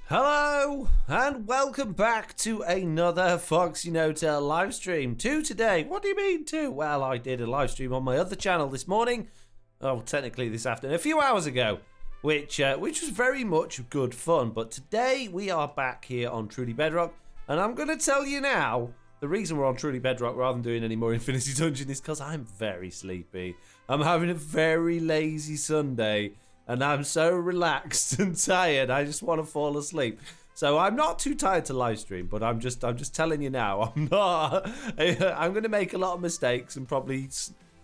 Hello and welcome back to another FoxyNoTail live stream. Today. What do you mean two? Well, I did a live stream on my other channel this morning. Oh, technically this afternoon, a few hours ago, which was very much good fun. But today we are back here on Truly Bedrock, and I'm going to tell you now, the reason we're on Truly Bedrock rather than doing any more Infinity Dungeon is because I'm very sleepy. I'm having a very lazy Sunday. And I'm so relaxed and tired, I just want to fall asleep. So I'm not too tired to live stream, but I'm just telling you now, I'm going to make a lot of mistakes and probably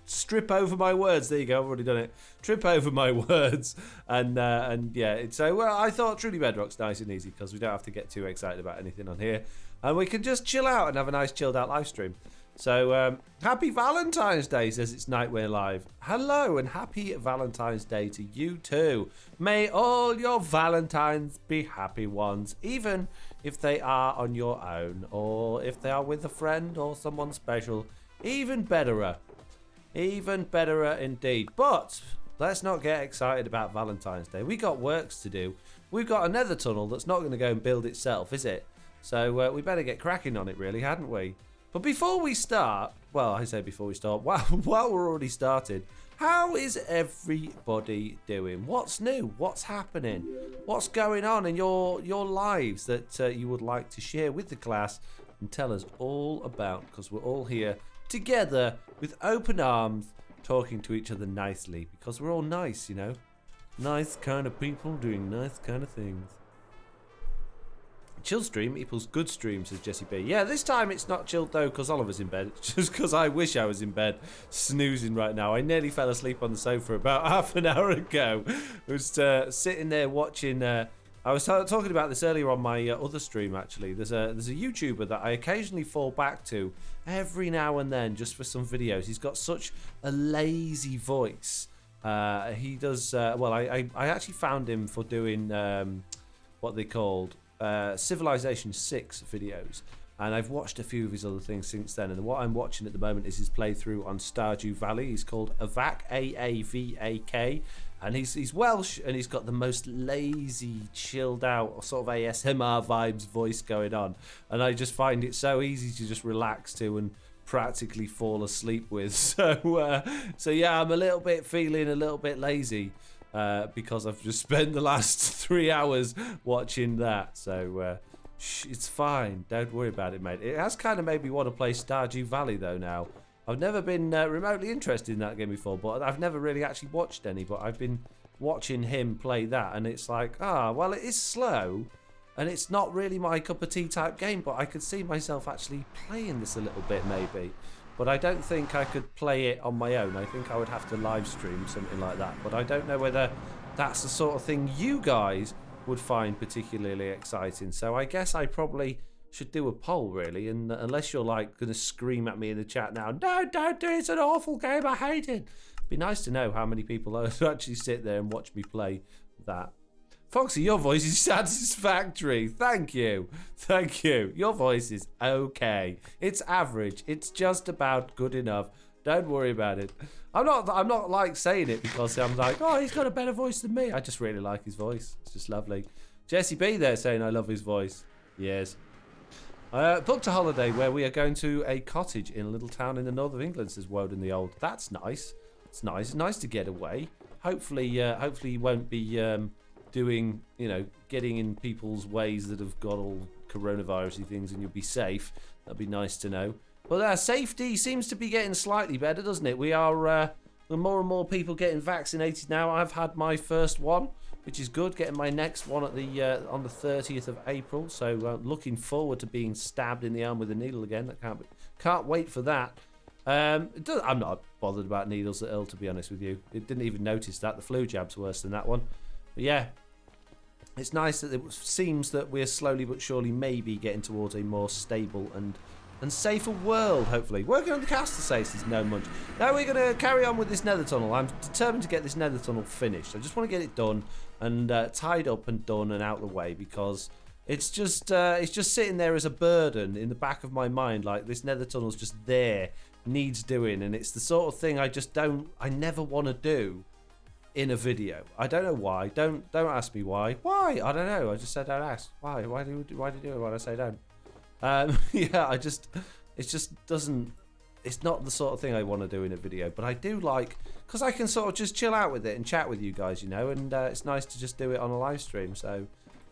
strip over my words. There you go, I've already done it. Trip over my words, and yeah. So I thought Truly Bedrock's nice and easy because we don't have to get too excited about anything on here, and we can just chill out and have a nice chilled out live stream. So, happy Valentine's Day, says it's Nightwear Live. Hello, and happy Valentine's Day to you too. May all your Valentines be happy ones, even if they are on your own, or if they are with a friend or someone special. Even betterer. Even betterer indeed. But let's not get excited about Valentine's Day. We got works to do. We've got a nether tunnel that's not going to go and build itself, is it? So, we better get cracking on it, really, hadn't we? But before we start, well, I say before we start, while we're already started, how is everybody doing? What's new? What's happening? What's going on in your lives that you would like to share with the class and tell us all about? Because we're all here together with open arms, talking to each other nicely, because we're all nice, you know? Nice kind of people doing nice kind of things. Chill stream equals good stream, says Jesse B. Yeah, this time it's not chilled though because Oliver's in bed. Just because I wish I was in bed snoozing right now. I nearly fell asleep on the sofa about half an hour ago. I was sitting there watching. I was talking about this earlier on my other stream actually. There's a YouTuber that I occasionally fall back to every now and then just for some videos. He's got such a lazy voice. He does well. I actually found him for doing what they called Civilization 6 videos, and I've watched a few of his other things since then, and what I'm watching at the moment is his playthrough on Stardew Valley. He's called Avak, A-A-V-A-K, and he's Welsh, and he's got the most lazy, chilled out sort of ASMR vibes voice going on, and I just find it so easy to just relax to and practically fall asleep with. So yeah, I'm feeling a little bit lazy because I've just spent the last 3 hours watching that. So it's fine, don't worry about it, mate. It has kind of made me want to play Stardew Valley though now. I've never been remotely interested in that game before, but I've never really actually watched any, but I've been watching him play that, and it's like, well, it is slow and it's not really my cup of tea type game, but I could see myself actually playing this a little bit maybe. But I don't think I could play it on my own. I think I would have to live stream something like that. But I don't know whether that's the sort of thing you guys would find particularly exciting. So I guess I probably should do a poll, really. And unless you're like going to scream at me in the chat now, no, don't do it, it's an awful game, I hate it. It'd be nice to know how many people actually sit there and watch me play that. Foxy, your voice is satisfactory. Thank you. Thank you. Your voice is okay. It's average. It's just about good enough. Don't worry about it. I'm not like saying it because I'm like, oh, he's got a better voice than me. I just really like his voice. It's just lovely. Jesse B there saying I love his voice. Yes. Booked a holiday where we are going to a cottage in a little town in the north of England, says Woden the Old. That's nice. It's nice. It's nice to get away. Hopefully you won't be doing, getting in people's ways that have got all coronavirusy things, and you'll be safe. That'd be nice to know. But safety seems to be getting slightly better, doesn't it? We are more and more people getting vaccinated now. I've had my first one, which is good. Getting my next one at the on the 30th of April. So looking forward to being stabbed in the arm with a needle again. I can't wait for that. I'm not bothered about needles at all, to be honest with you. I didn't even notice that. The flu jab's worse than that one. But yeah, it's nice that it seems that we're slowly but surely maybe getting towards a more stable and safer world, hopefully. Working on the caster says there's no munch. Now we're going to carry on with this nether tunnel. I'm determined to get this nether tunnel finished. I just want to get it done and tied up and done and out of the way, because it's just sitting there as a burden in the back of my mind. Like, this nether tunnel's just there, needs doing, and it's the sort of thing I never want to do in a video. I don't know why. Don't ask me why. Why? I don't know. I just said don't ask. Why? Why do you do it when I say don't? Yeah, it just doesn't. It's not the sort of thing I want to do in a video, but I do like, because I can sort of just chill out with it and chat with you guys, you know, and it's nice to just do it on a live stream. So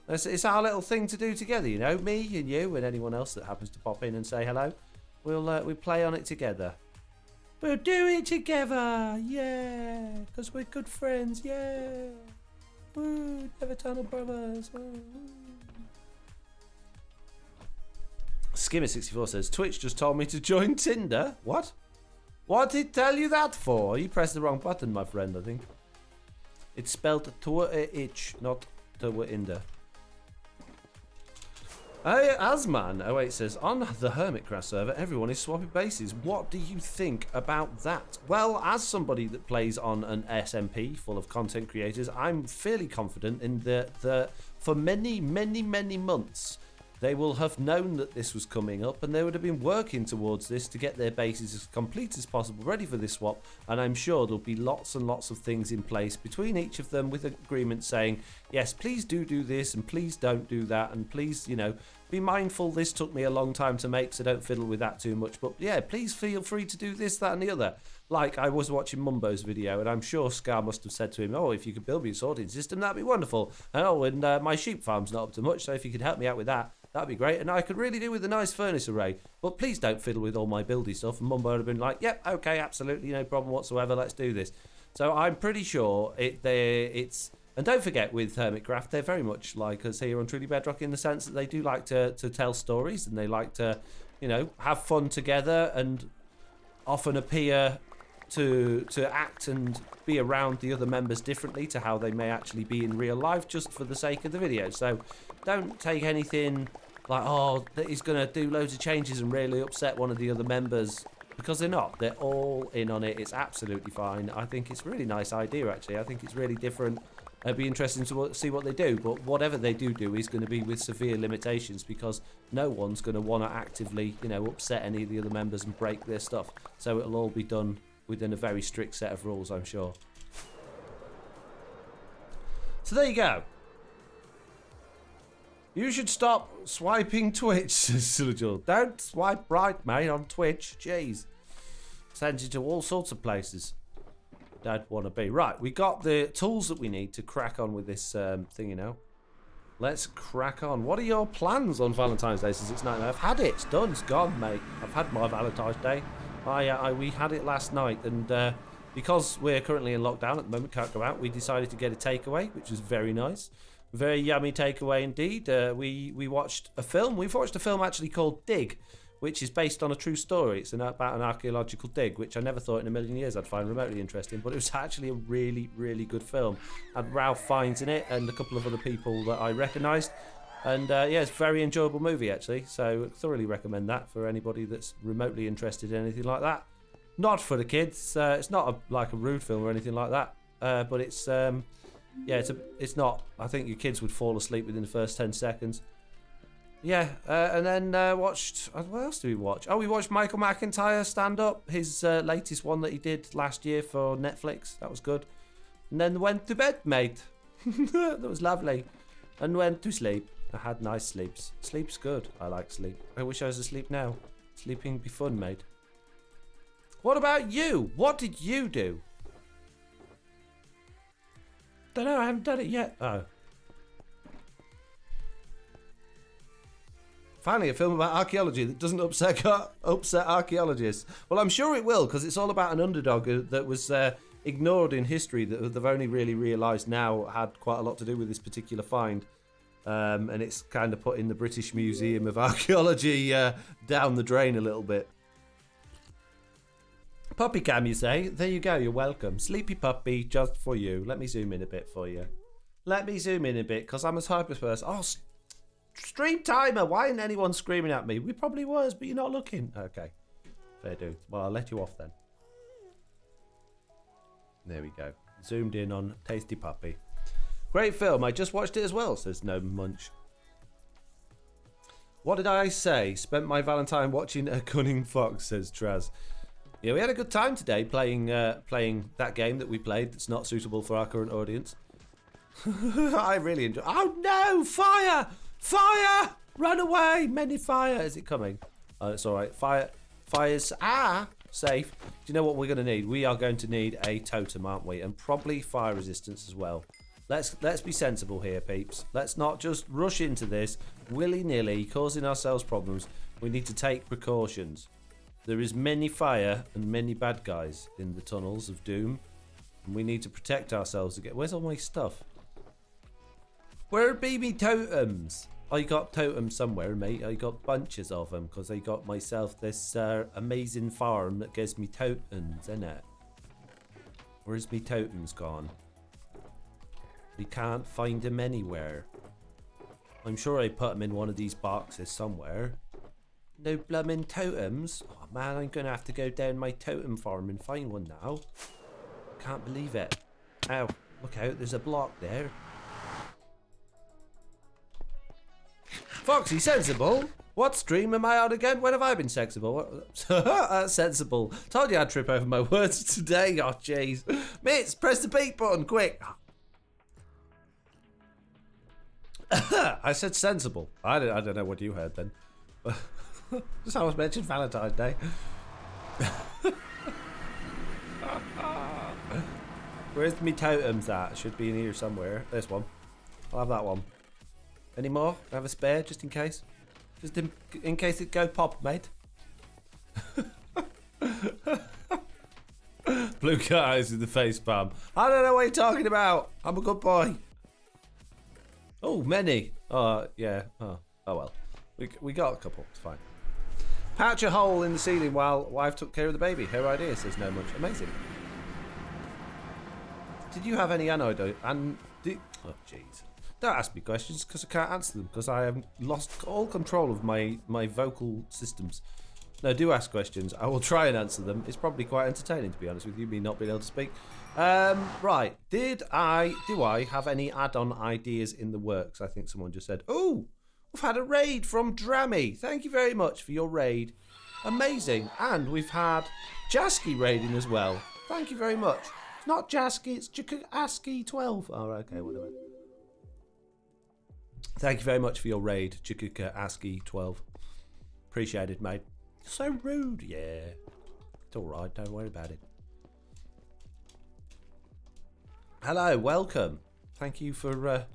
it's our little thing to do together, you know, me and you and anyone else that happens to pop in and say hello. We play on it together. We'll do it together, yeah, because we're good friends, yeah. Woo, Never Tunnel Brothers. Woo. Skimmer64 says, Twitch just told me to join Tinder. What? What did it tell you that for? You pressed the wrong button, my friend, I think. It's spelled Twitch, not Twinder. Asman08 says, on the Hermitcraft server, everyone is swapping bases. What do you think about that? Well, as somebody that plays on an SMP full of content creators, I'm fairly confident in that for many, many, many months, they will have known that this was coming up, and they would have been working towards this to get their bases as complete as possible, ready for this swap. And I'm sure there'll be lots and lots of things in place between each of them with agreement saying, yes, please do this, and please don't do that, and please, you know, be mindful this took me a long time to make, so don't fiddle with that too much. But yeah, please feel free to do this, that, and the other. Like, I was watching Mumbo's video, and I'm sure Scar must have said to him, oh, if you could build me a sorting system, that'd be wonderful. Oh, and my sheep farm's not up to much, so if you could help me out with that, that'd be great. And I could really do with a nice furnace array. But please don't fiddle with all my buildy stuff. And Mumbo would have been like, yep, okay, absolutely, no problem whatsoever, let's do this. So I'm pretty sure it's... And don't forget, with Hermitcraft, they're very much like us here on Truly Bedrock in the sense that they do like to tell stories, and they like to, you know, have fun together, and often appear to act and be around the other members differently to how they may actually be in real life, just for the sake of the video. So don't take anything like, oh, that he's going to do loads of changes and really upset one of the other members, because they're not. They're all in on it. It's absolutely fine. I think it's a really nice idea, actually. I think it's really different. It'd be interesting to see what they do, but whatever they do is going to be with severe limitations, because no one's going to want to actively, you know, upset any of the other members and break their stuff. So it'll all be done within a very strict set of rules, I'm sure. So there you go. You should stop swiping Twitch, says Silajul. Don't swipe right, mate, on Twitch. Jeez. Sends you to all sorts of places. Don't want to be. Right, we got the tools that we need to crack on with this thing, you know. Let's crack on. What are your plans on Valentine's Day? Since it's night, I've had it. It's done. It's gone, mate. I've had my Valentine's Day. We had it last night, and because we're currently in lockdown at the moment, can't go out, we decided to get a takeaway, which was very nice. Very yummy takeaway indeed. We watched a film. We've watched a film actually called Dig, which is based on a true story. It's about an archaeological dig, which I never thought in a million years I'd find remotely interesting, but it was actually a really, really good film. Had Ralph Fiennes in it and a couple of other people that I recognised. And yeah, it's a very enjoyable movie, actually. So thoroughly recommend that for anybody that's remotely interested in anything like that. Not for the kids. It's not like a rude film or anything like that. But it's, yeah, it's not. I think your kids would fall asleep within the first 10 seconds. Yeah, and then watched... What else did we watch? Oh, we watched Michael McIntyre stand-up, his latest one that he did last year for Netflix. That was good. And then went to bed, mate. That was lovely. And went to sleep. I had nice sleeps. Sleep's good. I like sleep. I wish I was asleep now. Sleeping be fun, mate. What about you? What did you do? Don't know, I haven't done it yet. Oh. Finally, a film about archaeology that doesn't upset archaeologists. Well, I'm sure it will, because it's all about an underdog that was ignored in history, that they've only really realised now had quite a lot to do with this particular find. And it's kind of putting the British Museum of Archaeology down the drain a little bit. Puppy cam, you say? There you go, you're welcome. Sleepy puppy, just for you. Let me zoom in a bit for you. Let me zoom in a bit, because I'm a type of person. Oh, stream timer, why isn't anyone screaming at me? We probably was, but you're not looking. Okay, fair dude. Well, I'll let you off then. There we go. Zoomed in on Tasty Puppy. Great film, I just watched it as well, says No Munch. What did I say? Spent my Valentine watching A Cunning Fox, says Traz. Yeah, we had a good time today playing that game that we played that's not suitable for our current audience. I really enjoy. Oh no! Fire! Fire! Run away! Many fire! Is it coming? Oh, it's all right. Fire's safe. Do you know what we're going to need? We are going to need a totem, aren't we? And probably fire resistance as well. Let's be sensible here, peeps. Let's not just rush into this willy-nilly, causing ourselves problems. We need to take precautions. There is many fire and many bad guys in the tunnels of doom. And we need to protect ourselves again. Where's all my stuff? Where be me totems? I got totems somewhere, mate. I got bunches of them because I got myself this amazing farm that gives me totems, innit? Where's me totems gone? We can't find them anywhere. I'm sure I put them in one of these boxes somewhere. No bloomin' totems. Oh man, I'm gonna have to go down my totem farm and find one now. Can't believe it. Ow, look out, there's a block there. Foxy, sensible? What stream am I on again? When have I been sensible? Sensible. Told you I'd trip over my words today. Oh, jeez. Mates, press the beat button, quick. I said sensible. I don't know what you heard then. Just I was mentioned Valentine's Day. Where's me totems at? Should be in here somewhere. This one. I'll have that one. Any more? I have a spare just in case. Just in case it go pop, mate. Blue guys in the face palm. I don't know what you're talking about. I'm a good boy. Oh, many. Yeah. Oh well. We got a couple. It's fine. Patch a hole in the ceiling while wife took care of the baby. Her idea, says no much. Amazing. Did you have any anode? Oh, jeez. Don't ask me questions because I can't answer them because I have lost all control of my vocal systems. No, do ask questions. I will try and answer them. It's probably quite entertaining, to be honest with you, me not being able to speak. Right. Do I have any add-on ideas in the works? I think someone just said, oh, we've had a raid from Drammy. Thank you very much for your raid. Amazing. And we've had Jasky raiding as well. Thank you very much. It's not Jasky, it's Jakukaski12. Oh, okay, whatever. Thank you very much for your raid, Jakukaski12. Appreciate it, mate. So rude, yeah. It's alright, don't worry about it. Hello, welcome. Thank you for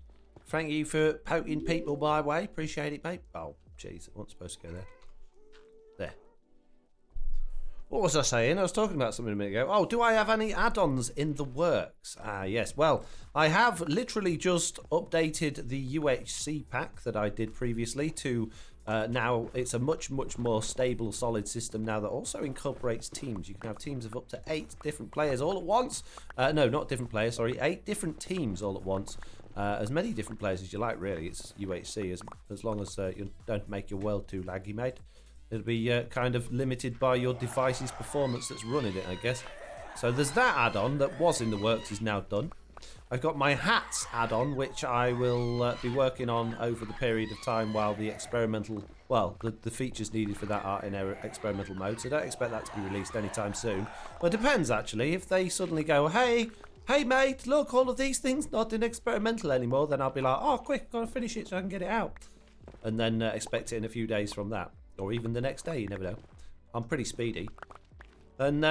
poking people my way. Appreciate it, mate. Oh, jeez, I wasn't supposed to go there. There. What was I saying? I was talking about something a minute ago. Oh, do I have any add-ons in the works? Yes. Well, I have literally just updated the UHC pack that I did previously to now it's a much more stable, solid system now that also incorporates teams. You can have teams of up to 8 different players all at once. No, not different players, sorry. 8 different teams all at once. As many different players as you like, really. It's UHC, as long as you don't make your world too laggy, mate. It'll be kind of limited by your device's performance that's running it, I guess. So there's that add-on that was in the works, is now done. I've got my hats add-on, which I will be working on over the period of time while the experimental, well, the features needed for that are in experimental mode, so don't expect that to be released anytime soon. Well, it depends, actually. If they suddenly go, hey mate, look, all of these things not in experimental anymore, then I'll be like, oh, quick, gotta finish it so I can get it out. And then expect it in a few days from that. Or even the next day, you never know. I'm pretty speedy. And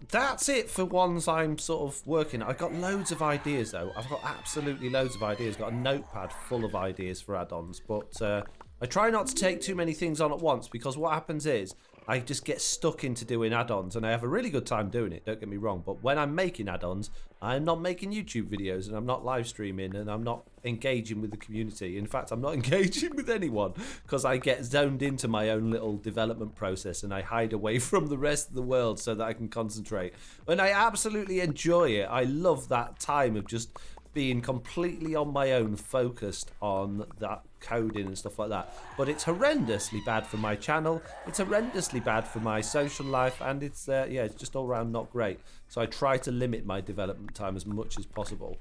that's it for ones I'm sort of working. I've got loads of ideas, though. I've got absolutely loads of ideas. Got a notepad full of ideas for add-ons. But I try not to take too many things on at once, because what happens is I just get stuck into doing add-ons, and I have a really good time doing it, don't get me wrong. But when I'm making add-ons, I'm not making YouTube videos, and I'm not live streaming, and I'm not engaging with the community. In fact, I'm not engaging with anyone, because I get zoned into my own little development process, and I hide away from the rest of the world so that I can concentrate. And I absolutely enjoy it. I love that time of just being completely on my own, focused on that coding and stuff like that. But it's horrendously bad for my channel, it's horrendously bad for my social life, and it's it's just all around not great. So I try to limit my development time as much as possible,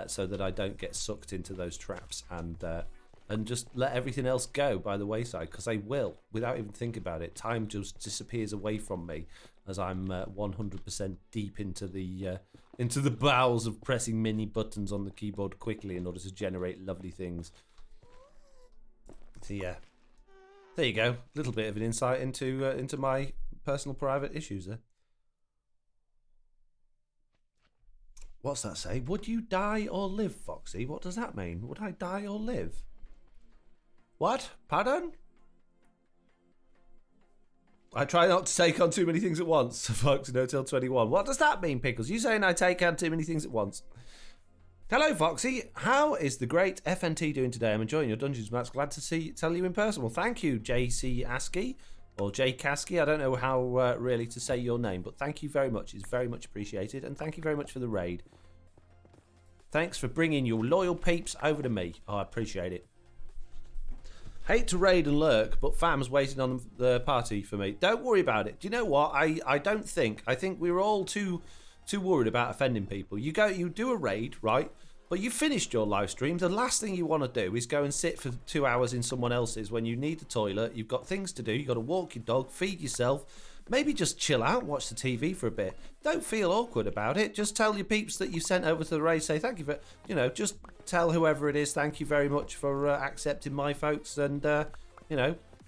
so that I don't get sucked into those traps and and just let everything else go by the wayside, because I will, without even thinking about it. Time just disappears away from me as I'm 100% deep into the bowels of pressing many buttons on the keyboard quickly in order to generate lovely things. So yeah, there you go. A little bit of an insight into my personal private issues there. What's that say? Would you die or live, Foxy? What does that mean? Would I die or live? What? Pardon? I try not to take on too many things at once. FoxyNoTail 21. What does that mean, Pickles? You saying I take on too many things at once? Hello, Foxy. How is the great FNT doing today? I'm enjoying your Dungeons Match. Glad to tell you in person. Well, thank you, JC Askey. Or Jay Kasky, I don't know how really to say your name, but thank you very much. It's very much appreciated, and thank you very much for the raid. Thanks for bringing your loyal peeps over to me. I appreciate it. Hate to raid and lurk, but fam's waiting on the party for me. Don't worry about it. Do you know what? I think we're all too worried about offending people. You do a raid, right? But you finished your live stream. The last thing you want to do is go and sit for 2 hours in someone else's when you need the toilet. You've got things to do. You've got to walk your dog, feed yourself. Maybe just chill out, watch the TV for a bit. Don't feel awkward about it. Just tell your peeps that you sent over to the raid. Say thank you for, just tell whoever it is, thank you very much for accepting my folks, and,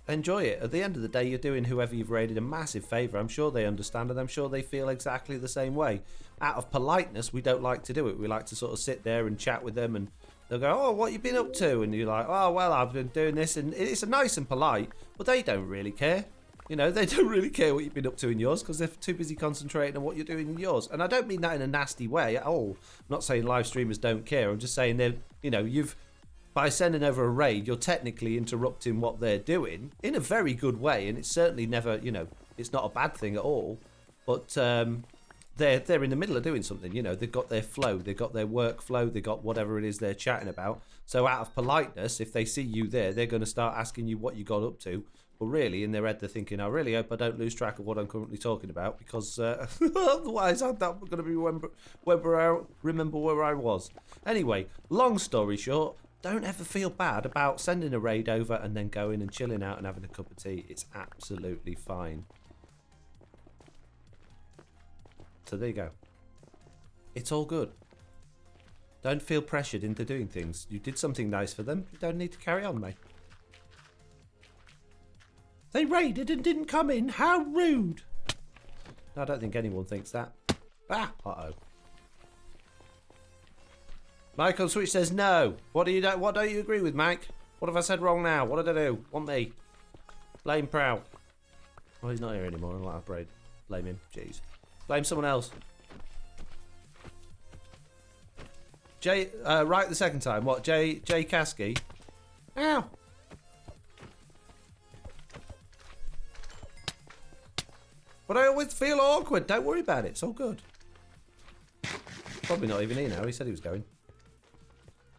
enjoy it. At the end of the day, you're doing whoever you've raided a massive favour. I'm sure they understand, and I'm sure they feel exactly the same way. Out of politeness, we don't like to do it. We like to sort of sit there and chat with them, and they'll go, oh, what you been up to? And you're like, oh, well, I've been doing this, and it's a nice and polite, but they don't really care. They don't really care what you've been up to in yours, because they're too busy concentrating on what you're doing in yours. And I don't mean that in a nasty way at all. I'm not saying live streamers don't care. I'm just saying that, by sending over a raid, you're technically interrupting what they're doing in a very good way, and it's certainly never, it's not a bad thing at all. But they're in the middle of doing something. They've got their flow, they've got their workflow, they've got whatever it is they're chatting about. So out of politeness, if they see you there, they're going to start asking you what you got up to. But really, in their head, they're thinking, I really hope I don't lose track of what I'm currently talking about, because otherwise I'm not going to be remember where I was. Anyway, long story short, don't ever feel bad about sending a raid over and then going and chilling out and having a cup of tea. It's absolutely fine. So there you go. It's all good. Don't feel pressured into doing things. You did something nice for them. You don't need to carry on, mate. They raided and didn't come in. How rude. No, I don't think anyone thinks that. Ah, uh-oh. Mike on Switch says no. What don't you agree with, Mike? What have I said wrong now? What did I do? Want me? Blame Prowl. Well, he's not here anymore. I'll have to blame him. Jeez. Blame someone else. Jay, right the second time. What? Jay Kasky? Ow. But I always feel awkward. Don't worry about it. It's all good. Probably not even here now. He said he was going.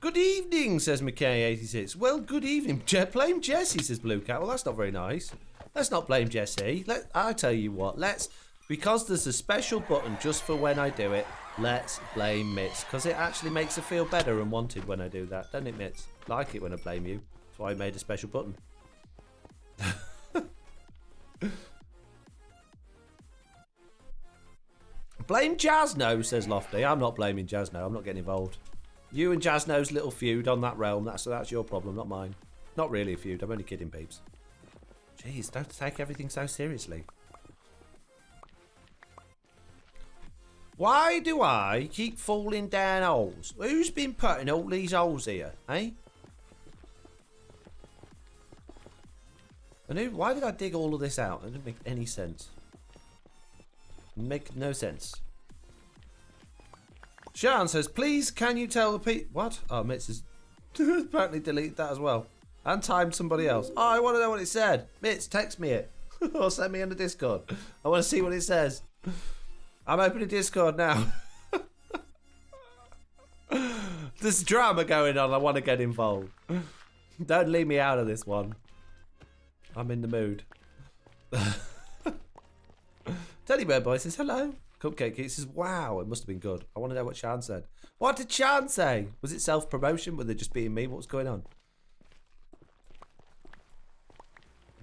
Good evening, says McKay86. Well, good evening. Blame Jesse, says Blue Cat. Well, that's not very nice. Let's not blame Jesse. I tell you what. Because there's a special button just for when I do it, let's blame Mitz. Because it actually makes her feel better and wanted when I do that. Doesn't it, Mitz? Like it when I blame you. That's why I made a special button. Blame Jazno, says Lofty. I'm not blaming Jazno. I'm not getting involved. You and Jazno's little feud on that realm, that's your problem, not mine. Not really a feud. I'm only kidding, peeps. Jeez, don't take everything so seriously. Why do I keep falling down holes? Who's been putting all these holes here, eh? And why did I dig all of this out? It didn't make any sense. Make no sense. Sean says, please can you tell the people... What? Oh, Mitz has apparently deleted that as well. And timed somebody else. Oh, I want to know what it said. Mitz, text me it. Or send me on the Discord. I want to see what it says. I'm opening Discord now. There's drama going on. I want to get involved. Don't leave me out of this one. I'm in the mood. Teddybird Boy says, hello. Cupcake He says, wow, it must have been good. I want to know what Shan said. What did Shan say? Was it self-promotion? Were they just being me? What was going on?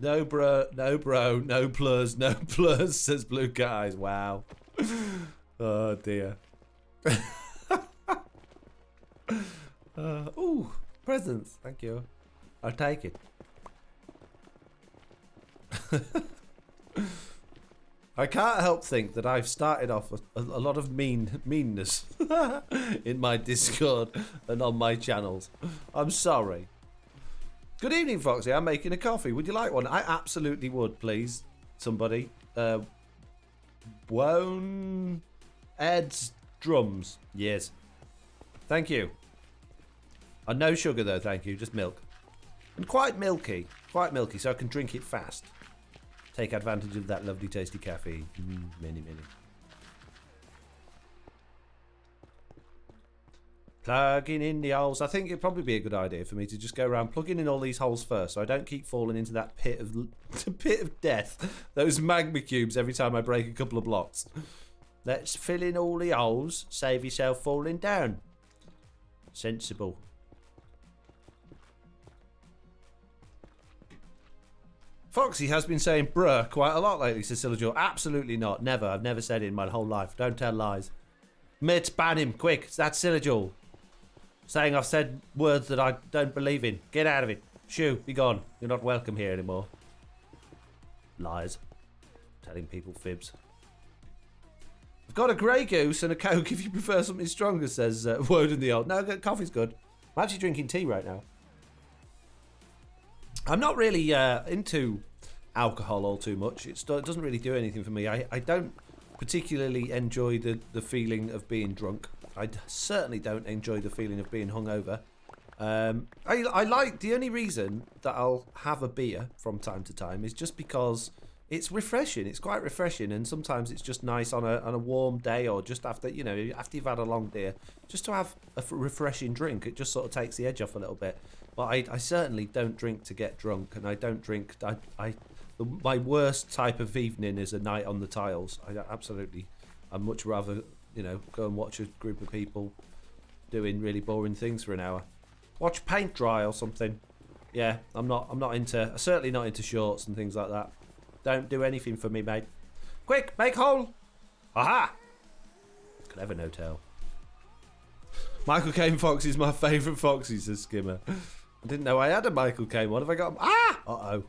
No bro, no bro, no plus, no plus, says Blue Guys. Wow. Oh dear. Ooh, presents. Thank you. I'll take it. I can't help think that I've started off a lot of meanness in my Discord and on my channels. I'm sorry. Good evening, Foxy. I'm making a coffee. Would you like one? I absolutely would, please. Somebody. Wone Ed's drums. Yes. Thank you. No sugar though, thank you. Just milk. And quite milky. Quite milky, so I can drink it fast. Take advantage of that lovely tasty caffeine. Many. Plugging in the holes. I think it'd probably be a good idea for me to just go around plugging in all these holes first, so I don't keep falling into that pit of death. Those magma cubes every time I break a couple of blocks. Let's fill in all the holes. Save yourself falling down. Sensible. Foxy has been saying bruh quite a lot lately, says Silajor. Absolutely not. Never. I've never said it in my whole life. Don't tell lies. Mitts, ban him. Quick. That's Silajor. Saying I've said words that I don't believe in. Get out of it. Shoo. Be gone. You're not welcome here anymore. Lies. Telling people fibs. I've got a Grey Goose and a Coke if you prefer something stronger, says Woden the Old. No, coffee's good. I'm actually drinking tea right now. I'm not really into alcohol all too much. It doesn't really do anything for me. I don't particularly enjoy the feeling of being drunk. I certainly don't enjoy the feeling of being hungover. I like, the only reason that I'll have a beer from time to time is just because it's refreshing. It's quite refreshing, and sometimes it's just nice on a warm day, or just after, you know, after you've had a long day, just to have a refreshing drink. It just sort of takes the edge off a little bit. But I certainly don't drink to get drunk, and I don't drink. My worst type of evening is a night on the tiles. I'd much rather, you know, go and watch a group of people doing really boring things for an hour. Watch paint dry or something. Yeah, I'm certainly not into shorts and things like that. Don't do anything for me, mate. Quick, make hole. Aha! Clever no-tail. Michael Caine Foxy is my favourite Foxy, says Skimmer. I didn't know I had a Michael Caine. What have I got? Ah! Uh-oh.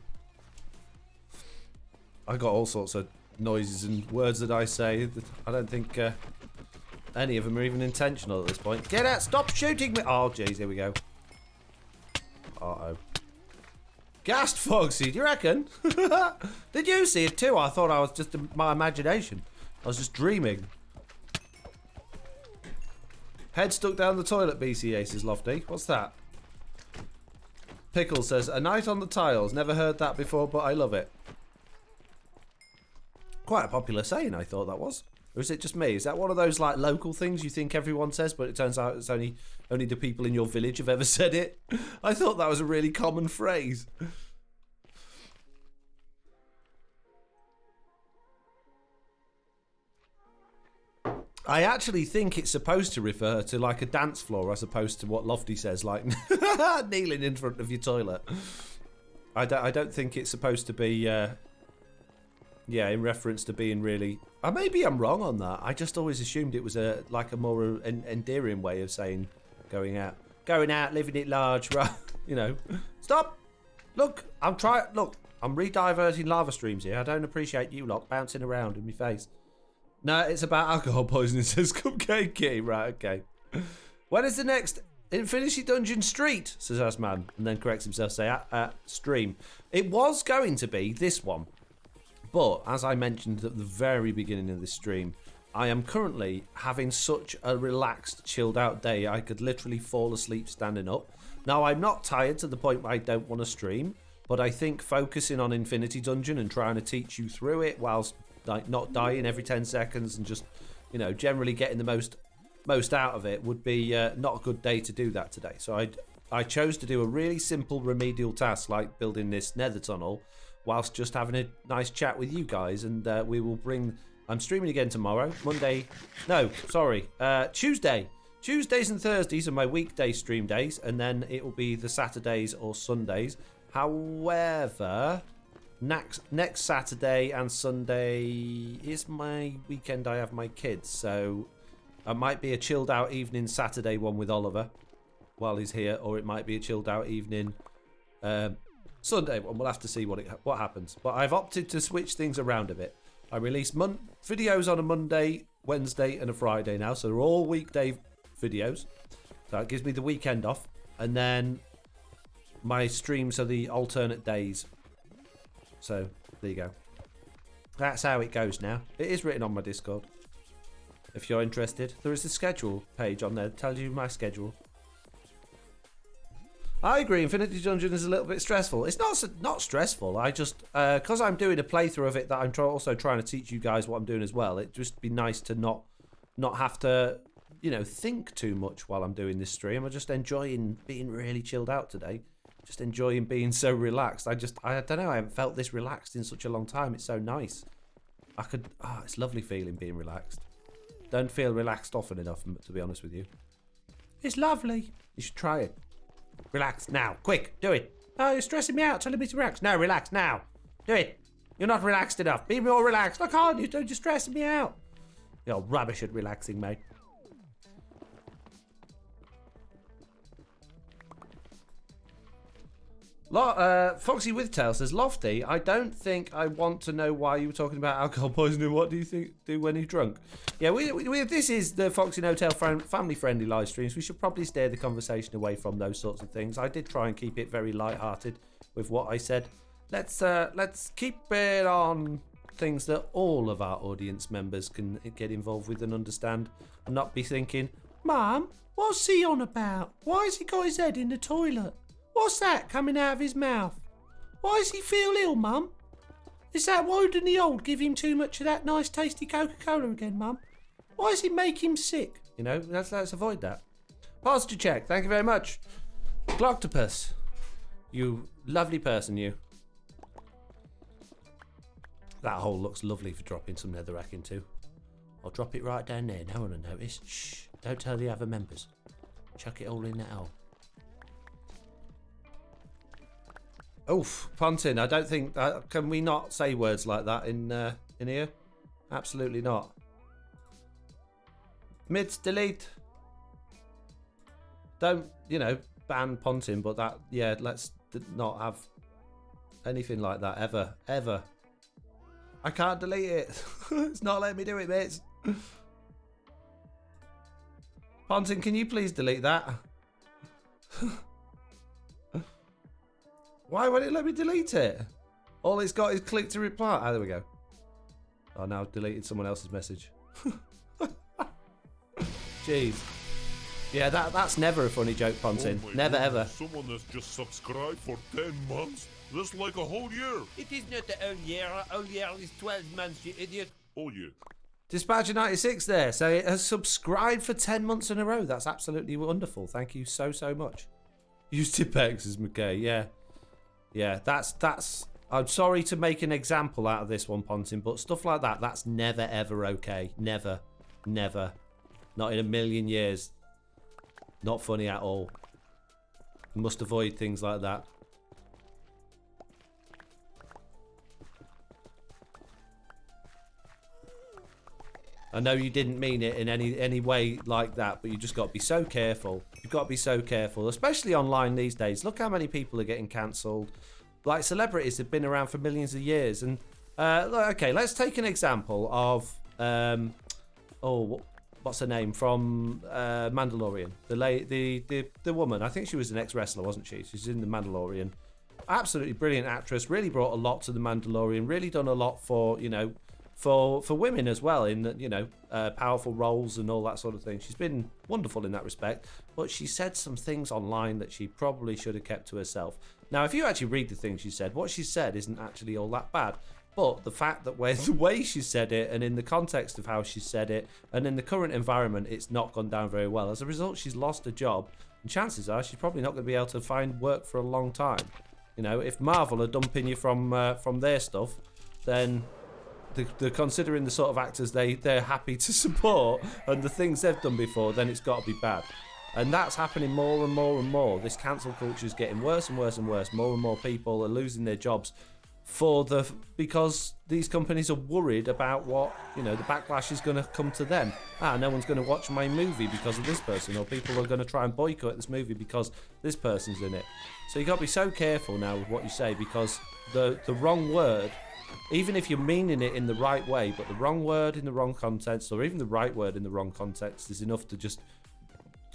I got all sorts of noises and words that I say. I don't think any of them are even intentional at this point. Get out! Stop shooting me! Oh, jeez, here we go. Uh-oh. Gassed Foxy, do you reckon? Did you see it too? I thought I was just my imagination. I was just dreaming. Head stuck down the toilet, BCA, says Lofty. What's that? Pickle says, a night on the tiles. Never heard that before, but I love it. Quite a popular saying, I thought that was. Or is it just me? Is that one of those like local things you think everyone says, but it turns out it's only the people in your village have ever said it? I thought that was a really common phrase. I actually think it's supposed to refer to like a dance floor as opposed to what Lofty says, like kneeling in front of your toilet. I don't think it's supposed to be, yeah, in reference to being really... maybe I'm wrong on that. I just always assumed it was like a more endearing way of saying going out, living it large, right? You know, stop. Look, I'm re-diverting lava streams here. I don't appreciate you lot bouncing around in my face. No, it's about alcohol poisoning, says Cupcake Key. Right, okay. When is the next Infinity Dungeon Street, says Asman, and then corrects himself, say, stream. It was going to be this one, but as I mentioned at the very beginning of this stream, I am currently having such a relaxed, chilled out day, I could literally fall asleep standing up. Now, I'm not tired to the point where I don't want to stream, but I think focusing on Infinity Dungeon and trying to teach you through it whilst like not dying every 10 seconds and just, you know, generally getting the most out of it would be not a good day to do that today. So I chose to do a really simple remedial task like building this nether tunnel whilst just having a nice chat with you guys, and we will bring... I'm streaming again tomorrow. Tuesday. Tuesdays and Thursdays are my weekday stream days, and then it will be the Saturdays or Sundays. However, next Saturday and Sunday is my weekend. I have my kids, so it might be a chilled out evening Saturday one with Oliver while he's here, or it might be a chilled out evening Sunday one. We'll have to see what happens. But I've opted to switch things around a bit. I release videos on a Monday, Wednesday, and a Friday now, so they're all weekday videos. So it gives me the weekend off, and then my streams are the alternate days. So there you go. That's how it goes now. It is written on my Discord. If you're interested, there is a schedule page on there that tells you my schedule. I agree, Infinity Dungeon is a little bit stressful. It's not stressful. I just, because I'm doing a playthrough of it that I'm also trying to teach you guys what I'm doing as well. It'd just be nice to not have to, you know, think too much while I'm doing this stream. I'm just enjoying being really chilled out today. Just enjoying being so relaxed. I don't know, I haven't felt this relaxed in such a long time. It's so nice. It's lovely feeling being relaxed. Don't feel relaxed often enough, to be honest with you. It's lovely. You should try it. Relax now. Quick, do it. Oh, you're stressing me out, telling me to relax. No, relax now. Do it. You're not relaxed enough. Be more relaxed. I can't. You're stressing me out. You're rubbish at relaxing, mate. FoxyNoTail says, Lofty, I don't think I want to know why you were talking about alcohol poisoning. What do you think do when you're drunk? Yeah, this is the FoxyNoTail family-friendly live streams. We should probably steer the conversation away from those sorts of things. I did try and keep it very light-hearted with what I said. Let's keep it on things that all of our audience members can get involved with and understand, and not be thinking, Mum, what's he on about? Why has he got his head in the toilet? What's that coming out of his mouth? Why does he feel ill, Mum? Is that Woden the Old give him too much of that nice tasty Coca-Cola again, Mum? Why does he make him sick? You know, let's avoid that. Posture check, thank you very much. Gloctopus, you lovely person, you. That hole looks lovely for dropping some netherrack into. I'll drop it right down there, no one will notice. Shh, don't tell the other members. Chuck it all in that hole. Oof, Pontin, I don't think... can we not say words like that in here? Absolutely not. Mids, delete. Don't, you know, ban Pontin, but that... Yeah, let's not have anything like that ever. Ever. I can't delete it. It's not letting me do it, mates. Pontin, can you please delete that? Why won't it let me delete it? All it's got is click to reply. Ah, there we go. Oh, now I've deleted someone else's message. Jeez. Yeah, that's never a funny joke, Pontin. Oh never, goodness. Ever. Someone has just subscribed for 10 months? That's like a whole year. It is not a whole year. A whole year is 12 months, you idiot. Oh, yeah. Dispatcher96 there. So it has subscribed for 10 months in a row. That's absolutely wonderful. Thank you so much. Use Tipex as McKay, yeah. Yeah, that's... I'm sorry to make an example out of this one, Pontin, but stuff like that, that's never, ever okay. Never. Never. Not in a million years. Not funny at all. You must avoid things like that. I know you didn't mean it in any way like that, but you just got to be so careful. You've got to be so careful, especially online these days. Look how many people are getting cancelled. Like, celebrities have been around for millions of years. And, okay, let's take an example of, what's her name? From Mandalorian. The woman. I think she was an ex-wrestler, wasn't she? She's in the Mandalorian. Absolutely brilliant actress. Really brought a lot to the Mandalorian. Really done a lot for, you know, for women as well, in, you know, powerful roles and all that sort of thing. She's been wonderful in that respect, but she said some things online that she probably should have kept to herself. Now, if you actually read the things she said, what she said isn't actually all that bad, but the fact that the way she said it, and in the context of how she said it, and in the current environment, it's not gone down very well. As a result, she's lost a job, and chances are she's probably not going to be able to find work for a long time. You know, if Marvel are dumping you from their stuff, then they're considering the sort of actors they're happy to support and the things they've done before, then it's got to be bad. And that's happening more and more and more. This cancel culture is getting worse and worse and worse. More and more people are losing their jobs because these companies are worried about what, the backlash is going to come to them. No one's going to watch my movie because of this person, or people are going to try and boycott this movie because this person's in it. So you got to be so careful now with what you say, because the wrong word, even if you're meaning it in the right way, but the wrong word in the wrong context, or even the right word in the wrong context, is enough to just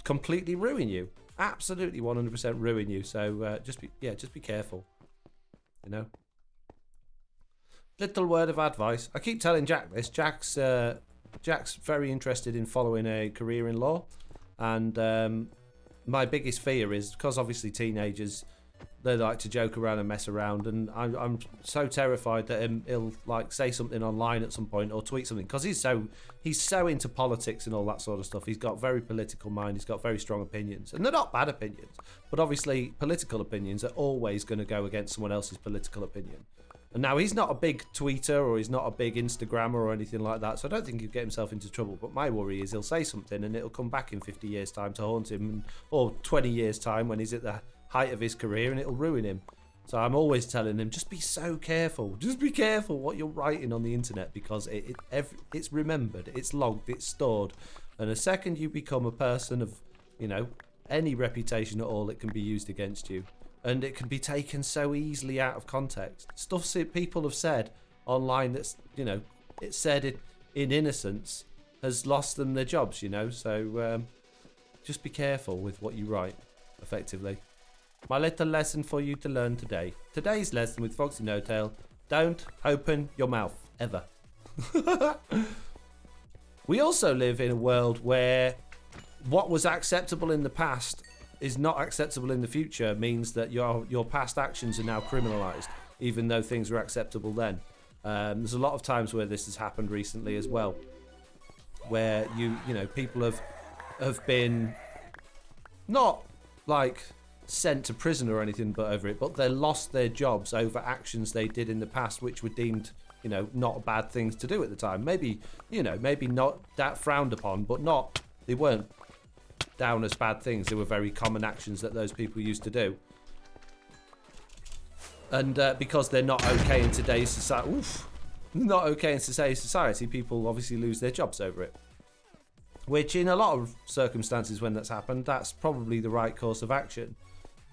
completely ruin you. Absolutely 100% ruin you. So just be careful. Little word of advice. I keep telling Jack this. Jack's very interested in following a career in law, and my biggest fear is, because obviously teenagers, they like to joke around and mess around, and I'm so terrified that he'll like say something online at some point or tweet something, because he's so into politics and all that sort of stuff. He's got very political mind. He's got very strong opinions, and they're not bad opinions, but obviously political opinions are always going to go against someone else's political opinion. And now he's not a big tweeter, or he's not a big Instagrammer or anything like that, so I don't think he'll get himself into trouble. But my worry is he'll say something and it'll come back in 50 years' time to haunt him, or 20 years' time when he's at the height of his career, and it'll ruin him. So I'm always telling him, just be so careful. Just be careful what you're writing on the internet, because it's remembered, it's logged, it's stored. And the second you become a person of, any reputation at all, it can be used against you. And it can be taken so easily out of context. Stuff people have said online that's, it's said in innocence, has lost them their jobs, So just be careful with what you write, effectively. My little lesson for you to learn today. Today's lesson with FoxyNoTail: don't open your mouth, ever. We also live in a world where what was acceptable in the past is not acceptable in the future, means that your past actions are now criminalized, even though things were acceptable then. There's a lot of times where this has happened recently as well, where people have been not like sent to prison or anything but over it, but they lost their jobs over actions they did in the past, which were deemed not bad things to do at the time. Maybe not that frowned upon, but they weren't down as bad things. They were very common actions that those people used to do, and because they're not okay in today's society, people obviously lose their jobs over it, which in a lot of circumstances when that's happened, that's probably the right course of action.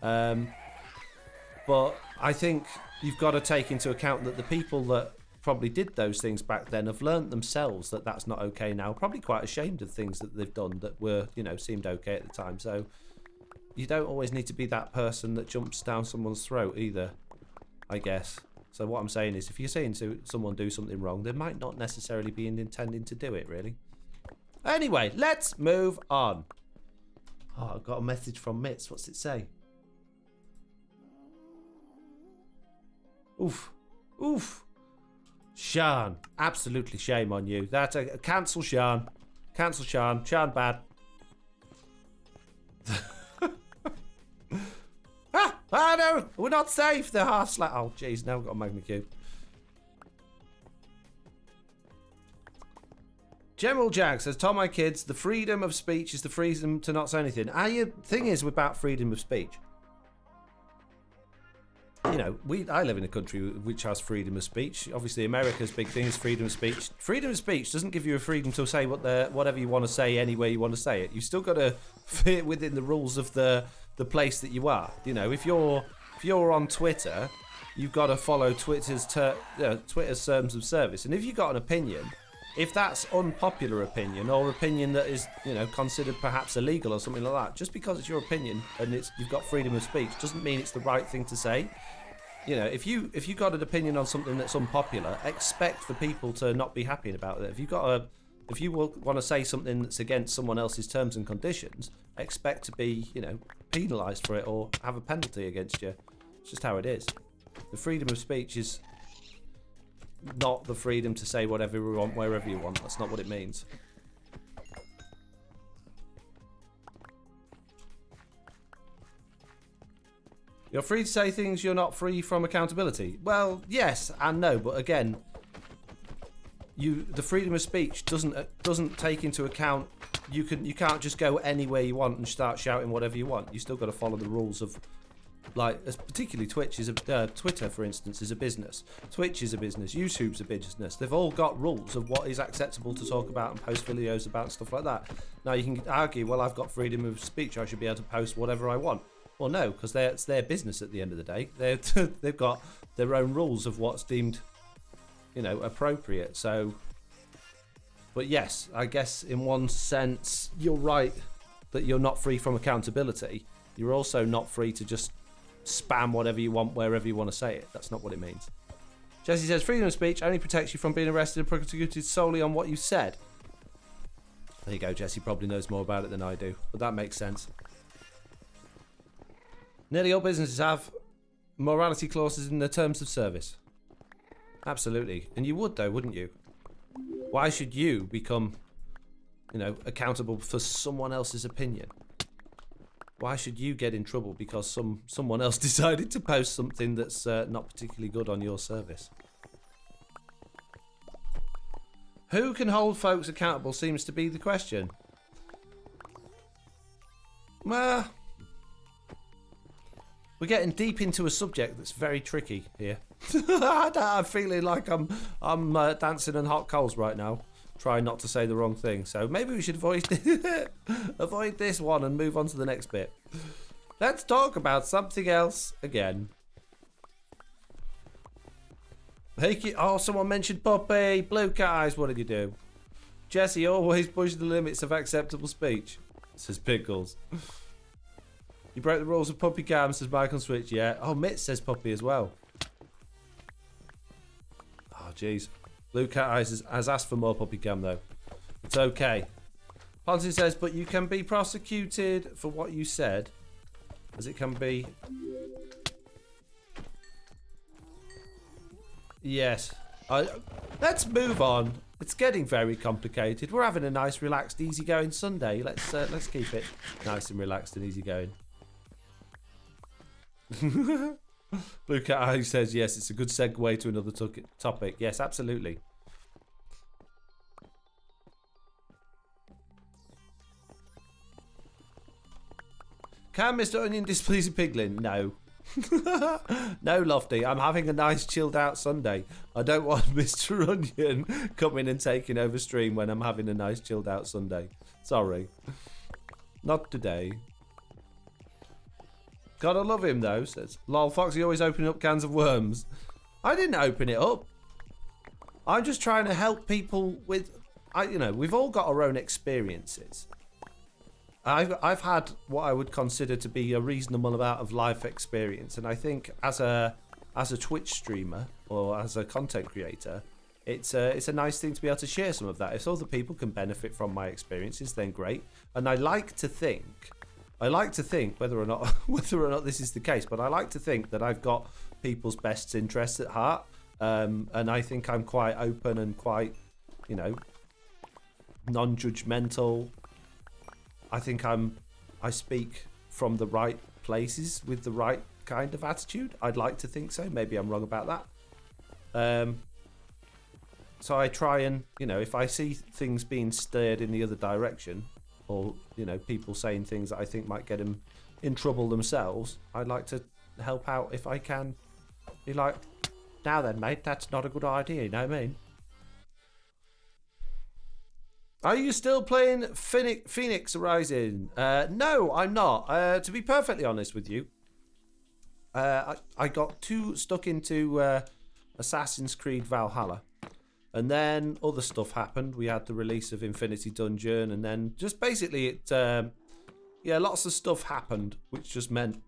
But I think you've got to take into account that the people that probably did those things back then have learnt themselves that that's not okay now, probably quite ashamed of things that they've done that were, seemed okay at the time. So you don't always need to be that person that jumps down someone's throat either, I guess. So what I'm saying is, if you're seeing someone do something wrong, they might not necessarily be intending to do it, really. Anyway, let's move on. Oh, I've got a message from Mitz. What's it say? Oof. Sean, absolutely shame on you. That's a cancel, Sean. Cancel, Sean. Sean bad. No, we're not safe. They're half slack. Oh, jeez, now we've got a Magna Cube. General Jag says, tell my kids the freedom of speech is the freedom to not say anything. The thing is about freedom of speech. I live in a country which has freedom of speech. Obviously, America's big thing is freedom of speech. Freedom of speech doesn't give you a freedom to say whatever you want to say any way you want to say it. You've still got to fit within the rules of the place that you are. If you're on Twitter, you've got to follow Twitter's terms of service. And if you've got an opinion, if that's unpopular opinion, or opinion that is considered perhaps illegal or something like that, just because it's your opinion and you've got freedom of speech doesn't mean it's the right thing to say. If you got an opinion on something that's unpopular, expect for people to not be happy about it. If you want to say something that's against someone else's terms and conditions, expect to be penalised for it or have a penalty against you. It's just how it is. The freedom of speech is not the freedom to say whatever you want, wherever you want. That's not what it means. You're free to say things, you're not free from accountability. Well, yes and no, but again, the freedom of speech doesn't take into account you can't just go anywhere you want and start shouting whatever you want. You still got to follow the rules of like particularly Twitch is Twitter, for instance, is a business. Twitch is a business. YouTube's a business. They've all got rules of what is acceptable to talk about and post videos about and stuff like that. Now you can argue, well, I've got freedom of speech. I should be able to post whatever I want. Well, no, because it's their business at the end of the day. They've got their own rules of what's deemed, appropriate. So, but yes, I guess in one sense you're right that you're not free from accountability. You're also not free to just spam whatever you want wherever you want to say it. That's not what it means. Jesse says freedom of speech only protects you from being arrested and prosecuted solely on what you said. There you go. Jesse probably knows more about it than I do, but that makes sense. Nearly all businesses have morality clauses in their terms of service. Absolutely. And you would, though, wouldn't you? Why should you become, accountable for someone else's opinion? Why should you get in trouble because someone else decided to post something that's not particularly good on your service? Who can hold folks accountable seems to be the question. Well, we're getting deep into a subject that's very tricky here. I'm feeling like I'm dancing on hot coals right now, trying not to say the wrong thing. So maybe we should avoid this one and move on to the next bit. Let's talk about something else again. Hey, someone mentioned Puppy. Blue cat eyes, what did you do? Jesse always pushed the limits of acceptable speech, says Pickles. You broke the rules of Puppy Cam, says Mike on Switch, yeah. Oh, Mitt says Puppy as well. Oh, jeez. Blue Cat Eyes has asked for more Puppy Cam, though. It's okay. Ponzi says, but you can be prosecuted for what you said, as it can be... Yes. Let's move on. It's getting very complicated. We're having a nice, relaxed, easygoing Sunday. Let's keep it nice and relaxed and easygoing. Blue Cat Eye says yes, it's a good segue to another topic. Yes, absolutely. Can Mr. Onion displease a piglin? No. No, Lofty. I'm having a nice chilled out Sunday. I don't want Mr. Onion coming and taking over stream when I'm having a nice chilled out Sunday. Sorry. Not today. Gotta love him though, says lol Foxy always opening up cans of worms. I didn't open it up. I'm just trying to help people with we've all got our own experiences. I've had what I would consider to be a reasonable amount of life experience, and I think as a Twitch streamer or as a content creator, it's a nice thing to be able to share some of that. If other people can benefit from my experiences, then great. And I like to think whether or not this is the case, but I like to think that I've got people's best interests at heart, and I think I'm quite open and quite, non-judgmental. I think I speak from the right places with the right kind of attitude. I'd like to think so. Maybe I'm wrong about that. So I try and, if I see things being steered in the other direction, or, people saying things that I think might get them in trouble themselves, I'd like to help out if I can. Be like, now then, mate, that's not a good idea, you know what I mean? Are you still playing Phoenix Rising? No, I'm not. To be perfectly honest with you, I got too stuck into Assassin's Creed Valhalla. And then other stuff happened. We had the release of Infinity Dungeon, and then just basically lots of stuff happened, which just meant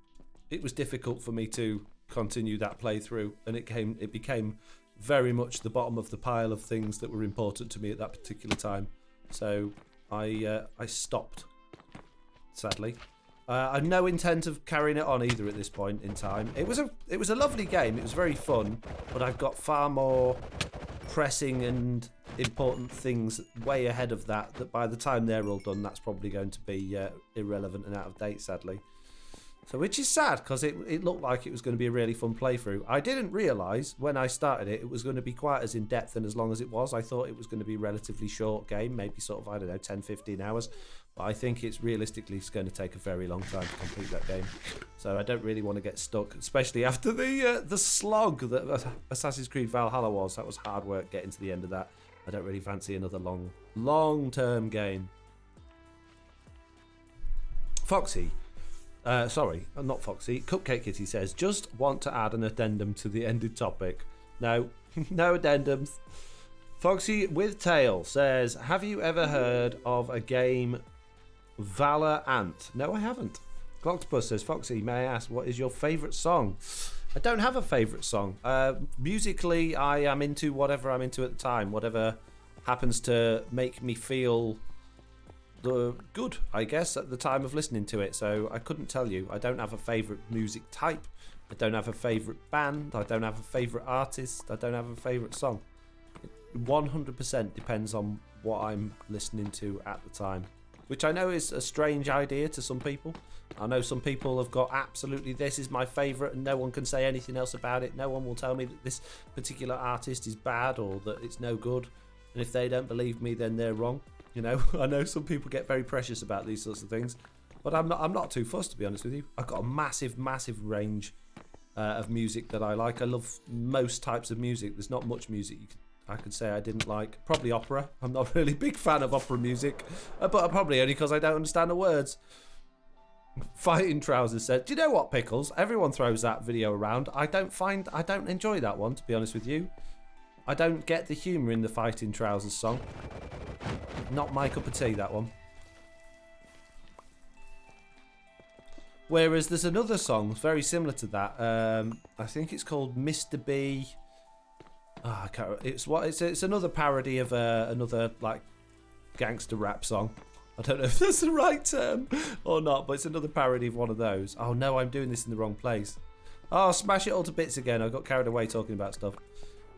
it was difficult for me to continue that playthrough, and it became very much the bottom of the pile of things that were important to me at that particular time. So I stopped, sadly. I've no intent of carrying it on either at this point in time. It was a lovely game. It was very fun, but I've got far more pressing and important things way ahead of that by the time they're all done, that's probably going to be irrelevant and out of date, sadly. So, which is sad, because it looked like it was going to be a really fun playthrough. I didn't realise when I started it was going to be quite as in-depth and as long as it was. I thought it was going to be a relatively short game, maybe sort of, 10, 15 hours. But I think it's realistically going to take a very long time to complete that game. So I don't really want to get stuck, especially after the slog that Assassin's Creed Valhalla was. That was hard work getting to the end of that. I don't really fancy another long-term game. Foxy. Sorry, not Foxy. Cupcake Kitty says, just want to add an addendum to the ended topic. No, no addendums. Foxy with Tail says, have you ever heard of a game Valor Ant? No, I haven't. Clockspus says, Foxy, may I ask, what is your favourite song? I don't have a favourite song. Musically, I am into whatever I'm into at the time. Whatever happens to make me feel good, I guess, at the time of listening to it. So I couldn't tell you. I don't have a favourite music type. I don't have a favourite band. I don't have a favourite artist. I don't have a favourite song. It 100% depends on what I'm listening to at the time. Which I know is a strange idea to some people. I know some people have got absolutely, this is my favourite and no one can say anything else about it. No one will tell me that this particular artist is bad or that it's no good. And if they don't believe me, then they're wrong. You know, I know some people get very precious about these sorts of things. But I'm not too fussed, to be honest with you. I've got a massive range of music that I like. I love most types of music. There's not much music I could say I didn't like. Probably opera. I'm not really a big fan of opera music, but probably only because I don't understand the words. Fighting Trousers said, do you know what, Pickles? Everyone throws that video around. I don't enjoy that one, to be honest with you. I don't get the humour in the Fighting Trousers song. Not my cup of tea, that one. Whereas there's another song very similar to that. I think it's called Mr. B. Oh, I can't. It's another parody of another like gangster rap song. I don't know if that's the right term or not, but it's another parody of one of those. Oh no, I'm doing this in the wrong place. Oh, smash it all to bits again. I got carried away talking about stuff.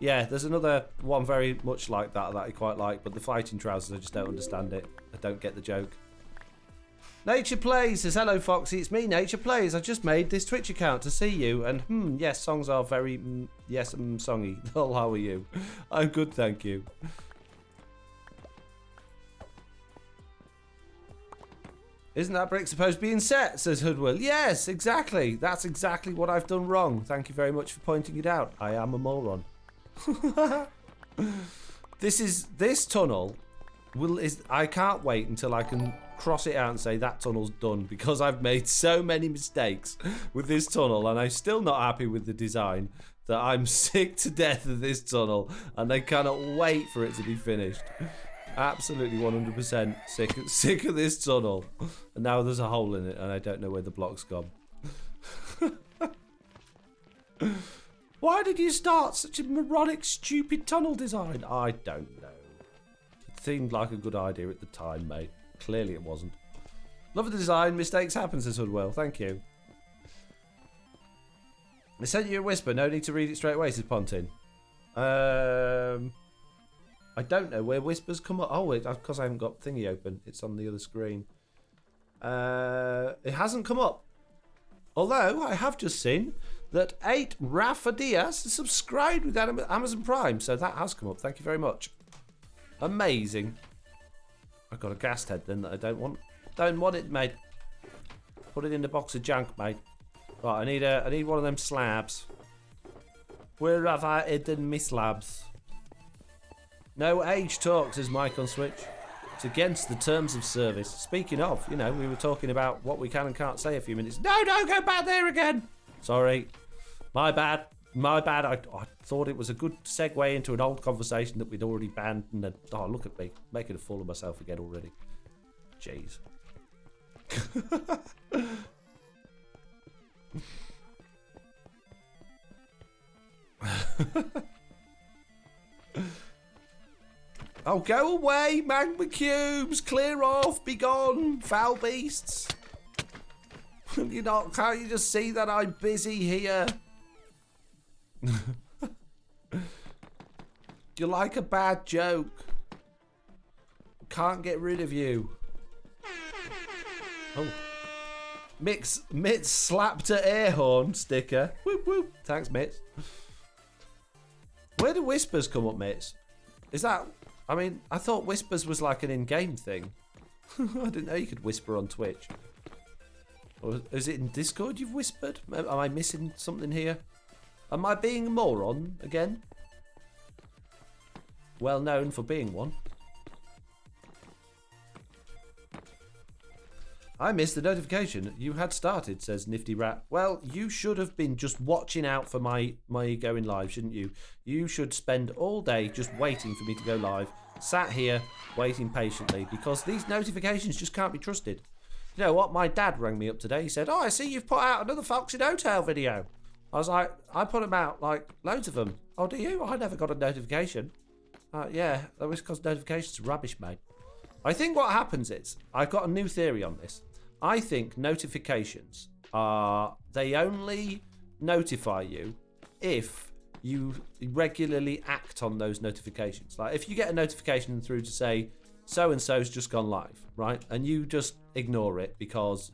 Yeah, there's another one very much like that I quite like, but the Fighting Trousers, I just don't understand it. I don't get the joke. Nature Plays says, hello Foxy, it's me, Nature Plays. I just made this Twitch account to see you, and yes, songs are very, yes, songy. Oh, how are you? I'm good, thank you. Isn't that brick supposed to be inset, says Hoodwill. Yes, exactly. That's exactly what I've done wrong. Thank you very much for pointing it out. I am a moron. This tunnel I can't wait until I can cross it out and say that tunnel's done, because I've made so many mistakes with this tunnel and I'm still not happy with the design that I'm sick to death of this tunnel and I cannot wait for it to be finished. Absolutely 100% sick of this tunnel, and now there's a hole in it and I don't know where the block's gone. Why did you start such a moronic, stupid tunnel design? I don't know. It seemed like a good idea at the time, mate. Clearly it wasn't. Love the design. Mistakes happen, says Hoodwell. Thank you. They sent you a whisper. No need to read it straight away, says Pontin. I don't know where whispers come up. Oh, because I haven't got thingy open. It's on the other screen. It hasn't come up. Although I have just seen that 8 Rafa Diaz subscribed with Amazon Prime, so that has come up. Thank you very much. Amazing. I've got a gas head then that I don't want. Don't want it, mate. Put it in the box of junk, mate. Right, I need one of them slabs. Where have I hidden my slabs? No age talk, says Mike on Switch. It's against the terms of service. Speaking of, you know, we were talking about what we can and can't say a few minutes. No, don't go back there again. Sorry. My bad. I thought it was a good segue into an old conversation that we'd already banned. And then, oh, look at me. Making a fool of myself again already. Jeez. Oh, go away, magma cubes. Clear off. Be gone, foul beasts. Can't you just see that I'm busy here? You like a bad joke? Can't get rid of you. Oh. Mitz slapped a air horn sticker. Whoop whoop. Thanks, Mitz. Where do whispers come up, Mitz? Is that... I mean, I thought whispers was like an in-game thing. I didn't know you could whisper on Twitch. Or is it in Discord you've whispered? Am I missing something here? Am I being a moron again? Well known for being one. I missed the notification you had started, says Nifty Rat. Well, you should have been just watching out for my going live, shouldn't you? You should spend all day just waiting for me to go live. Sat here, waiting patiently, because these notifications just can't be trusted. You know what? My dad rang me up today. He said, oh, I see you've put out another FoxyNoTail video. I was like, I put them out, like, loads of them. Oh, do you? I never got a notification. Yeah, that was because notifications are rubbish, mate. I think what happens is, I've got a new theory on this. I think notifications they only notify you if you regularly act on those notifications. Like if you get a notification through to say so-and-so's just gone live, right? And you just ignore it because,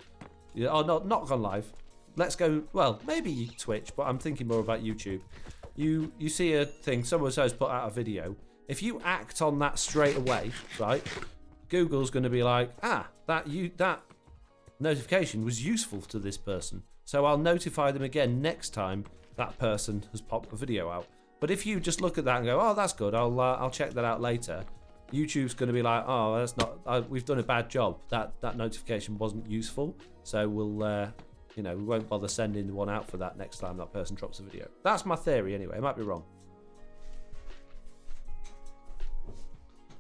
oh, no, not gone live. Let's go, well, maybe Twitch, but I'm thinking more about YouTube. You see a thing, so-and-so's put out a video. If you act on that straight away, right? Google's going to be like, that notification was useful to this person, so I'll notify them again next time that person has popped a video out. But if you just look at that and go, oh, that's good, I'll check that out later, YouTube's going to be like, oh, that's not, we've done a bad job, that notification wasn't useful, so we'll we won't bother sending one out for that next time that person drops a video. That's my theory anyway. I might be wrong.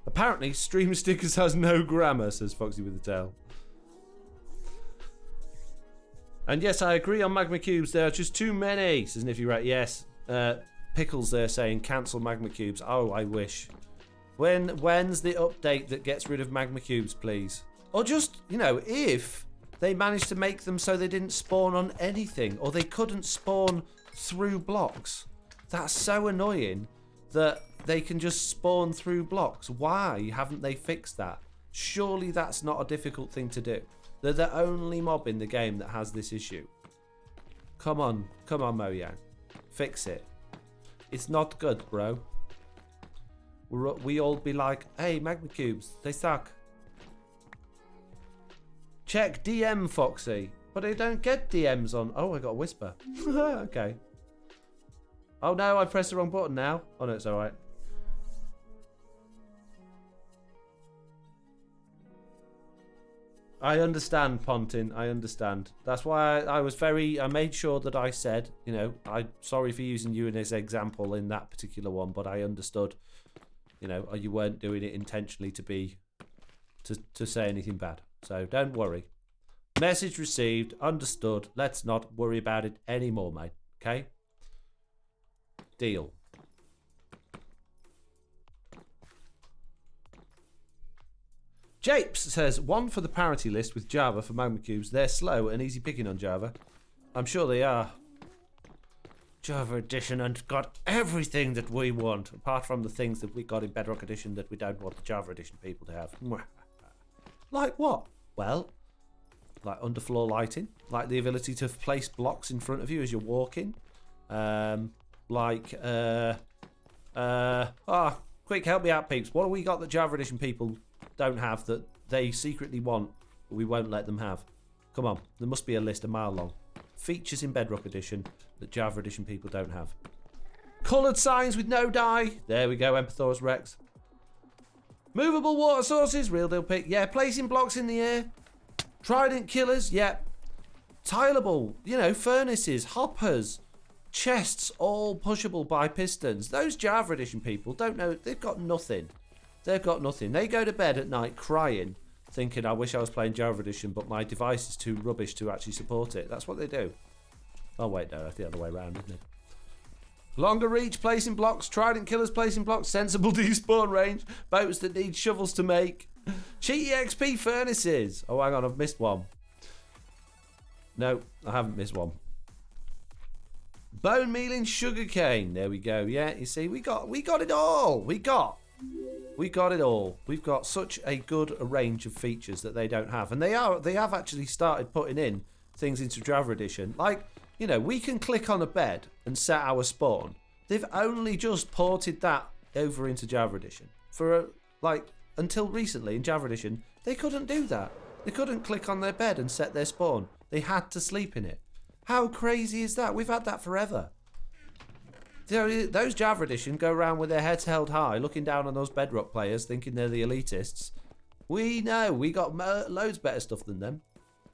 Apparently stream stickers has no grammar, says Foxy with the tail. And yes, I agree on magma cubes. There are just too many, says Nifty Rat. Yes. Pickles there saying cancel magma cubes. Oh, I wish. When's the update that gets rid of magma cubes, please? Or just, if they managed to make them so they didn't spawn on anything, or they couldn't spawn through blocks. That's so annoying that they can just spawn through blocks. Why haven't they fixed that? Surely that's not a difficult thing to do. They're the only mob in the game that has this issue. Come on, Mojang. Fix it. It's not good, bro. We all be like, hey, magma cubes, they suck. Check DM, Foxy. But I don't get DMs on... Oh, I got a whisper. Okay. Oh no, I pressed the wrong button now. Oh no, it's alright. I understand, Pontin. I understand. That's why I made sure that I said, I'm sorry for using you as an example in that particular one, but I understood, you weren't doing it intentionally to say anything bad. So don't worry. Message received, understood. Let's not worry about it anymore, mate. Okay? Deal. Japes says, one for the parity list with Java for magma cubes. They're slow and easy picking on Java. I'm sure they are. Java Edition and got everything that we want, apart from the things that we got in Bedrock Edition that we don't want the Java Edition people to have. Like what? Well, like underfloor lighting, like the ability to place blocks in front of you as you're walking. Quick, help me out, peeps. What have we got that Java Edition people don't have that they secretly want, but we won't let them have? Come on, there must be a list a mile long. Features in Bedrock Edition that Java Edition people don't have. Coloured signs with no dye. There we go, Empathosaurus Rex. Movable water sources, real deal pick. Yeah, placing blocks in the air. Trident killers, yeah. Tileable, furnaces, hoppers, chests, all pushable by pistons. Those Java Edition people don't know, they've got nothing. They've got nothing. They go to bed at night crying, thinking, I wish I was playing Java Edition, but my device is too rubbish to actually support it. That's what they do. Oh, wait, no, that's the other way around, isn't it? Longer reach, placing blocks, trident killers, placing blocks, sensible despawn range, boats that need shovels to make, cheaty XP furnaces. Oh, hang on, I've missed one. No, I haven't missed one. Bone mealing sugarcane. There we go. Yeah, you see, we got it all. We got it all. We've got such a good range of features that they don't have, and they have actually started putting in things into Java Edition. Like, we can click on a bed and set our spawn. They've only just ported that over into Java Edition. Until recently in Java Edition, They couldn't do that. They couldn't click on their bed and set their spawn. They had to sleep in it. How crazy is that? We've had that forever. Those Java Edition go around with their heads held high, looking down on those Bedrock players, thinking they're the elitists. We know. We got loads better stuff than them.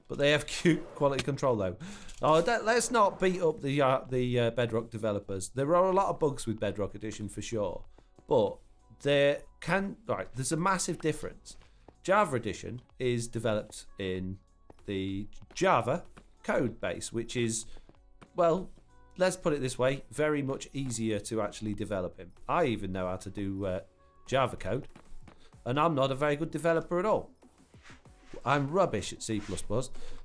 But they have cute quality control, though. Oh, let's not beat up the Bedrock developers. There are a lot of bugs with Bedrock Edition for sure. But there's a massive difference. Java Edition is developed in the Java code base, which is, well, let's put it this way, very much easier to actually develop in. I even know how to do Java code, and I'm not a very good developer at all. I'm rubbish at C++.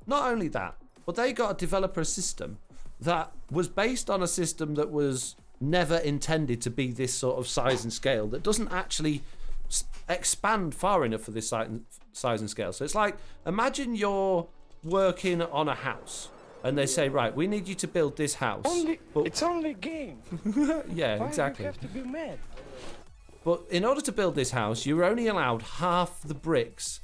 Not only that, but they got a developer system that was based on a system that was never intended to be this sort of size and scale, that doesn't actually expand far enough for this size and scale. So it's like, imagine you're working on a house and they say, right, we need you to build this house. It's only a game. Yeah, Why exactly. You have to be mad? But in order to build this house, you're only allowed half the bricks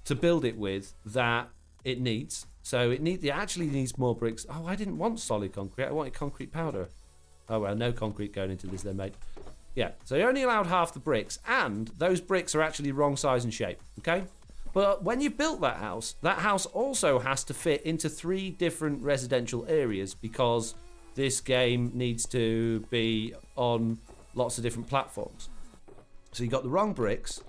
to build it with that it needs. So it actually needs more bricks. Oh, I didn't want solid concrete. I wanted concrete powder. Oh, well, no concrete going into this then, mate. Yeah, so you're only allowed half the bricks, and those bricks are actually wrong size and shape, okay? But when you built that house also has to fit into 3 different residential areas, because this game needs to be on lots of different platforms. So you got the wrong bricks,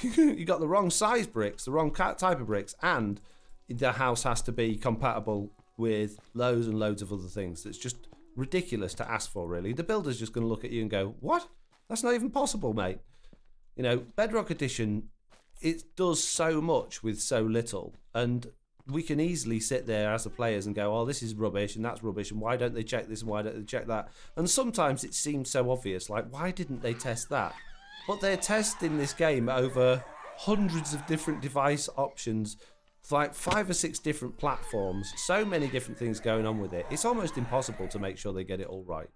you got the wrong size bricks, the wrong type of bricks, and the house has to be compatible with loads and loads of other things. It's just ridiculous to ask for, really. The builder's just going to look at you and go, what? That's not even possible, mate. You know, Bedrock Edition, it does so much with so little, and we can easily sit there as the players and go, oh, this is rubbish and that's rubbish, and why don't they check this and why don't they check that? And sometimes it seems so obvious, like, why didn't they test that? But they're testing this game over hundreds of different device options, like 5 or 6 different platforms, so many different things going on with it. It's almost impossible to make sure they get it all right.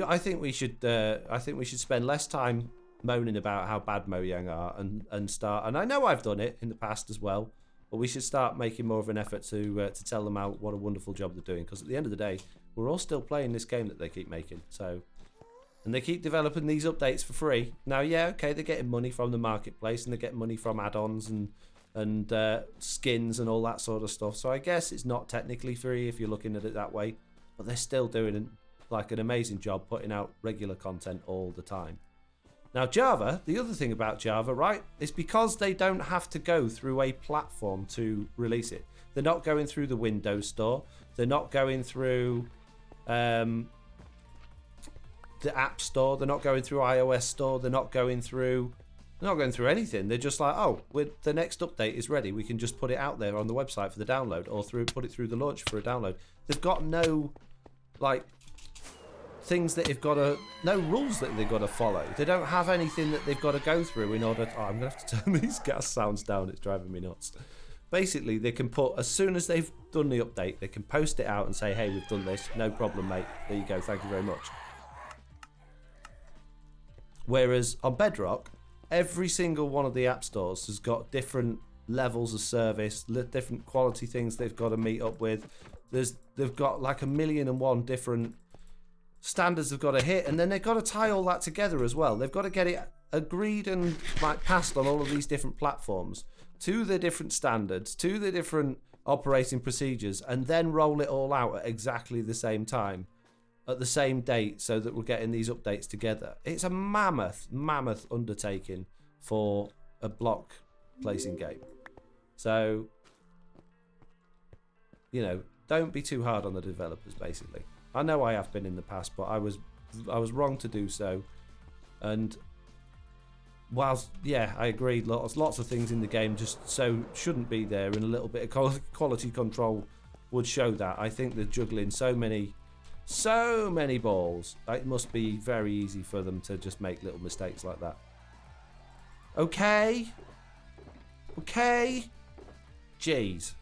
I think we should spend less time moaning about how bad Mojang are and start. And I know I've done it in the past as well, but we should start making more of an effort to tell them out what a wonderful job they're doing. Because at the end of the day, we're all still playing this game that they keep making. So, and they keep developing these updates for free. Now, yeah, okay, they're getting money from the marketplace and they're getting money from add-ons and skins and all that sort of stuff. So I guess it's not technically free if you're looking at it that way, but they're still doing an amazing job putting out regular content all the time. Now Java, the other thing about Java, right, is because they don't have to go through a platform to release it. They're not going through the Windows Store. They're not going through the App Store. They're not going through iOS Store. They're not going through anything. They're just like, oh, the next update is ready. We can just put it out there on the website for the download, or put it through the launch for a download. They've got no things that no rules that they've got to follow. They don't have anything that they've got to go through in order. I'm gonna have to turn these gas sounds down. It's driving me nuts. Basically, they can put, as soon as they've done the update, they can post it out and say, hey, we've done this. No problem, mate. There you go. Thank you very much. Whereas on Bedrock, every single one of the app stores has got different levels of service, different quality things they've got to meet up with. They've got like 1,000,001 different standards they've got to hit, and then they've got to tie all that together as well. They've got to get it agreed and passed on all of these different platforms to the different standards, to the different operating procedures, and then roll it all out at exactly the same time, at the same date, so that we're getting these updates together. It's a mammoth undertaking for a block placing game. So, you know, don't be too hard on the developers, basically. I know I have been in the past, but I was wrong to do so. And whilst, yeah, I agreed, lots of things in the game just shouldn't be there, and a little bit of quality control would show that. I think they're juggling so many balls. It must be very easy for them to just make little mistakes like that. Okay. Jeez.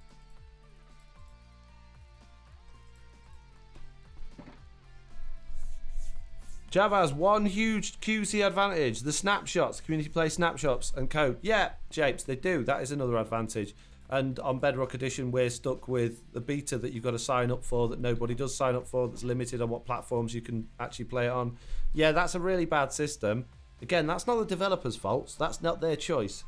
Java has one huge QC advantage. The snapshots, community play snapshots and code. Yeah, Japes, they do. That is another advantage. And on Bedrock Edition, we're stuck with the beta that you've got to sign up for that nobody does sign up for, that's limited on what platforms you can actually play it on. Yeah, that's a really bad system. Again, that's not the developers' fault. That's not their choice.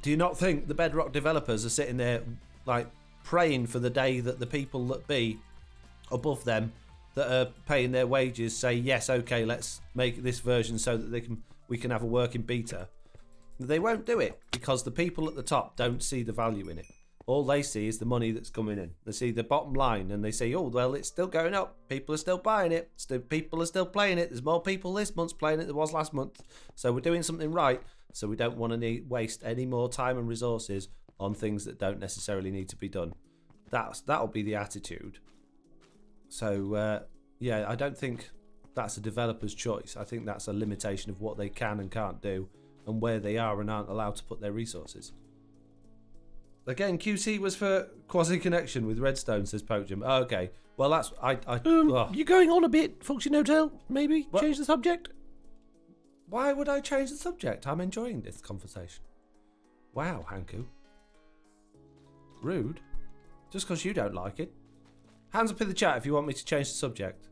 Do you not think the Bedrock developers are sitting there like praying for the day that the people that be above them that are paying their wages say, yes, okay, let's make this version so that we can have a working beta? They won't do it because the people at the top don't see the value in it. All they see is the money that's coming in. They see the bottom line and they say, oh, well, it's still going up. People are still buying it. People are still playing it. There's more people this month playing it than there was last month. So we're doing something right. So we don't want to waste any more time and resources on things that don't necessarily need to be done. That'll be the attitude. So, yeah, I don't think that's a developer's choice. I think that's a limitation of what they can and can't do and where they are and aren't allowed to put their resources. Again, QC was for quasi-connection with Redstone, says Pokejum. Oh, okay. Well, that's... You're going on a bit, FoxyNoTail. Maybe What? change the subject? Why would I change the subject? I'm enjoying this conversation. Wow, Hanku. Rude. Just because you don't like it. Hands up in the chat if you want me to change the subject.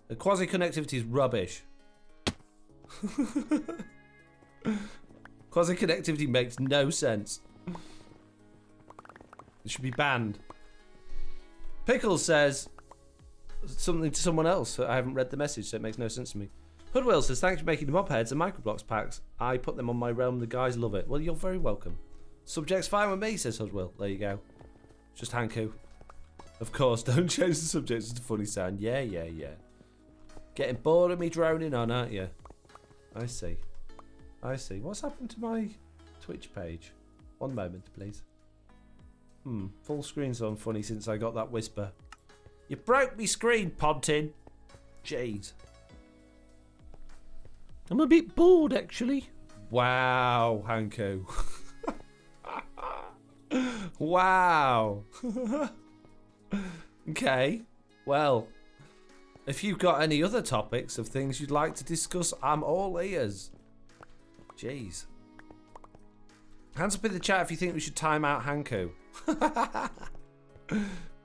The quasi-connectivity is rubbish. Quasi-connectivity makes no sense. It should be banned. Pickles says something to someone else. I haven't read the message, so it makes no sense to me. Hoodwill says, thanks for making the mob heads and microblocks packs. I put them on my realm. The guys love it. Well, you're very welcome. Subject's fine with me, says Hoodwill. There you go. Just Hanku. Of course, don't change the subject. It's a funny sound. Yeah. Getting bored of me droning on, aren't you? I see. What's happened to my Twitch page? One moment, please. Full screen's on funny since I got that whisper. You broke me screen, Pontin. Jeez. I'm a bit bored, actually. Wow, Hanku. Wow. Okay. Well, if you've got any other topics of things you'd like to discuss, I'm all ears. Jeez. Hands up in the chat if you think we should time out Hanku.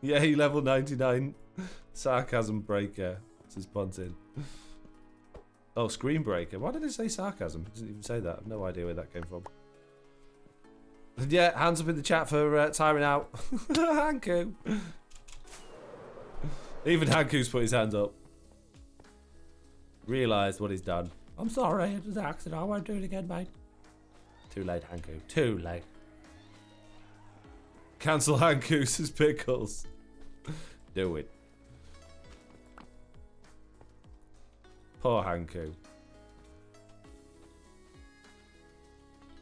Yeah, he level 99. Sarcasm breaker, says Pontin. Oh, screen breaker. Why did it say sarcasm? It doesn't even say that. I've no idea where that came from. Yeah, hands up in the chat for timing out Hanku. Even Hanku's put his hands up. Realised what he's done. I'm sorry, it was an accident. I won't do it again, mate. Too late, Hanku. Too late. Cancel Hanku, says Pickles. Do it. Poor Hanku.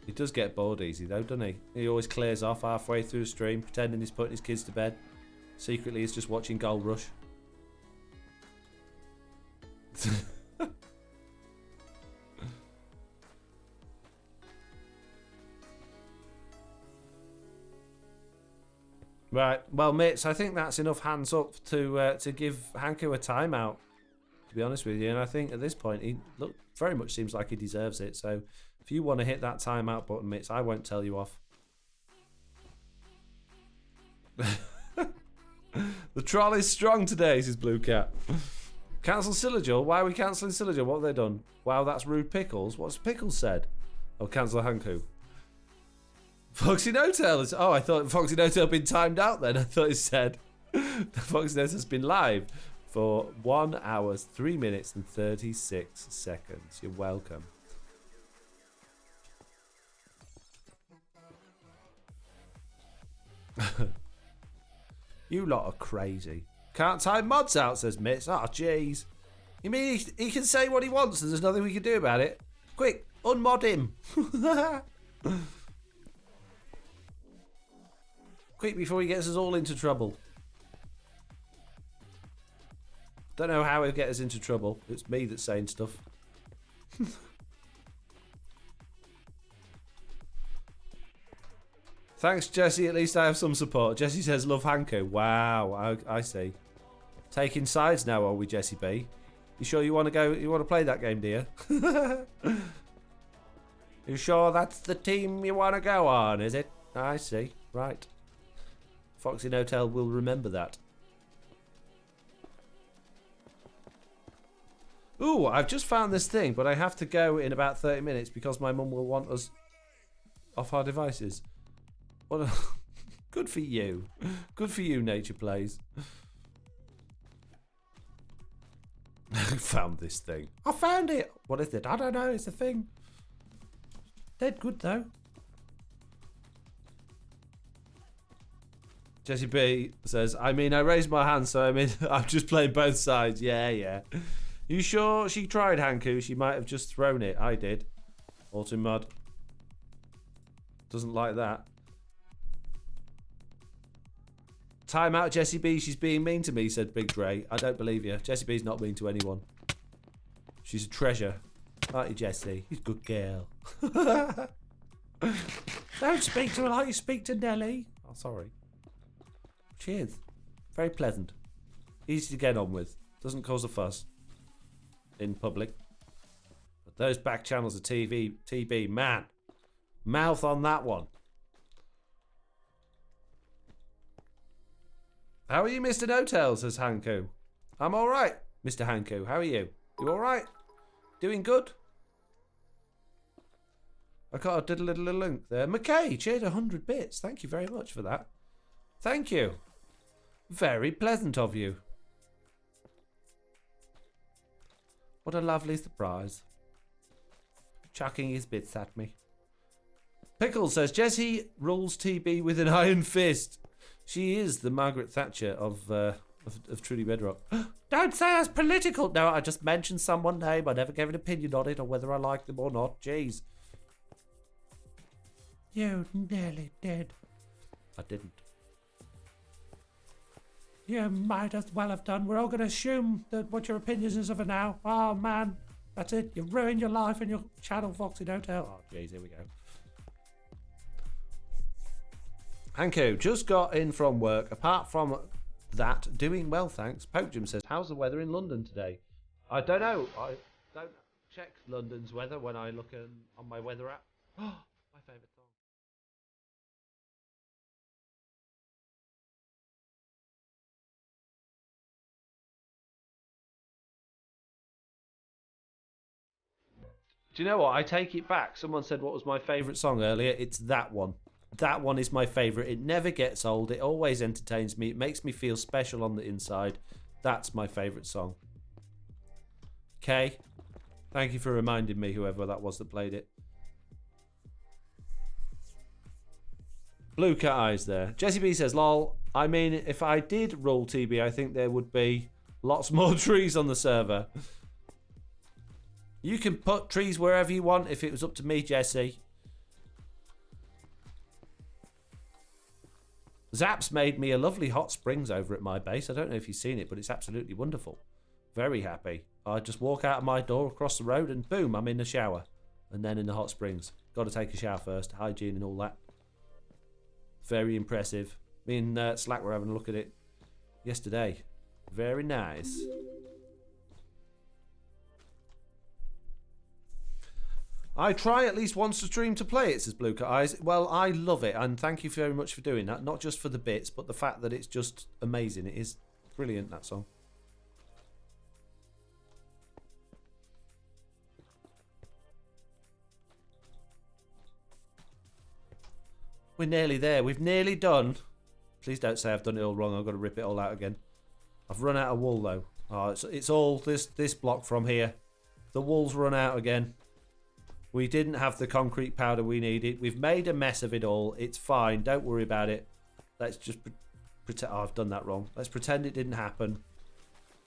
He does get bored easy though, doesn't he? He always clears off halfway through the stream, pretending he's putting his kids to bed. Secretly, he's just watching Gold Rush. Right, well, mates, I think that's enough hands up to give Hanku a timeout, to be honest with you. And I think at this point, he very much seems like he deserves it. So if you want to hit that timeout button, mates, I won't tell you off. The troll is strong today, says Blue Cat. Cancel Sillagil? Why are we cancelling Sillagil? What have they done? Wow, that's rude, Pickles. What's Pickles said? Oh, cancel Hanku. FoxyNoTail is... Oh, I thought FoxyNoTail had been timed out then. I thought it said FoxyNoTail has been live for 1 hour, 3 minutes and 36 seconds. You're welcome. You lot are crazy. Can't time mods out, says Mitz. Oh, jeez. You mean he can say what he wants and there's nothing we can do about it? Quick, unmod him. Quick, before he gets us all into trouble. Don't know how he'll get us into trouble. It's me that's saying stuff. Thanks, Jesse. At least I have some support. Jesse says, love Hanku. Wow, I see. Taking sides now, are we, Jesse B? You sure you want to go? You want to play that game, dear? You sure that's the team you want to go on? Is it? I see. Right. FoxyNoTail will remember that. Ooh, I've just found this thing, but I have to go in about 30 minutes because my mum will want us off our devices. What a... Good for you. Good for you, Nature Plays. I found this thing. I found it. What is it? I don't know. It's a thing. Dead good, though. Jesse B says, I mean, I raised my hand, so I mean, I'm just playing both sides. Yeah, yeah. You sure she tried, Hanku? She might have just thrown it. I did. Autumn doesn't like that. Time out, Jessie B. She's being mean to me, said Big Dre. I don't believe you. Jessie B's not mean to anyone. She's a treasure. Aren't you, Jessie? She's a good girl. Don't speak to her like you speak to Nelly. Oh, sorry. She is. Very pleasant. Easy to get on with. Doesn't cause a fuss. In public. But those back channels of TB, man. Mouth on that one. How are you, Mr. No-Tail, says Hanku. I'm alright, Mr. Hanku. How are you? You alright? Doing good? I got a diddle link there. McKay, cheered 100 bits. Thank you very much for that. Thank you. Very pleasant of you. What a lovely surprise. Chucking his bits at me. Pickle says, Jessie rules TB with an iron fist. She is the Margaret Thatcher of Trudy Bedrock. Don't say that's political. No, I just mentioned someone's name. I never gave an opinion on it or whether I liked them or not. Jeez. You nearly did. I didn't. You might as well have done. We're all going to assume that what your opinion is of it now. Oh, man. That's it. You've ruined your life and your channel, FoxyNoTail. Oh, jeez. Here we go. Hanko, just got in from work. Apart from that, doing well, thanks. Pokejim says, how's the weather in London today? I don't know. I don't check London's weather when I look on my weather app. Oh, my favourite song. Do you know what? I take it back. Someone said what was my favourite song earlier. It's that one. That one is my favourite. It never gets old. It always entertains me. It makes me feel special on the inside. That's my favourite song. Okay. Thank you for reminding me, whoever that was that played it. Blue cat eyes there. Jessie B says, lol. I mean, if I did rule TB, I think there would be lots more trees on the server. You can put trees wherever you want if it was up to me, Jessie. Zap's made me a lovely hot springs over at my base. I don't know if you've seen it, but it's absolutely wonderful. Very happy. I just walk out of my door across the road and boom, I'm in the shower. And then in the hot springs. Got to take a shower first. Hygiene and all that. Very impressive. Me and Slack were having a look at it yesterday. Very nice. I try at least once a stream to play it, says Blue Cat Eyes. Well, I love it, and thank you very much for doing that. Not just for the bits, but the fact that it's just amazing. It is brilliant, that song. We're nearly there. We've nearly done. Please don't say I've done it all wrong. I've got to rip it all out again. I've run out of wool, though. Oh, it's all this block from here. The wool's run out again. We didn't have the concrete powder we needed. We've made a mess of it all. It's fine. Don't worry about it. Let's just pretend. Oh, I've done that wrong. Let's pretend it didn't happen.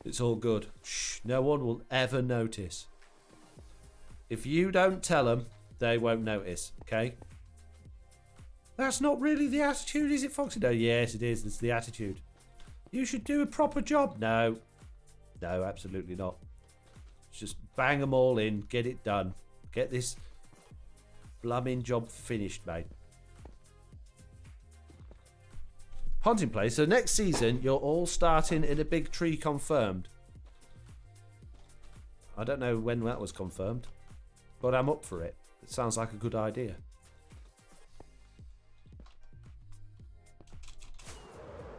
It's all good. Shh. No one will ever notice. If you don't tell them, they won't notice. Okay? That's not really the attitude, is it, Foxy? No, yes, it is. It's the attitude. You should do a proper job. No. No, absolutely not. Just bang them all in. Get it done. Get this blooming job finished, mate. Haunting place. So next season, you're all starting in a big tree confirmed. I don't know when that was confirmed, but I'm up for it. It sounds like a good idea.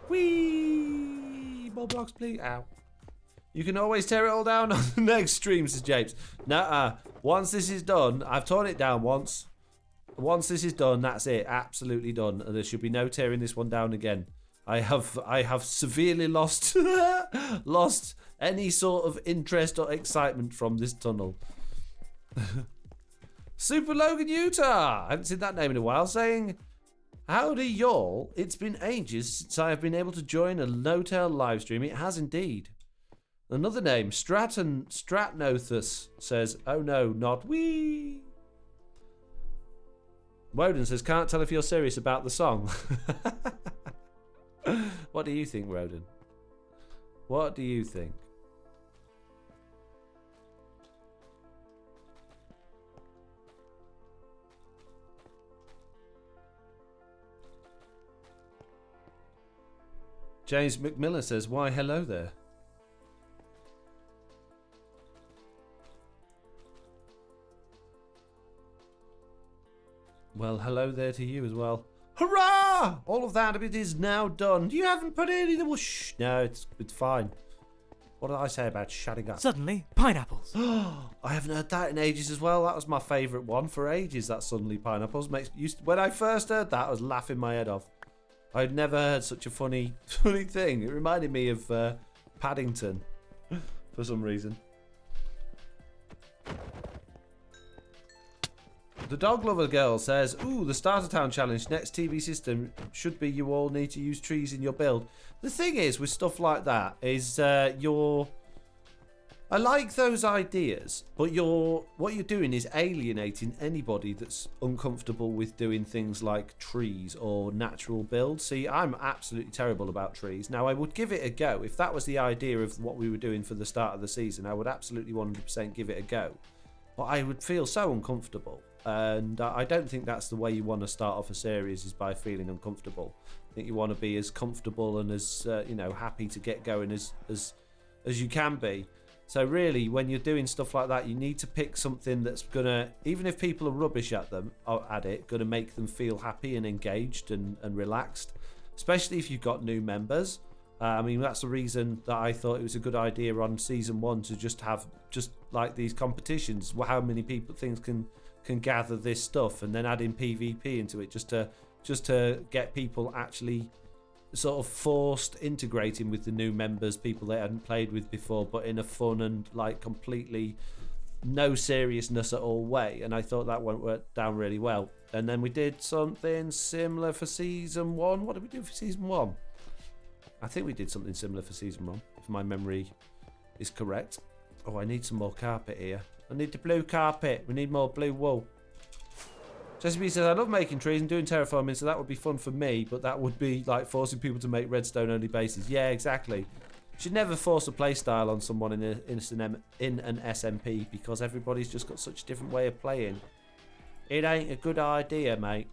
Whee! More blocks, please. Ow. You can always tear it all down on the next stream, says Japes. Nuh-uh. Once this is done, I've torn it down once. Once this is done, that's it. Absolutely done. And there should be no tearing this one down again. I have severely lost lost any sort of interest or excitement from this tunnel. Super Logan Utah. I haven't seen that name in a while. Saying, howdy y'all. It's been ages since I have been able to join a NoTail live stream. It has indeed. Another name, Stratnothus, says, oh no, not we. Woden says, can't tell if you're serious about the song. What do you think, Roden? What do you think? James McMillan says, why hello there? Well, hello there to you as well. Hurrah! All of that bit is now done. You haven't put any... Well, shh. No, it's fine. What did I say about shutting up? Suddenly, pineapples. I haven't heard that in ages as well. That was my favourite one for ages, that suddenly pineapples. When I first heard that, I was laughing my head off. I'd never heard such a funny thing. It reminded me of Paddington for some reason. The Dog Lover Girl says, ooh, the Starter Town Challenge, next TV system should be you all need to use trees in your build. The thing is, with stuff like that, is I like those ideas, but what you're doing is alienating anybody that's uncomfortable with doing things like trees or natural builds. See, I'm absolutely terrible about trees. Now, I would give it a go. If that was the idea of what we were doing for the start of the season, I would absolutely 100% give it a go. But I would feel so uncomfortable. And I don't think that's the way you want to start off a series, is by feeling uncomfortable. I think you want to be as comfortable and as happy to get going as you can be. So really, when you're doing stuff like that, you need to pick something that's gonna, even if people are rubbish at it, gonna make them feel happy and engaged and relaxed. Especially if you've got new members. I mean, that's the reason that I thought it was a good idea on season 1 to just have like these competitions. How many things can gather this stuff, and then adding PvP into it just to get people actually sort of forced integrating with the new members, people they hadn't played with before, but in a fun and like completely no seriousness at all way. And I thought that went down really well. And then we did something similar for season 1. What did we do for season 1? I think we did something similar for season 1, if my memory is correct. Oh, I need some more carpet here. I need the blue carpet. We need more blue wool. Jesse B says, I love making trees and doing terraforming, so that would be fun for me, but that would be like forcing people to make redstone only bases. Yeah, exactly. You should never force a playstyle on someone in an SMP, because everybody's just got such a different way of playing. It ain't a good idea, mate.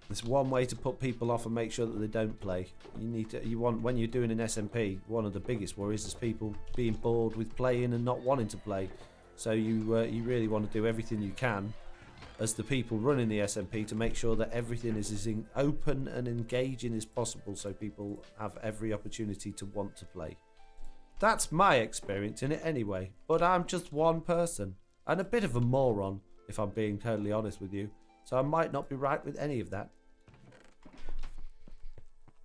There's one way to put people off and make sure that they don't play. When you're doing an SMP, one of the biggest worries is people being bored with playing and not wanting to play. So you really want to do everything you can as the people running the SMP to make sure that everything is as open and engaging as possible, so people have every opportunity to want to play. That's my experience in it anyway, but I'm just one person and a bit of a moron, if I'm being totally honest with you, so I might not be right with any of that.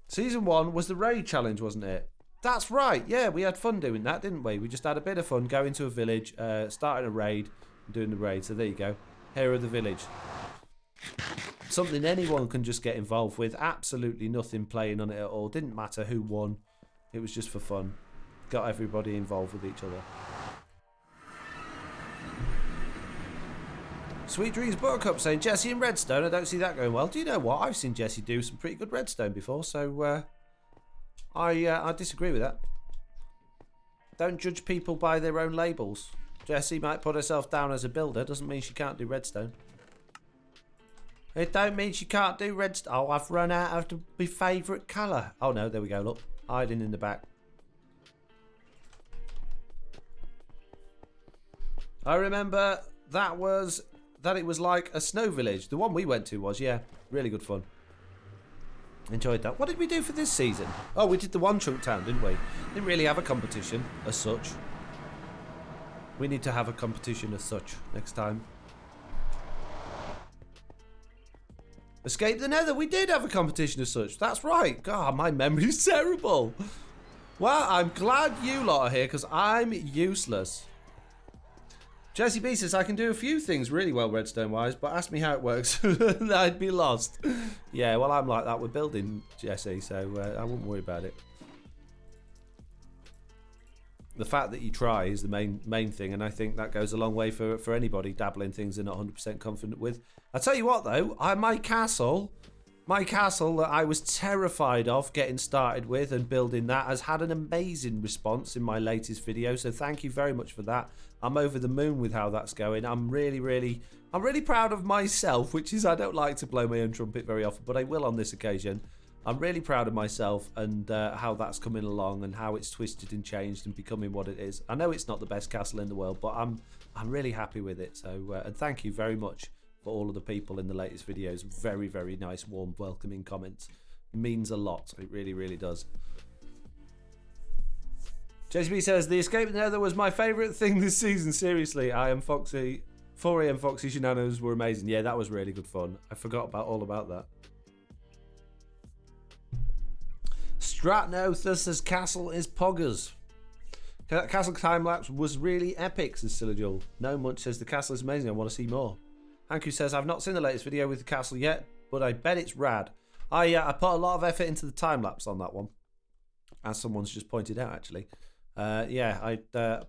Season 1 was the raid challenge, wasn't it? That's right, yeah, we had fun doing that, didn't we? We just had a bit of fun going to a village, starting a raid, and doing the raid. So there you go, Hero of the Village. Something anyone can just get involved with, absolutely nothing playing on it at all. Didn't matter who won, it was just for fun. Got everybody involved with each other. Sweet Dreams Buttercup saying, Jesse in redstone, I don't see that going well. Do you know what? I've seen Jesse do some pretty good redstone before, so I disagree with that. Don't judge people by their own labels. Jessie might put herself down as a builder, doesn't mean she can't do redstone. It don't mean she can't do redstone. Oh, I've run out of my favourite colour. Oh no, there we go, look. Hiding in the back. I remember that it was like a snow village. The one we went to was, yeah, really good fun. Enjoyed that. What did we do for this season? Oh, we did the one chunk town, didn't we? Didn't really have a competition as such. We need to have a competition as such next time. Escape the Nether. We did have a competition as such. That's right. God, my memory's terrible. Well, I'm glad you lot are here because I'm useless. Jesse B says, I can do a few things really well redstone-wise, but ask me how it works and I'd be lost. Yeah, well, I'm like that with building, Jesse, so I wouldn't worry about it. The fact that you try is the main thing, and I think that goes a long way for anybody dabbling things they're not 100% confident with. I'll tell you what, though, my castle that I was terrified of getting started with and building that has had an amazing response in my latest video, so thank you very much for that. I'm over the moon with how that's going. I'm really proud of myself, which is, I don't like to blow my own trumpet very often, but I will on this occasion. I'm really proud of myself and how that's coming along and how it's twisted and changed and becoming what it is. I know it's not the best castle in the world, but I'm really happy with it. So and thank you very much for all of the people in the latest videos. Very nice, warm, welcoming comments. Means a lot. It really does. JCB says, the escape in the Nether was my favourite thing this season. Seriously, I am Foxy. 4 AM Foxy shenanigans were amazing. Yeah, that was really good fun. I forgot all about that. Stratnothus' castle is poggers. Castle time lapse was really epic, says Silajul. No Munch says the castle is amazing. I want to see more. Hanku says, I've not seen the latest video with the castle yet, but I bet it's rad. I put a lot of effort into the time lapse on that one, as someone's just pointed out, actually. Yeah, I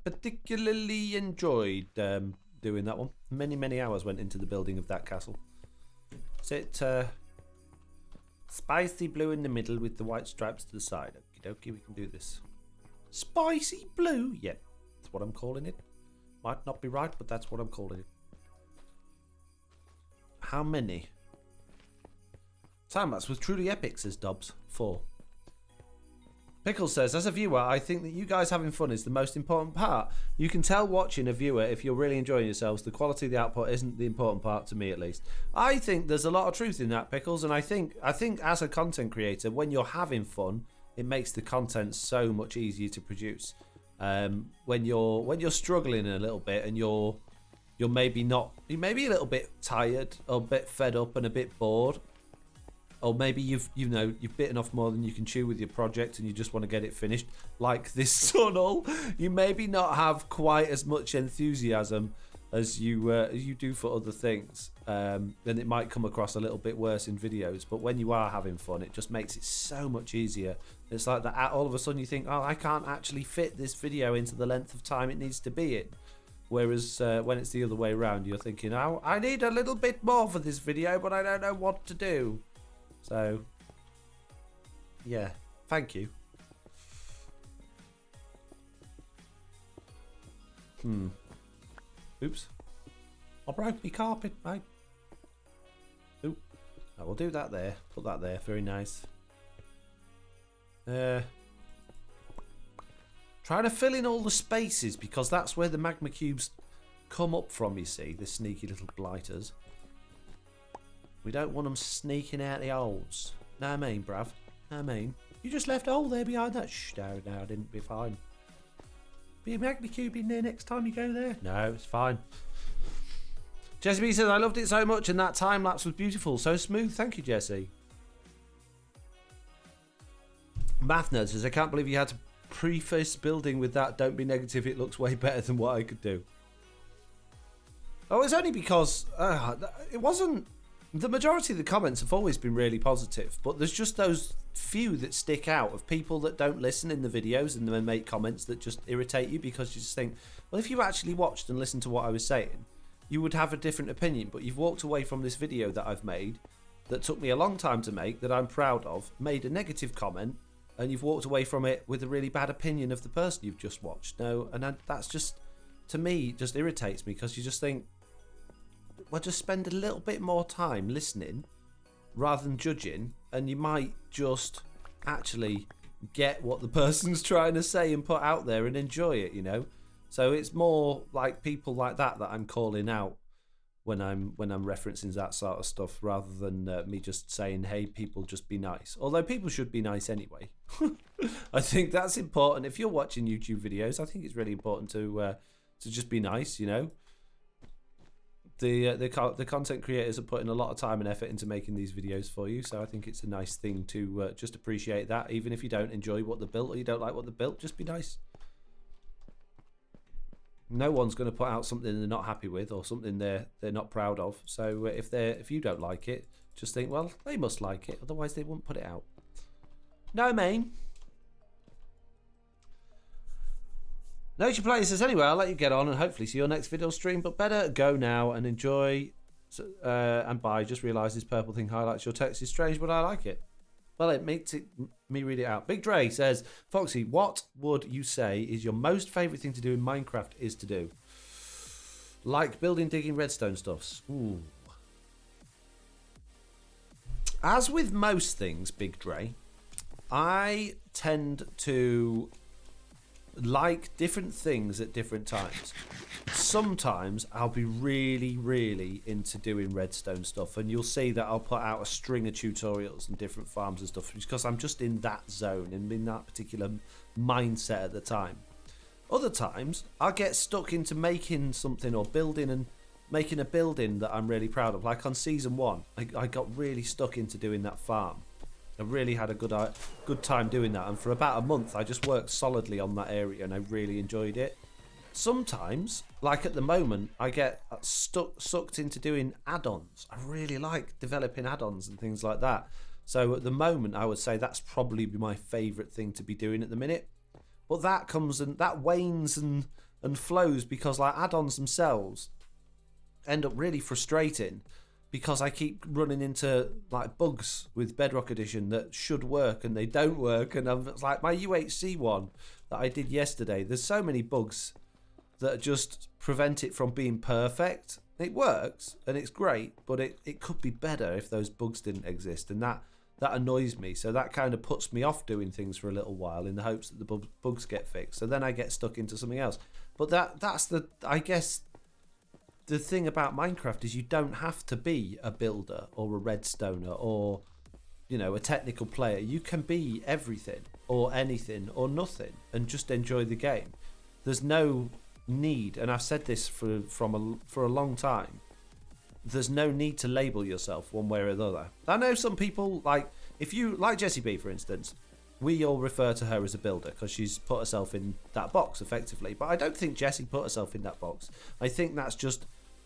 particularly enjoyed doing that one. Many hours went into the building of that castle. Is it spicy blue in the middle with the white stripes to the side? Okie dokie, we can do this. Spicy blue? Yeah, that's what I'm calling it. Might not be right, but that's what I'm calling it. How many? Time lapse was truly epic, says Dobbs. 4. Pickle says, as a viewer, I think that you guys having fun is the most important part. You can tell watching a viewer if you're really enjoying yourselves. The quality of the output isn't the important part, to me at least. I think there's a lot of truth in that, Pickles, and I think as a content creator, when you're having fun, it makes the content so much easier to produce. When you're struggling a little bit and you're maybe a little bit tired or a bit fed up and a bit bored. Or maybe you've bitten off more than you can chew with your project and you just want to get it finished, like this tunnel. You maybe not have quite as much enthusiasm as you do for other things. Then it might come across a little bit worse in videos. But when you are having fun, it just makes it so much easier. It's like that. All of a sudden you think, oh, I can't actually fit this video into the length of time it needs to be in. Whereas when it's the other way around, you're thinking, oh, I need a little bit more for this video, but I don't know what to do. So, yeah, thank you. Oops. I broke my carpet, mate. Oop. I will do that there. Put that there. Very nice. Trying to fill in all the spaces because that's where the magma cubes come up from, you see. The sneaky little blighters. We don't want them sneaking out the holes. Know what I mean, bruv? Know what I mean? You just left a hole there behind that. Shh, no, I didn't. Be fine. Be a magma cube in there next time you go there. No, it's fine. Jesse B says, I loved it so much and that time lapse was beautiful. So smooth. Thank you, Jesse. Math Nerd says, I can't believe you had to preface building with that. Don't be negative. It looks way better than what I could do. Oh, it's only because it wasn't. The majority of the comments have always been really positive, but there's just those few that stick out of people that don't listen in the videos and then make comments that just irritate you because you just think, well, if you actually watched and listened to what I was saying, you would have a different opinion, but you've walked away from this video that I've made that took me a long time to make, that I'm proud of, made a negative comment, and you've walked away from it with a really bad opinion of the person you've just watched. No, and that's just, to me, just irritates me because you just think, well, just spend a little bit more time listening rather than judging, and you might just actually get what the person's trying to say and put out there and enjoy it, you know. So it's more like people like that I'm calling out when I'm referencing that sort of stuff, rather than me just saying, hey, people, just be nice. Although people should be nice anyway. I think that's important. If you're watching YouTube videos, I think it's really important to just be nice, you know. The content creators are putting a lot of time and effort into making these videos for you, so I think it's a nice thing to just appreciate that. Even if you don't enjoy what they built or you don't like what they built, just be nice. No one's going to put out something they're not happy with or something they're not proud of. So if you don't like it, just think, well, they must like it, otherwise they wouldn't put it out. No, main. Nature Player says, anyway, I'll let you get on and hopefully see your next video stream, but better go now and enjoy and bye. Just realised this purple thing highlights your text is strange, but I like it. Well, it makes me read it out. Big Dre says, Foxy, what would you say is your most favourite thing to do in Minecraft is to do? Like building, digging, redstone stuffs. Ooh. As with most things, Big Dre, I tend to like different things at different times. Sometimes I'll be really, really into doing redstone stuff, and you'll see that I'll put out a string of tutorials and different farms and stuff because I'm just in that zone and in that particular mindset at the time. Other times I'll get stuck into making something or building and making a building that I'm really proud of. Like on season 1, I got really stuck into doing that farm. I really had a good time doing that, and for about a month I just worked solidly on that area and I really enjoyed it. Sometimes, like at the moment, I get sucked into doing add-ons. I really like developing add-ons and things like that. So at the moment I would say that's probably my favourite thing to be doing at the minute. But that comes and that wanes and flows because like add-ons themselves end up really frustrating, because I keep running into like bugs with Bedrock Edition that should work and they don't work. And I'm like, my UHC one that I did yesterday, there's so many bugs that just prevent it from being perfect. It works and it's great, but it could be better if those bugs didn't exist, and that annoys me. So that kind of puts me off doing things for a little while in the hopes that the bugs get fixed. So then I get stuck into something else. But that's the, I guess, the thing about Minecraft is you don't have to be a builder or a redstoner or, you know, a technical player. You can be everything or anything or nothing and just enjoy the game. There's no need, and I've said this for a long time, there's no need to label yourself one way or another. I know some people, like, if you, like Jessie B for instance, we all refer to her as a builder because she's put herself in that box effectively, but I don't think Jessie put herself in that box. I think that's just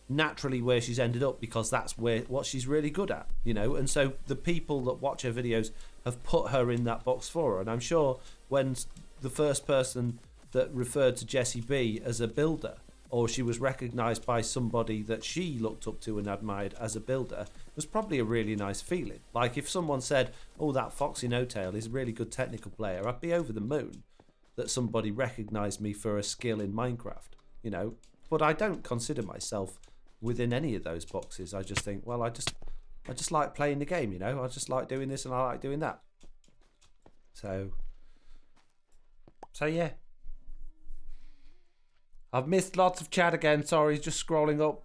naturally where she's ended up because that's what she's really good at, you know. And so the people that watch her videos have put her in that box for her, and I'm sure when the first person that referred to Jessie B as a builder, or she was recognised by somebody that she looked up to and admired as a builder, was probably a really nice feeling. Like if someone said, oh, that FoxyNoTail is a really good technical player, I'd be over the moon that somebody recognised me for a skill in Minecraft, you know. But I don't consider myself within any of those boxes. I just think, well, I just like playing the game, you know. I just like doing this and I like doing that. So yeah. I've missed lots of chat again. Sorry, just scrolling up.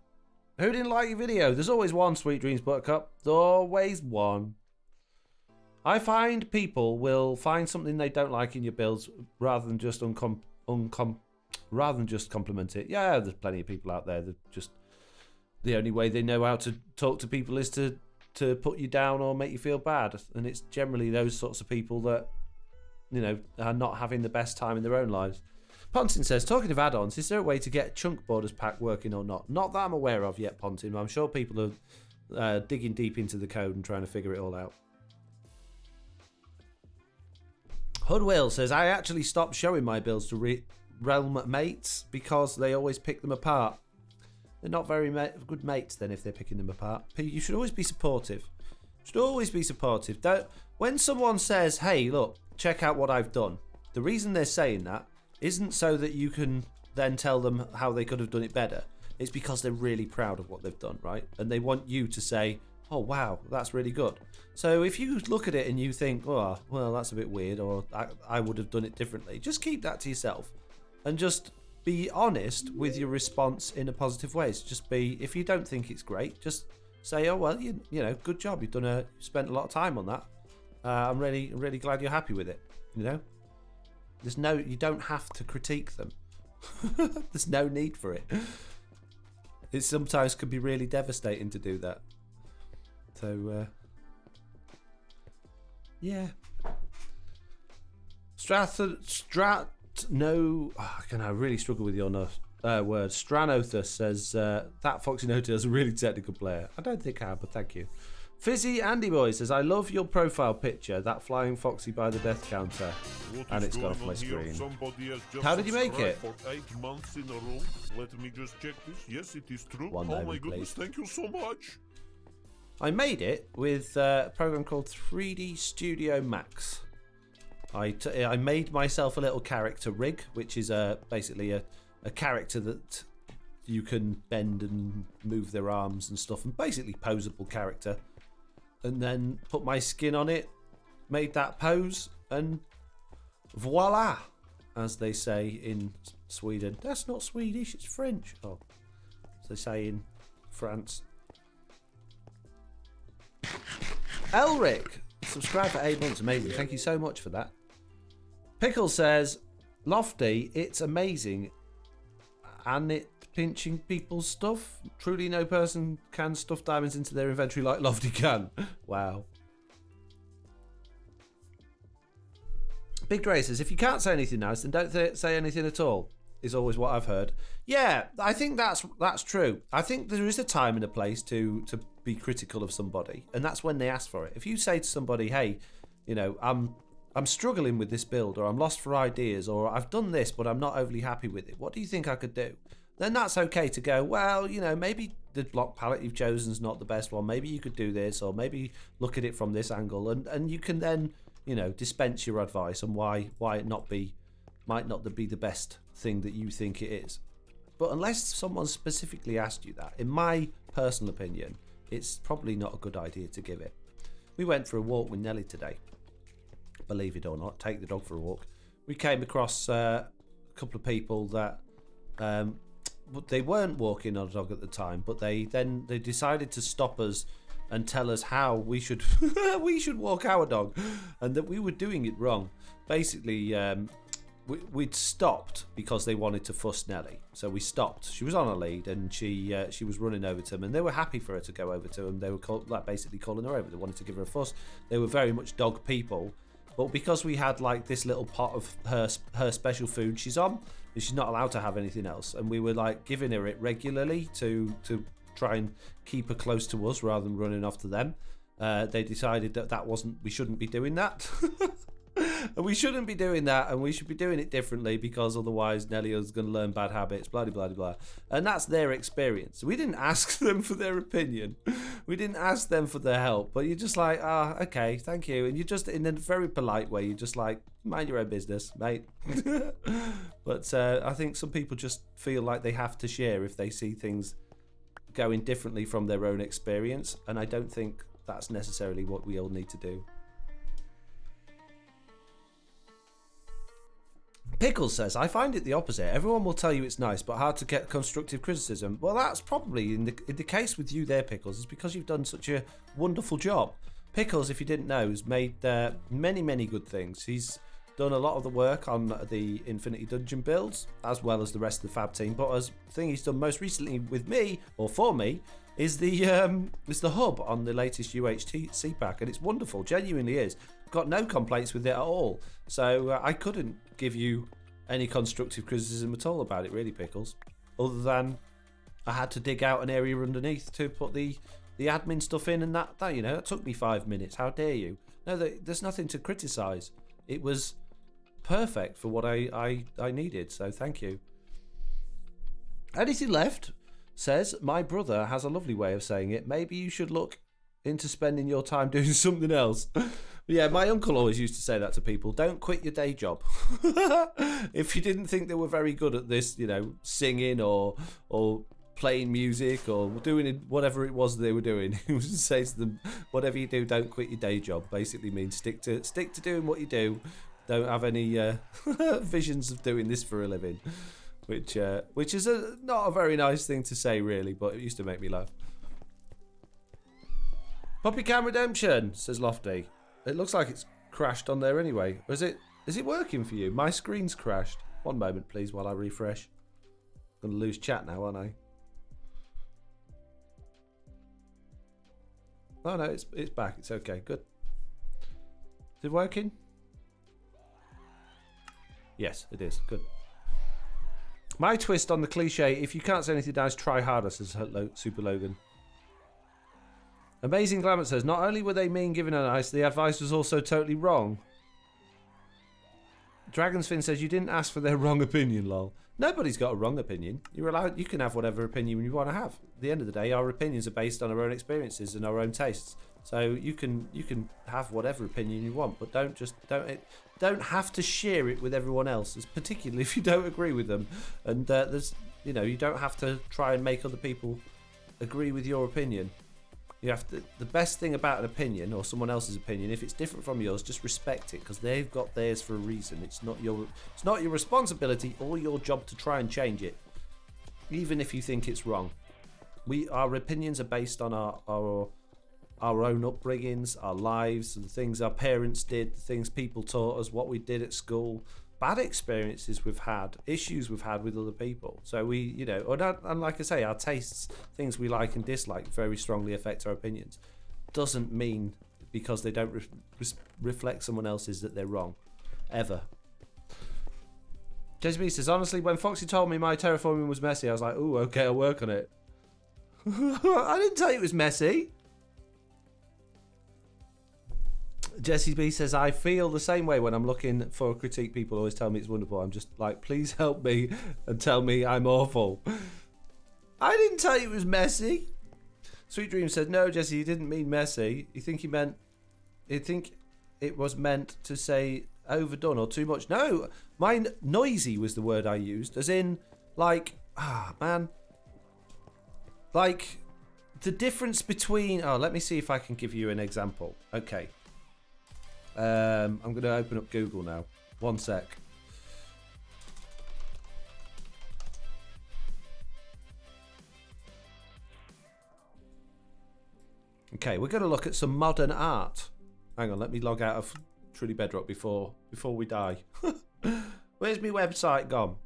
Who didn't like your video? There's always one, Sweet Dreams Buttercup. There's always one. I find people will find something they don't like in your builds rather than just compliment it. Yeah, there's plenty of people out there that just the only way they know how to talk to people is to put you down or make you feel bad, and it's generally those sorts of people that, you know, are not having the best time in their own lives. Pontin says, talking of add-ons, is there a way to get chunk borders pack working or not? Not that I'm aware of yet, Pontin. I'm sure people are digging deep into the code and trying to figure it all out. Hoodwill says, I actually stopped showing my builds to realm mates because they always pick them apart. They're not very good mates then if they're picking them apart. You should always be supportive. When someone says, hey, look, check out what I've done, the reason they're saying that isn't so that you can then tell them how they could have done it better. it's because they're really proud of what they've done, right? And they want you to say, oh, wow, that's really good. So if you look at it and you think, oh, well, that's a bit weird, or I would have done it differently, just keep that to yourself and just be honest with your response in a positive way. So just be, if you don't think it's great, just say, oh, well, you know, good job. You've spent a lot of time on that. I'm really glad you're happy with it. You know, you don't have to critique them. There's no need for it. It sometimes can be really devastating to do that. So, yeah. I really struggle with your word. Stranothus says that FoxyNoTail is a really technical player. I don't think I am, but thank you. Fizzy Andy Boy says, I love your profile picture, that flying foxy by the death counter. And it's gone off my screen. How did you make it? For 8 months in a row. Let me just check this. Yes, it is true. One oh moment, my goodness, please. thank you so much. I made it with a program called 3D Studio Max. I made myself a little character rig, which is basically a character that you can bend and move their arms and stuff, and basically poseable character. And then put my skin on it, made that pose, and voila, as they say in Sweden. That's not Swedish, it's French. Oh, as they say in France. Elric, subscribe for 8 months, amazing. Thank you so much for that. Pickle says, Lofty, it's amazing. And it pinching people's stuff. Truly no person can stuff diamonds into their inventory like Lofty can. Wow. Big Dre says, if you can't say anything nice, then don't say anything at all, is always what I've heard. Yeah, I think that's true. I think there is a time and a place to be critical of somebody, and that's when they ask for it. If you say to somebody, hey, you know, I'm struggling with this build, or I'm lost for ideas, or I've done this but I'm not overly happy with it, what do you think I could do? Then that's okay to go, well, you know, maybe the block palette you've chosen is not the best one. Maybe you could do this, or maybe look at it from this angle, and you can then, you know, dispense your advice on why it might not be the best thing that you think it is. But unless someone specifically asked you that, in my personal opinion, it's probably not a good idea to give it. We went for a walk with Nelly today. Believe it or not, take the dog for a walk. We came across a couple of people that they weren't walking on a dog at the time, but they decided to stop us and tell us how we should we should walk our dog, and that we were doing it wrong. Basically, we'd stopped because they wanted to fuss Nelly, so we stopped. She was on a lead, and she was running over to them, and they were happy for her to go over to them. They were basically calling her over. They wanted to give her a fuss. They were very much dog people. But because we had like this little pot of her special food she's on, and she's not allowed to have anything else, and we were like giving her it regularly to try and keep her close to us rather than running off to them. They decided that we shouldn't be doing that. And we shouldn't be doing that, and we should be doing it differently, because otherwise Nelly is going to learn bad habits, blah, blah, blah, blah. And that's their experience. We didn't ask them for their opinion. We didn't ask them for their help. But you're just like, okay, thank you. And you're just, in a very polite way, you're just like, mind your own business, mate. But I think some people just feel like they have to share if they see things going differently from their own experience. And I don't think that's necessarily what we all need to do. Pickles says, I find it the opposite. Everyone will tell you it's nice, but hard to get constructive criticism. Well, that's probably in the case with you there, Pickles, is because you've done such a wonderful job. Pickles, if you didn't know, has made many good things. He's done a lot of the work on the Infinity Dungeon builds, as well as the rest of the Fab team. But the thing he's done most recently with me, or for me, is the hub on the latest UHC pack, and it's wonderful. Genuinely is. Got no complaints with it at all. So I couldn't give you any constructive criticism at all about it, really, Pickles. Other than I had to dig out an area underneath to put the admin stuff in, and that you know, that took me 5 minutes. How dare you? No, there's nothing to criticise. It was perfect for what I needed. So thank you. Anything left says, my brother has a lovely way of saying it. Maybe you should look into spending your time doing something else. Yeah, my uncle always used to say that to people. Don't quit your day job. If you didn't think they were very good at this, you know, singing or playing music or doing whatever it was they were doing. He was to say to them, whatever you do, don't quit your day job. Basically means stick to doing what you do. Don't have any visions of doing this for a living, which is not a very nice thing to say, really, but it used to make me laugh. Puppy Cam Redemption, says Lofty. It looks like it's crashed on there anyway. Or is it working for you? My screen's crashed. One moment, please, while I refresh. I'm going to lose chat now, aren't I? Oh, no, it's back. It's okay. Good. Is it working? Yes, it is. Good. My twist on the cliche, if you can't say anything nice, try harder, says Super Logan. Amazing Glamour says, not only were they mean giving her ice, the advice was also totally wrong. Dragonsfin says, you didn't ask for their wrong opinion, lol. Nobody's got a wrong opinion. You're allowed. You can have whatever opinion you want to have. At the end of the day, our opinions are based on our own experiences and our own tastes. So you can have whatever opinion you want, but don't have to share it with everyone else, particularly if you don't agree with them. And you don't have to try and make other people agree with your opinion. You have to. The best thing about an opinion or someone else's opinion, if it's different from yours, just respect it because they've got theirs for a reason. It's not your responsibility or your job to try and change it, even if you think it's wrong. Our opinions are based on our own upbringings, our lives, and the things our parents did, the things people taught us, what we did at school, bad experiences we've had, issues we've had with other people. So and like I say, our tastes, things we like and dislike, very strongly affect our opinions. Doesn't mean because they don't reflect someone else's that they're wrong, ever. JSB says, honestly, when Foxy told me my terraforming was messy, I was like, ooh, okay, I'll work on it. I didn't tell you it was messy. Jesse B says, I feel the same way when I'm looking for a critique. People always tell me it's wonderful. I'm just like, please help me and tell me I'm awful. I didn't tell you it was messy. Sweet Dream said, no, Jesse, you didn't mean messy. You think it was meant to say overdone or too much. No, mine, noisy was the word I used, as in, like, like, the difference between, let me see if I can give you an example. Okay. I'm going to open up Google now. One sec. Okay, we're going to look at some modern art. Hang on, let me log out of Truly Bedrock before we die. Where's my website gone?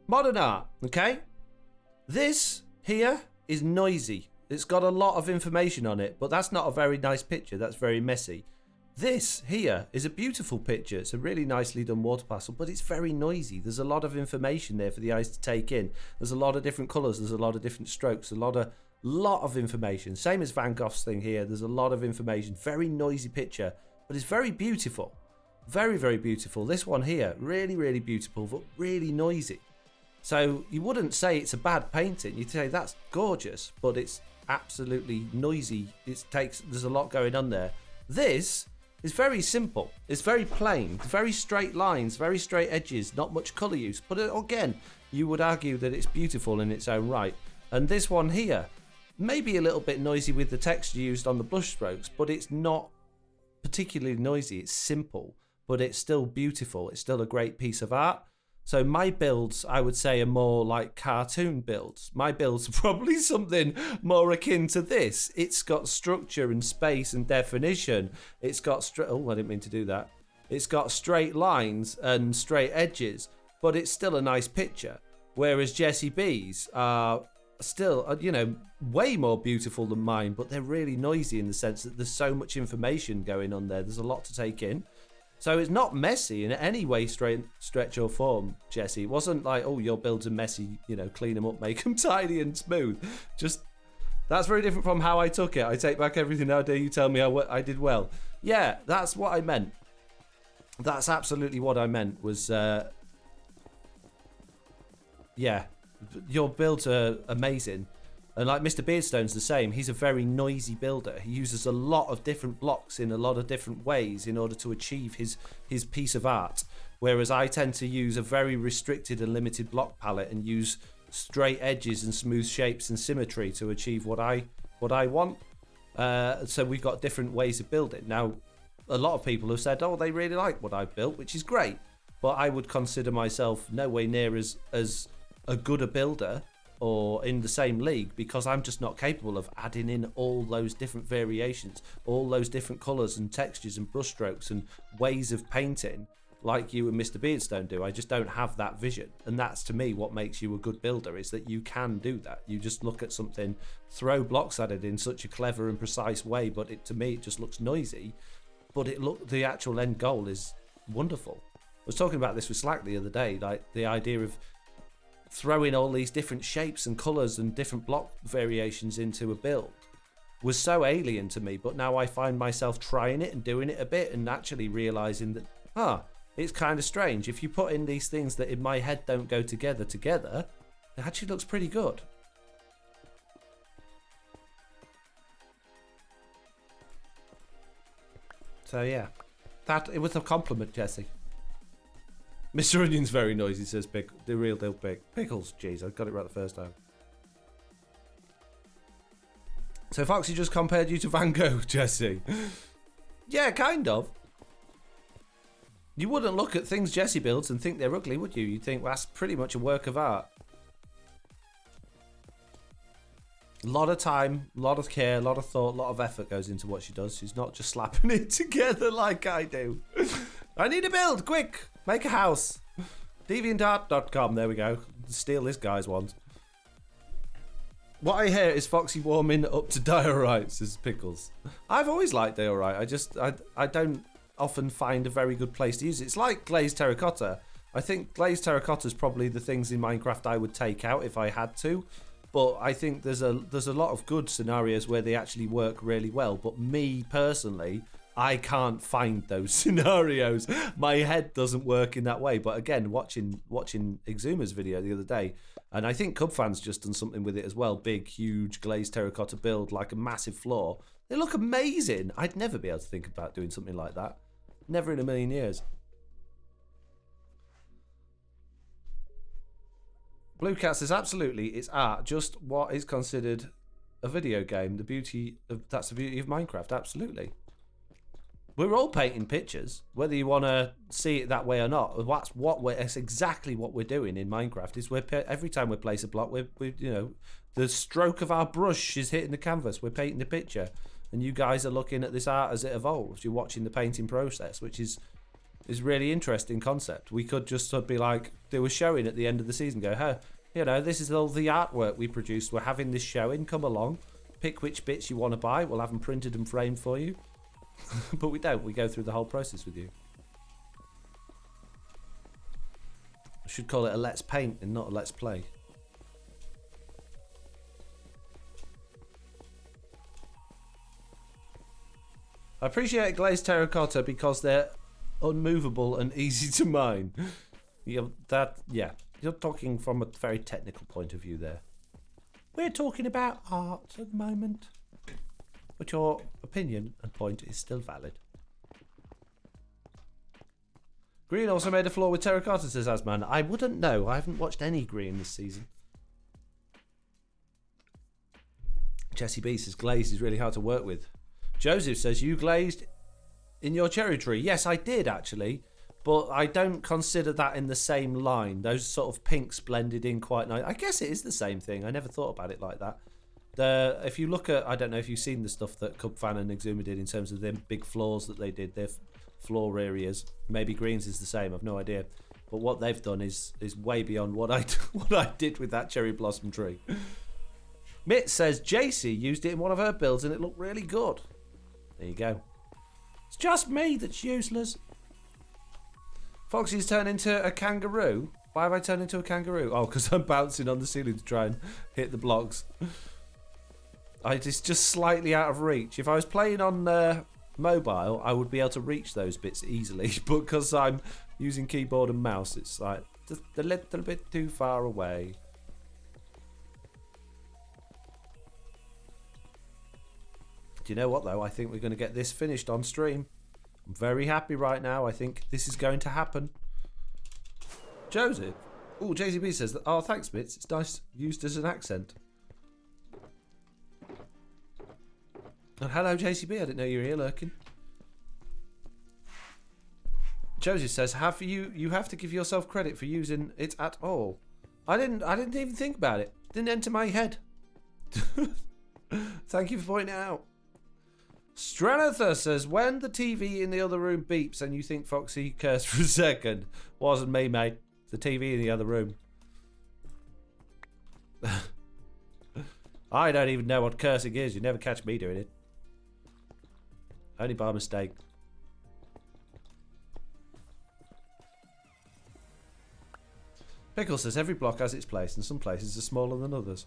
Modern art, okay? This here is noisy. It's got a lot of information on it, but that's not a very nice picture. That's very messy. This here is a beautiful picture. It's a really nicely done water parcel, but it's very noisy. There's a lot of information there for the eyes to take in. There's a lot of different colours. There's a lot of different strokes. A lot of information. Same as Van Gogh's thing here. There's a lot of information. Very noisy picture, but it's very beautiful. Very, very beautiful. This one here, really, really beautiful, but really noisy. So you wouldn't say it's a bad painting. You'd say that's gorgeous, but it's absolutely noisy. There's a lot going on there. This is very simple. It's very plain, very straight lines, very straight edges, not much colour use. But again, you would argue that it's beautiful in its own right. And this one here, maybe a little bit noisy with the texture used on the brush strokes, but it's not particularly noisy. It's simple, but it's still beautiful. It's still a great piece of art. So my builds, I would say, are more like cartoon builds. My builds are probably something more akin to this. It's got structure and space and definition. It's got I didn't mean to do that. It's got straight lines and straight edges, but it's still a nice picture. Whereas Jesse B's are still, way more beautiful than mine, but they're really noisy in the sense that there's so much information going on there. There's a lot to take in. So it's not messy in any way, stretch or form, Jesse. It wasn't like, oh, your builds are messy, clean them up, make them tidy and smooth. Just, that's very different from how I took it. I take back everything. How dare you tell me I did well. Yeah, that's what I meant. That's absolutely what I meant was, yeah, your builds are amazing. And like Mr. Beardstone's the same. He's a very noisy builder. He uses a lot of different blocks in a lot of different ways in order to achieve his piece of art. Whereas I tend to use a very restricted and limited block palette and use straight edges and smooth shapes and symmetry to achieve what I want. So we've got different ways of building. Now, a lot of people have said, oh, they really like what I've built, which is great. But I would consider myself nowhere near as a good a builder or in the same league, because I'm just not capable of adding in all those different variations, all those different colours and textures and brushstrokes and ways of painting like you and Mr. Beardstone do. I just don't have that vision. And that's, to me, what makes you a good builder, is that you can do that. You just look at something, throw blocks at it in such a clever and precise way, but to me, it just looks noisy. But the actual end goal is wonderful. I was talking about this with Slack the other day, like the idea of throwing all these different shapes and colours and different block variations into a build was so alien to me, but now I find myself trying it and doing it a bit and actually realising that, it's kind of strange. If you put in these things that in my head don't go together, it actually looks pretty good. So yeah, it was a compliment, Jesse. Mr. Onion's very noisy, says the real deal Pickles. Jeez, I got it right the first time. So Foxy just compared you to Van Gogh, Jesse. Yeah, kind of. You wouldn't look at things Jesse builds and think they're ugly, would you? You'd think, well, that's pretty much a work of art. A lot of time, a lot of care, a lot of thought, a lot of effort goes into what she does. She's not just slapping it together like I do. I need a build, quick! Make a house. Deviantart.com, there we go. Steal this guy's ones. What I hear is Foxy warming up to diorite, says Pickles. I've always liked diorite. I don't often find a very good place to use it. It's like glazed terracotta. I think glazed terracotta is probably the things in Minecraft I would take out if I had to. But I think there's a lot of good scenarios where they actually work really well. But me personally, I can't find those scenarios. My head doesn't work in that way. But again, watching Exuma's video the other day, and I think Cubfan's just done something with it as well. Big, huge glazed terracotta build, like a massive floor. They look amazing. I'd never be able to think about doing something like that. Never in a million years. Blue Cat says, absolutely, it's art, just what is considered a video game. That's the beauty of Minecraft, absolutely. We're all painting pictures, whether you want to see it that way or not. That's exactly what we're doing in Minecraft. Is every time we place a block, we the stroke of our brush is hitting the canvas. We're painting the picture, and you guys are looking at this art as it evolves. You're watching the painting process, which is really interesting concept. We could just be like, do a showing at the end of the season, go, this is all the artwork we produced. We're having this showing, come along, pick which bits you want to buy. We'll have them printed and framed for you. But we don't. We go through the whole process with you. I should call it a let's paint and not a let's play. I appreciate glazed terracotta because they're unmovable and easy to mine. You're talking from a very technical point of view there. We're talking about art at the moment. But your opinion and point is still valid. Green also made a floor with terracotta, says Asman. I wouldn't know. I haven't watched any Green this season. Jesse B says glazed is really hard to work with. Joseph says, you glazed in your cherry tree. Yes, I did actually. But I don't consider that in the same line. Those sort of pinks blended in quite nice. I guess it is the same thing. I never thought about it like that. If you look at, I don't know if you've seen the stuff that Cubfan and Exuma did in terms of them big floors that they did, their floor areas. Maybe Greens is the same, I've no idea. But what they've done is way beyond what I did with that cherry blossom tree. Mitt says JC used it in one of her builds and it looked really good. There you go. It's just me that's useless. Foxy's turned into a kangaroo. Why have I turned into a kangaroo? Oh, because I'm bouncing on the ceiling to try and hit the blocks. It's just slightly out of reach. If I was playing on mobile, I would be able to reach those bits easily. But because I'm using keyboard and mouse, it's like just a little bit too far away. Do you know what, though? I think we're going to get this finished on stream. I'm very happy right now. I think this is going to happen. Joseph, Oh, JCB says, that, oh, thanks, Mitz. It's nice used as an accent. And hello, JCB. I didn't know you were here lurking. Josie says, you have to give yourself credit for using it at all. I didn't even think about it. Didn't enter my head. Thank you for pointing it out. Stranatha says, when the TV in the other room beeps and you think Foxy cursed for a second. Wasn't me, mate. The TV in the other room. I don't even know what cursing is. You never catch me doing it. Only by mistake. Pickle says, every block has its place and some places are smaller than others.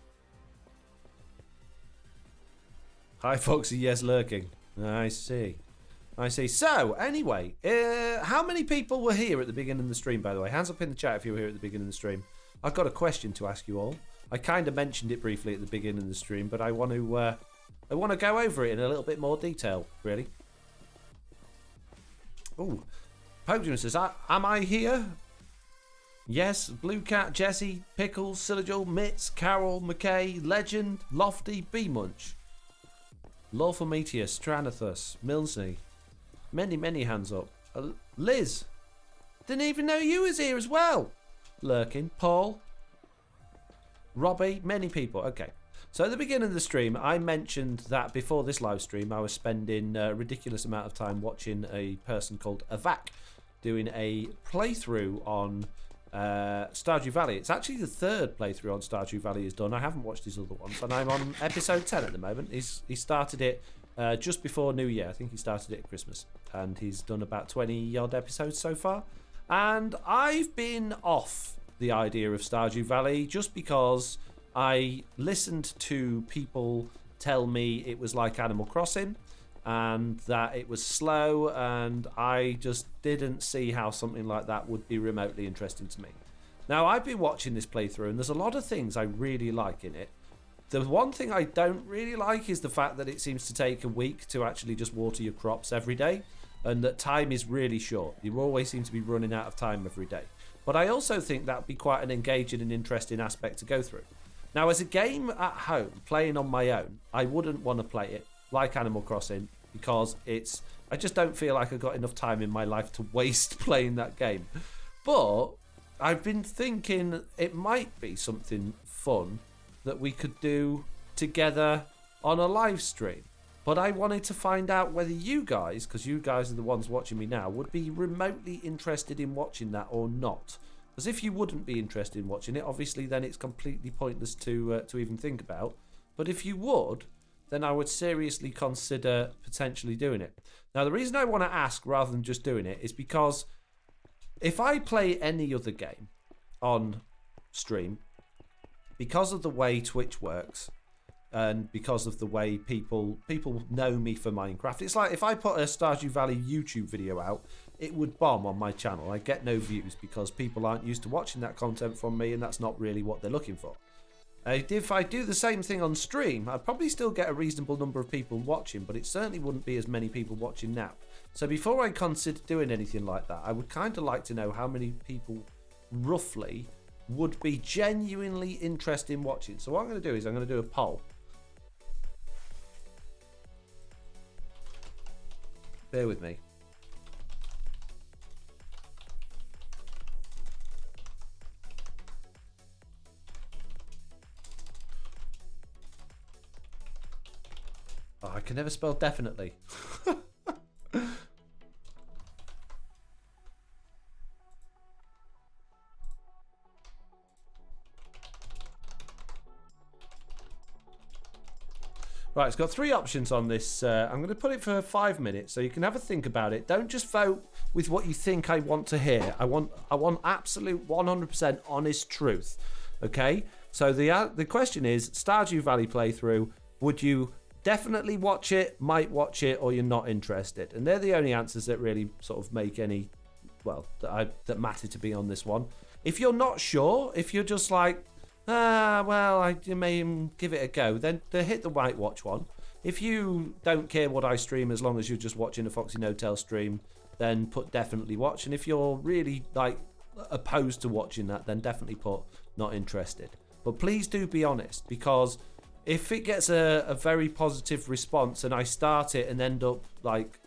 Hi, Foxy. Yes, lurking. I see. I see. So, anyway, how many people were here at the beginning of the stream, by the way? Hands up in the chat if you were here at the beginning of the stream. I've got a question to ask you all. I kind of mentioned it briefly at the beginning of the stream, but I want to go over it in a little bit more detail, really. Oh, Pokemon says, am I here? Yes, Blue Cat, Jesse, Pickles, Silajul, Mitz, Carol, McKay, Legend, Lofty, B-Munch, Lawful Meteor, Stranathus, Milsey. Many hands up. Liz, didn't even know you was here as well. Lurking, Paul, Robbie, many people. Okay, so at the beginning of the stream, I mentioned that before this live stream, I was spending a ridiculous amount of time watching a person called Avak doing a playthrough on Stardew Valley. It's actually the third playthrough on Stardew Valley he's done. I haven't watched his other ones, and I'm on episode 10 at the moment. He started it just before New Year. I think he started it at Christmas, and he's done about 20 odd episodes so far. And I've been off the idea of Stardew Valley just because I listened to people tell me it was like Animal Crossing and that it was slow, and I just didn't see how something like that would be remotely interesting to me. Now, I've been watching this playthrough, and there's a lot of things I really like in it. The one thing I don't really like is the fact that it seems to take a week to actually just water your crops every day, and that time is really short. You always seem to be running out of time every day. But I also think that would be quite an engaging and interesting aspect to go through. Now, as a game at home, playing on my own, I wouldn't want to play it like Animal Crossing because I just don't feel like I've got enough time in my life to waste playing that game. But I've been thinking it might be something fun that we could do together on a live stream. But I wanted to find out whether you guys, because you guys are the ones watching me now, would be remotely interested in watching that or not. Because if you wouldn't be interested in watching it, obviously then it's completely pointless to even think about. But if you would, then I would seriously consider potentially doing it. Now, the reason I want to ask rather than just doing it is because if I play any other game on stream, because of the way Twitch works, and because of the way people know me for Minecraft, it's like if I put a Stardew Valley YouTube video out, it would bomb on my channel. I get no views because people aren't used to watching that content from me, and that's not really what they're looking for. If I do the same thing on stream, I'd probably still get a reasonable number of people watching, but it certainly wouldn't be as many people watching now. So before I consider doing anything like that, I would kind of like to know how many people roughly would be genuinely interested in watching. So what I'm going to do is I'm going to do a poll. Bear with me. Oh, I can never spell definitely. Right, it's got three options on this. I'm going to put it for 5 minutes so you can have a think about it. Don't just vote with what you think I want to hear. I want absolute 100% honest truth. Okay? So the question is, Stardew Valley playthrough, would you definitely watch it, might watch it, or you're not interested? And they're the only answers that really sort of make any, well, that matter to be on this one. If you're not sure, if you're just like, well, I may give it a go, then hit the White Watch one. If you don't care what I stream as long as you're just watching a FoxyNoTail stream, then put definitely watch. And if you're really like opposed to watching that, then definitely put not interested. But please do be honest, because if it gets a very positive response and I start it and end up like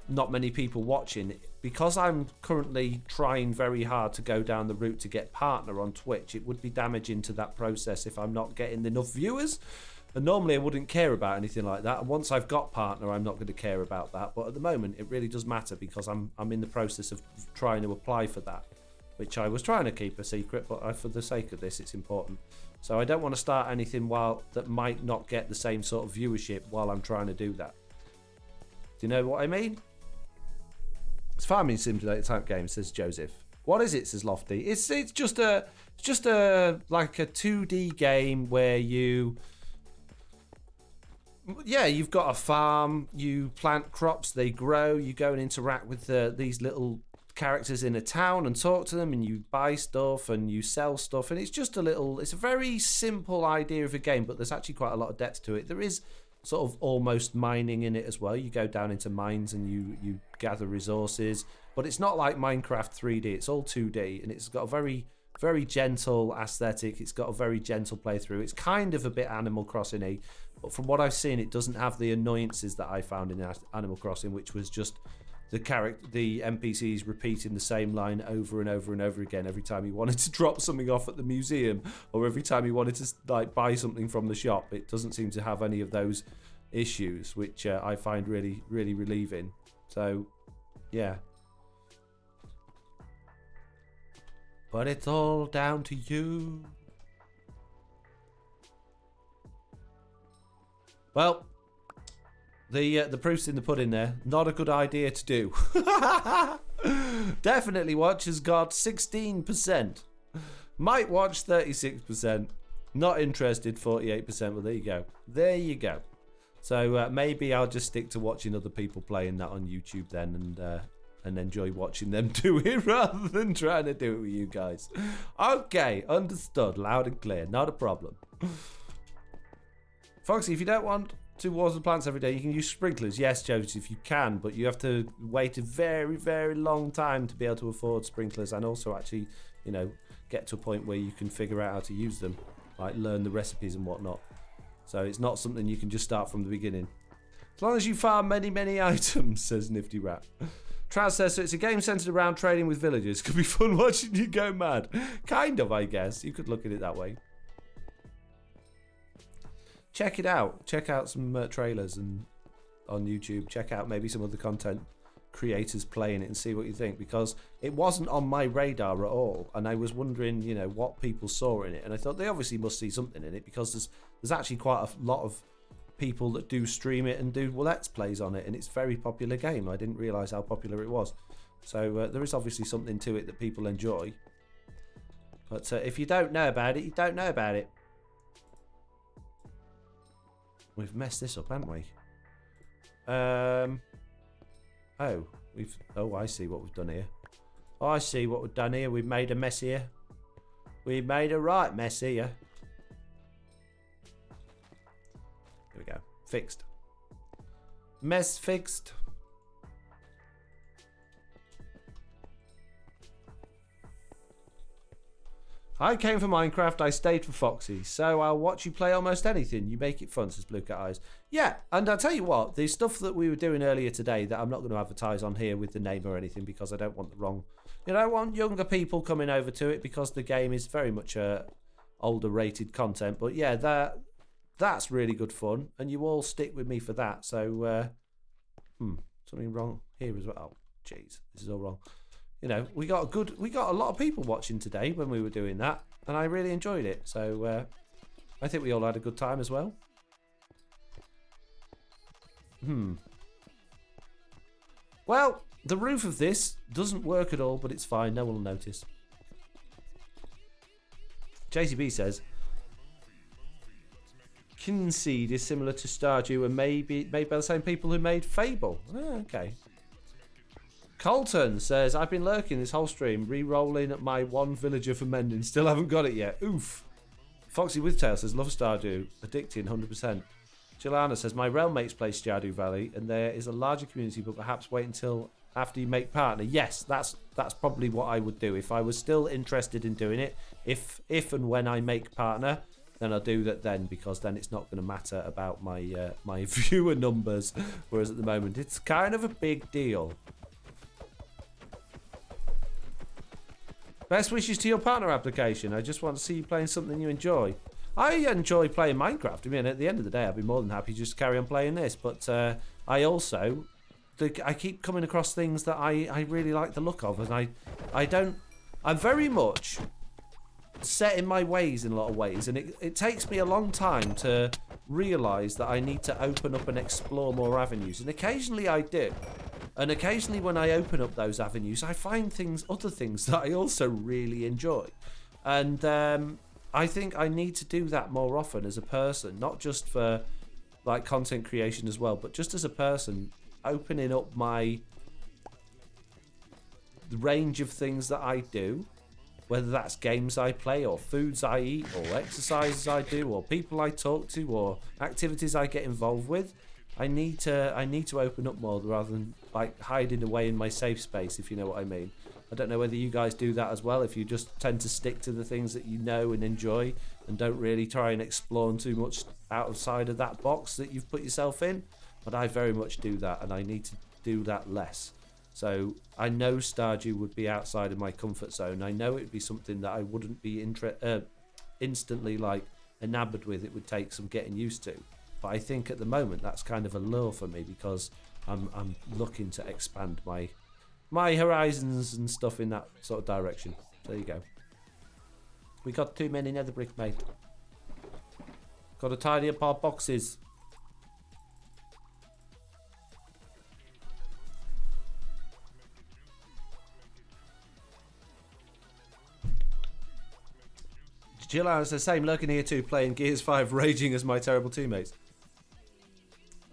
not many people watching, because I'm currently trying very hard to go down the route to get partner on Twitch, it would be damaging to that process if I'm not getting enough viewers. And normally I wouldn't care about anything like that. And once I've got partner, I'm not going to care about that. But at the moment, it really does matter because I'm in the process of trying to apply for that, which I was trying to keep a secret, but for the sake of this, it's important. So I don't want to start anything that might not get the same sort of viewership while I'm trying to do that. Do you know what I mean? It's farming simulator type game, says Joseph. What is it, says Lofty? It's just a like a 2D game where you've got a farm, you plant crops, they grow, you go and interact with these little characters in a town and talk to them, and you buy stuff and you sell stuff, and it's a very simple idea of a game, but there's actually quite a lot of depth to it. There is sort of almost mining in it as well. You go down into mines and you gather resources, but it's not like Minecraft 3D. It's all 2D, and it's got a very, very gentle aesthetic. It's got a very gentle playthrough. It's kind of a bit Animal Crossing-y, but from what I've seen, it doesn't have the annoyances that I found in Animal Crossing, which was just the NPCs repeating the same line over and over and over again every time you wanted to drop something off at the museum, or every time you wanted to like buy something from the shop. It doesn't seem to have any of those issues, which I find really, really relieving. So, yeah. But it's all down to you. Well, the proof's in the pudding there. Not a good idea to do. Definitely watch has got 16%. Might watch 36%. Not interested 48%. Well, there you go. There you go. So maybe I'll just stick to watching other people playing that on YouTube then, and enjoy watching them do it rather than trying to do it with you guys. Okay, understood. Loud and clear. Not a problem. Foxy, if you don't want to water the plants every day, you can use sprinklers. Yes, Joseph, you can, but you have to wait a very, very long time to be able to afford sprinklers, and also actually, get to a point where you can figure out how to use them, like learn the recipes and whatnot. So it's not something you can just start from the beginning. As long as you farm many, many items, says Nifty Rat. Traz says, so it's a game centered around trading with villagers. Could be fun watching you go mad. Kind of, I guess. You could look at it that way. Check it out. Check out some trailers on YouTube. Check out maybe some other content creators playing it and see what you think, because it wasn't on my radar at all, and I was wondering, what people saw in it, and I thought they obviously must see something in it, because there's actually quite a lot of people that do stream it and do let's plays on it, and it's a very popular game. I didn't realise how popular it was. So there is obviously something to it that people enjoy. But if you don't know about it, you don't know about it. We've messed this up, haven't we? I see what we've done here. I see what we've done here. We've made a mess here. We made a right mess here. Here we go. Fixed. Mess fixed. I came for Minecraft, I stayed for Foxy, so I'll watch you play almost anything. You make it fun, says Blue Cat Eyes. Yeah, and I'll tell you what, the stuff that we were doing earlier today that I'm not going to advertise on here with the name or anything, because I don't want the wrong... I don't want younger people coming over to it, because the game is very much older rated content. But yeah, that's really good fun, and you all stick with me for that. So, something wrong here as well. Oh, jeez, this is all wrong. We got a lot of people watching today when we were doing that, and I really enjoyed it. So I think we all had a good time as well. Well, the roof of this doesn't work at all, but it's fine. No one will notice. JCB says, Kinseed is similar to Stardew and maybe made by the same people who made Fable. Oh, okay. Colton says, I've been lurking this whole stream, re-rolling my one villager for mending. Still haven't got it yet. Oof. Foxy with Tail says, love Stardew. Addicting, 100%. Jilana says, my realm mates play Stardew Valley, and there is a larger community, but perhaps wait until after you make partner. Yes, that's probably what I would do if I was still interested in doing it. If and when I make partner, then I'll do that then, because then it's not going to matter about my my viewer numbers. Whereas at the moment, it's kind of a big deal. Best wishes to your partner application. I just want to see you playing something you enjoy. I enjoy playing Minecraft. I mean, at the end of the day, I'd be more than happy just to carry on playing this. But I also, I keep coming across things that I really like the look of, and I'm very much set in my ways in a lot of ways, and it takes me a long time to realise that I need to open up and explore more avenues, and occasionally I do. And occasionally when I open up those avenues, I find other things that I also really enjoy. And I think I need to do that more often as a person, not just for like content creation as well, but just as a person, opening up the range of things that I do, whether that's games I play or foods I eat or exercises I do or people I talk to or activities I get involved with. I need to open up more rather than like hiding away in my safe space, if you know what I mean. I don't know whether you guys do that as well, if you just tend to stick to the things that you know and enjoy and don't really try and explore too much outside of that box that you've put yourself in. But I very much do that, and I need to do that less. So I know Stardew would be outside of my comfort zone. I know it would be something that I wouldn't be instantly like enamored with. It would take some getting used to. But I think at the moment that's kind of a lure for me, because I'm looking to expand my horizons and stuff in that sort of direction. There you go. We got too many nether brick, mate. Got to tidy up our boxes. Jill says, same, lurking here too, playing Gears 5, raging as my terrible teammates.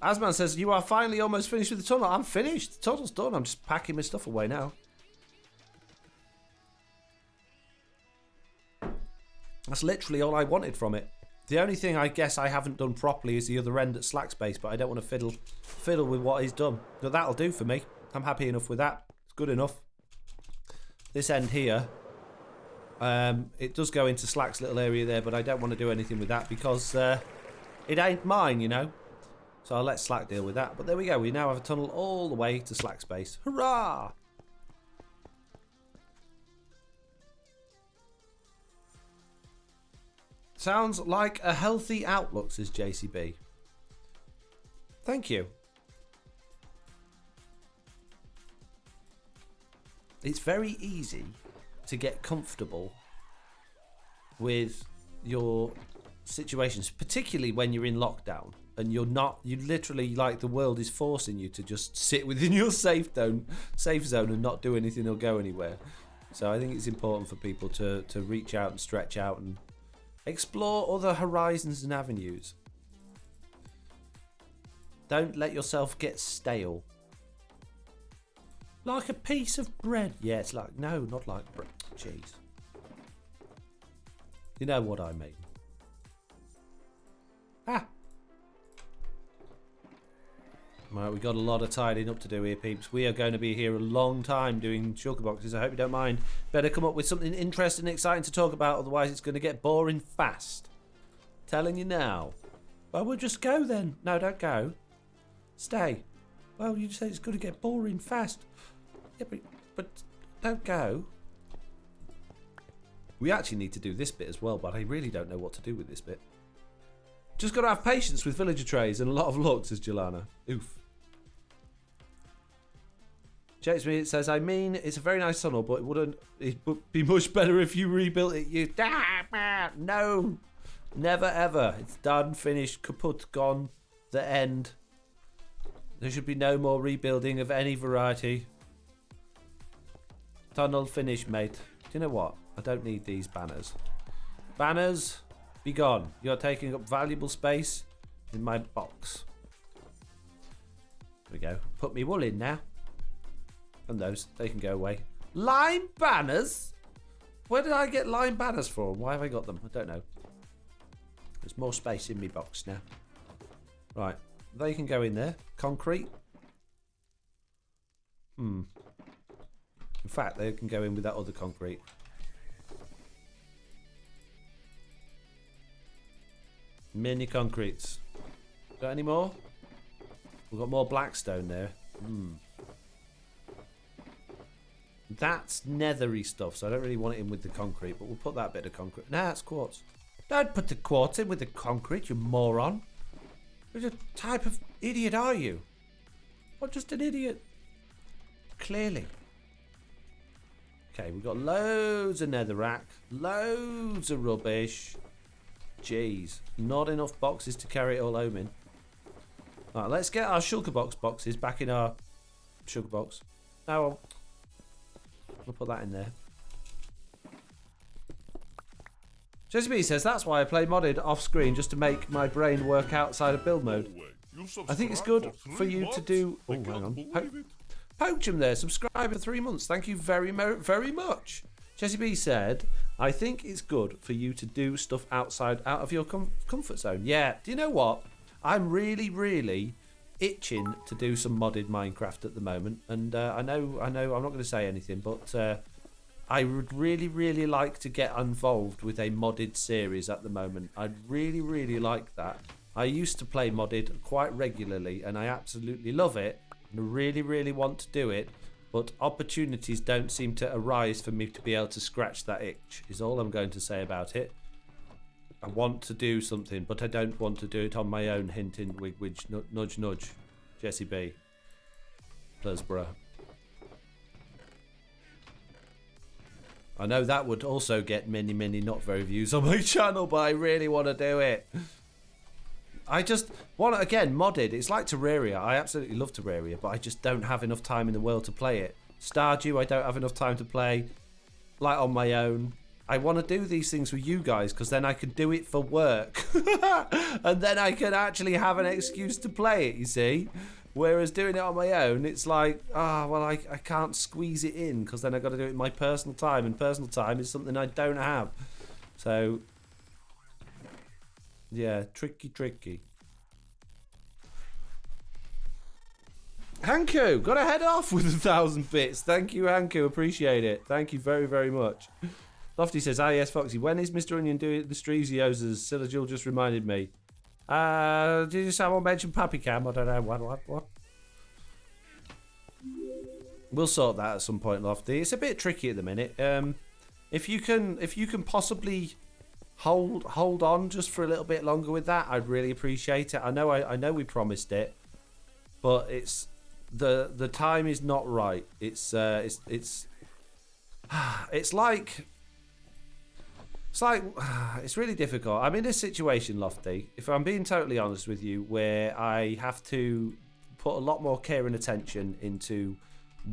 Asman says, you are finally almost finished with the tunnel. I'm finished. The tunnel's done. I'm just packing my stuff away now. That's literally all I wanted from it. The only thing I guess I haven't done properly is the other end at Slack Space, but I don't want to fiddle with what he's done. But that'll do for me. I'm happy enough with that. It's good enough. This end here, it does go into Slack's little area there, but I don't want to do anything with that because it ain't mine, you know. So I'll let Slack deal with that. But there we go. We now have a tunnel all the way to Slack Space. Hurrah! Sounds like a healthy outlook, says JCB. Thank you. It's very easy to get comfortable with your situations, particularly when you're in lockdown and you literally, like, the world is forcing you to just sit within your safe zone and not do anything or go anywhere. So I think it's important for people to reach out and stretch out and explore other horizons and avenues. Don't let yourself get stale. Like a piece of bread. Yeah, it's like, no, not like bread. Jeez. You know what I mean. Ah. Right, we got a lot of tidying up to do here, peeps. We are going to be here a long time doing sugar boxes. I hope you don't mind. Better come up with something interesting and exciting to talk about, otherwise it's going to get boring fast. Telling you now. Well, we'll just go then. No, don't go. Stay. Well, you say it's going to get boring fast. Yeah, but don't go. We actually need to do this bit as well, but I really don't know what to do with this bit. Just got to have patience with villager trays and a lot of luck, says Jelana. Oof. Shakespeare says, I mean, it's a very nice tunnel, but it would be much better if you rebuilt it. No. Never ever. It's done, finished, kaput, gone. The end. There should be no more rebuilding of any variety. Tunnel finished, mate. Do you know what? I don't need these banners. Banners, be gone. You're taking up valuable space in my box. There we go. Put me wool in now. And those, they can go away. Lime banners? Where did I get lime banners from? Why have I got them? I don't know. There's more space in my box now. Right. They can go in there. Concrete. In fact, they can go in with that other concrete. Mini concretes. Got any more? We've got more blackstone there. That's nethery stuff, so I don't really want it in with the concrete, but we'll put that bit of concrete. Nah, it's quartz. Don't put the quartz in with the concrete, you moron. What type of idiot are you? What, just an idiot? Clearly. Okay, we've got loads of netherrack, loads of rubbish. Jeez, not enough boxes to carry it all home in. Alright, let's get our sugar boxes back in our sugar box. Now, we'll put that in there. Jesse B says, that's why I play modded off screen, just to make my brain work outside of build mode. I think it's good for you to do... Oh, hang on. Poachum there, subscribe for 3 months. Thank you very much. Jesse B said, I think it's good for you to do stuff out of your comfort zone. Yeah, do you know what? I'm really itching to do some modded Minecraft at the moment. And I know, I'm not going to say anything, but I would really like to get involved with a modded series at the moment. I'd really like that. I used to play modded quite regularly, and I absolutely love it. And I really want to do it, but opportunities don't seem to arise for me to be able to scratch that itch, is all I'm going to say about it. I want to do something, but I don't want to do it on my own. Hint, hint, wig, wig, nudge, nudge. Jesse B. Pleasborough. I know that would also get many not very views on my channel, but I really want to do it. I just want, again, modded. It's like Terraria. I absolutely love Terraria, but I just don't have enough time in the world to play it. Stardew, I don't have enough time to play, like, on my own. I want to do these things with you guys, because then I can do it for work. And then I can actually have an excuse to play it, you see? Whereas doing it on my own, it's like, well, I can't squeeze it in, because then I've got to do it in my personal time, and personal time is something I don't have. So... yeah, tricky. Hanku, got to head off with 1,000 bits. Thank you, Hanku. Appreciate it. Thank you very much. Lofty says, yes, Foxy. When is Mr. Onion doing the Streezioses? Silajul just reminded me. Did someone mention Puppy Cam? I don't know. What? We'll sort that at some point, Lofty. It's a bit tricky at the minute. If you can possibly... hold on just for a little bit longer with that, I'd really appreciate it. I know we promised it, but it's the time is not right. It's like it's really difficult. I'm in this situation, Lofty, if I'm being totally honest with you, where I have to put a lot more care and attention into